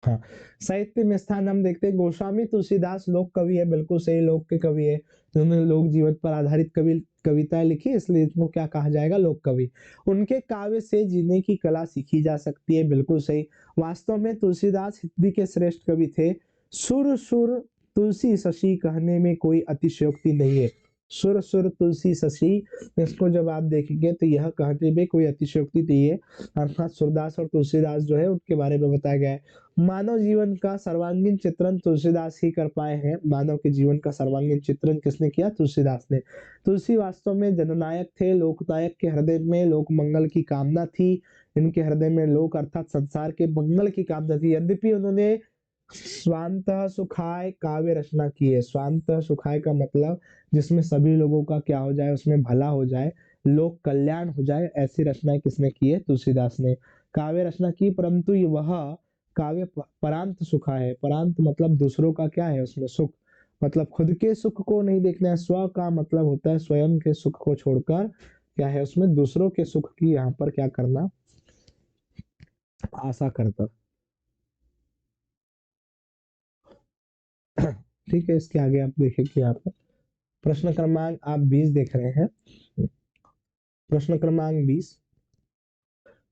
हाँ, साहित्य में स्थान हम देखते हैं गोस्वामी तुलसीदास लोक कवि है, बिल्कुल सही, लोक के कवि है, उन्होंने लोक जीवन पर आधारित कविताएं लिखी, इसलिए इनको क्या कहा जाएगा, लोक कवि। उनके काव्य से जीने की कला सीखी जा सकती है, बिल्कुल सही। वास्तव में तुलसीदास हिंदी के श्रेष्ठ कवि थे। सुर सुर तुलसी शशि कहने में कोई अतिशयोक्ति नहीं है। सुर सुर तुलसी शशि, इसको जब आप देखेंगे तो यह कहने में कोई अतिशयोक्ति नहीं है, अर्थात सूरदास और तुलसीदास जो है उनके बारे में बताया गया है। मानव जीवन का सर्वांगीण चित्रण तुलसीदास ही कर पाए हैं। मानव के जीवन का सर्वांगीण चित्रण किसने किया, तुलसीदास ने। तुलसी वास्तव में जननायक थे, लोकनायक के हृदय में लोक मंगल की कामना थी। इनके हृदय में लोक अर्थात संसार के मंगल की कामना थी। यद्यपि उन्होंने स्वांतः सुखाय काव्य रचना की है। स्वांतः सुखाय का मतलब जिसमें सभी लोगों का क्या हो जाए, उसमें भला हो जाए, लोक कल्याण हो जाए, ऐसी रचनाएं किसने की है, तुलसीदास ने काव्य रचना की। परंतु वह काव्य परांत सुखा है। परांत मतलब दूसरों का क्या है, उसमें सुख, मतलब खुद के सुख को नहीं देखना है। स्व का मतलब होता है स्वयं के सुख को छोड़कर क्या है, उसमें दूसरों के सुख की यहाँ पर क्या करना, आशा करता। ठीक है, इसके आगे आप देखेंगे यहाँ पर प्रश्न क्रमांक आप 20 देख रहे हैं। प्रश्न क्रमांक 20,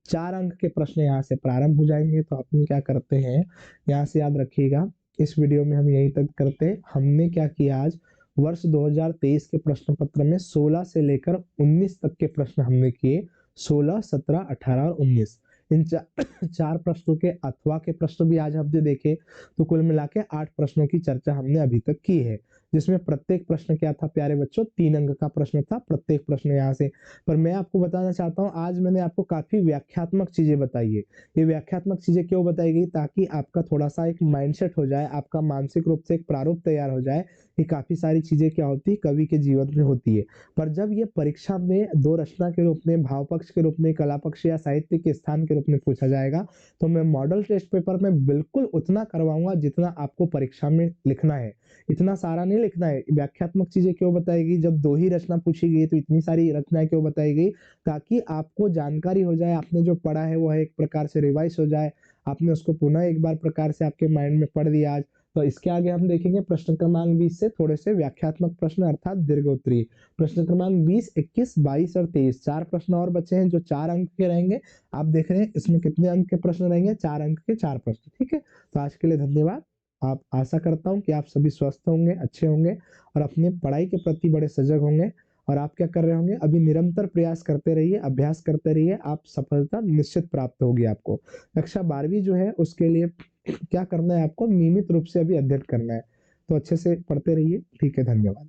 4 अंक के प्रश्न यहाँ से प्रारंभ हो जाएंगे। तो अपन क्या करते हैं, यहाँ से याद रखिएगा, इस वीडियो में हम यही तक करते हैं। हमने क्या किया, आज वर्ष 2023 के प्रश्न पत्र में 16 से लेकर 19 तक के प्रश्न हमने किए। 16, 17, 18 और 19 इन चार प्रश्नों के अथवा के प्रश्न भी आज हमने देखे। तो कुल मिला के 8 प्रश्नों की चर्चा हमने अभी तक की है, जिसमें प्रत्येक प्रश्न क्या था प्यारे बच्चों, 3 अंक का प्रश्न था प्रत्येक प्रश्न यहाँ से। पर मैं आपको बताना चाहता हूँ, आज मैंने आपको काफी व्याख्यात्मक चीजें बताई है। ये व्याख्यात्मक चीजें क्यों बताई गई, ताकि आपका थोड़ा सा एक माइंडसेट हो जाए, आपका मानसिक रूप से एक प्रारूप तैयार हो जाए कि काफी सारी चीजें क्या होती है, कवि के जीवन में होती है। पर जब ये परीक्षा में दो रचना के रूप में, भाव पक्ष के रूप में, कला पक्ष या साहित्य के स्थान के रूप में पूछा जाएगा, तो मैं मॉडल टेस्ट पेपर में बिल्कुल उतना करवाऊंगा जितना आपको परीक्षा में लिखना है। इतना सारा नहीं लिखना है। व्याख्यात्मक चीजें क्यों बताएगी, जब 2 ही रचना पूछी गई तो इतनी सारी रचनाएं क्यों बताई गई, ताकि आपको जानकारी हो जाए, आपने जो पढ़ा है वह एक प्रकार से रिवाइज हो जाए, आपने उसको पुनः एक बार प्रकार से आपके माइंड में पढ़ दिया आज। तो इसके आगे हम देखेंगे प्रश्न क्रमांक 20 से थोड़े से व्याख्यात्मक प्रश्न अर्थात दीर्घ उत्तरीय प्रश्न क्रमांक 20, 21, 22 और 23, 4 प्रश्न और बचे हैं जो 4 अंक के रहेंगे। आप देख रहे हैं इसमें कितने अंक के प्रश्न रहेंगे, 4 अंक के 4 प्रश्न। ठीक है, तो आज के लिए धन्यवाद। आप आशा करता हूं कि आप सभी स्वस्थ होंगे, अच्छे होंगे और अपने पढ़ाई के प्रति बड़े सजग होंगे। और आप क्या कर रहे होंगे, अभी निरंतर प्रयास करते रहिए, अभ्यास करते रहिए, आप सफलता निश्चित प्राप्त होगी आपको। कक्षा 12वीं जो है उसके लिए क्या करना है, आपको नियमित रूप से अभी अध्ययन करना है। तो अच्छे से पढ़ते रहिए। ठीक है, धन्यवाद।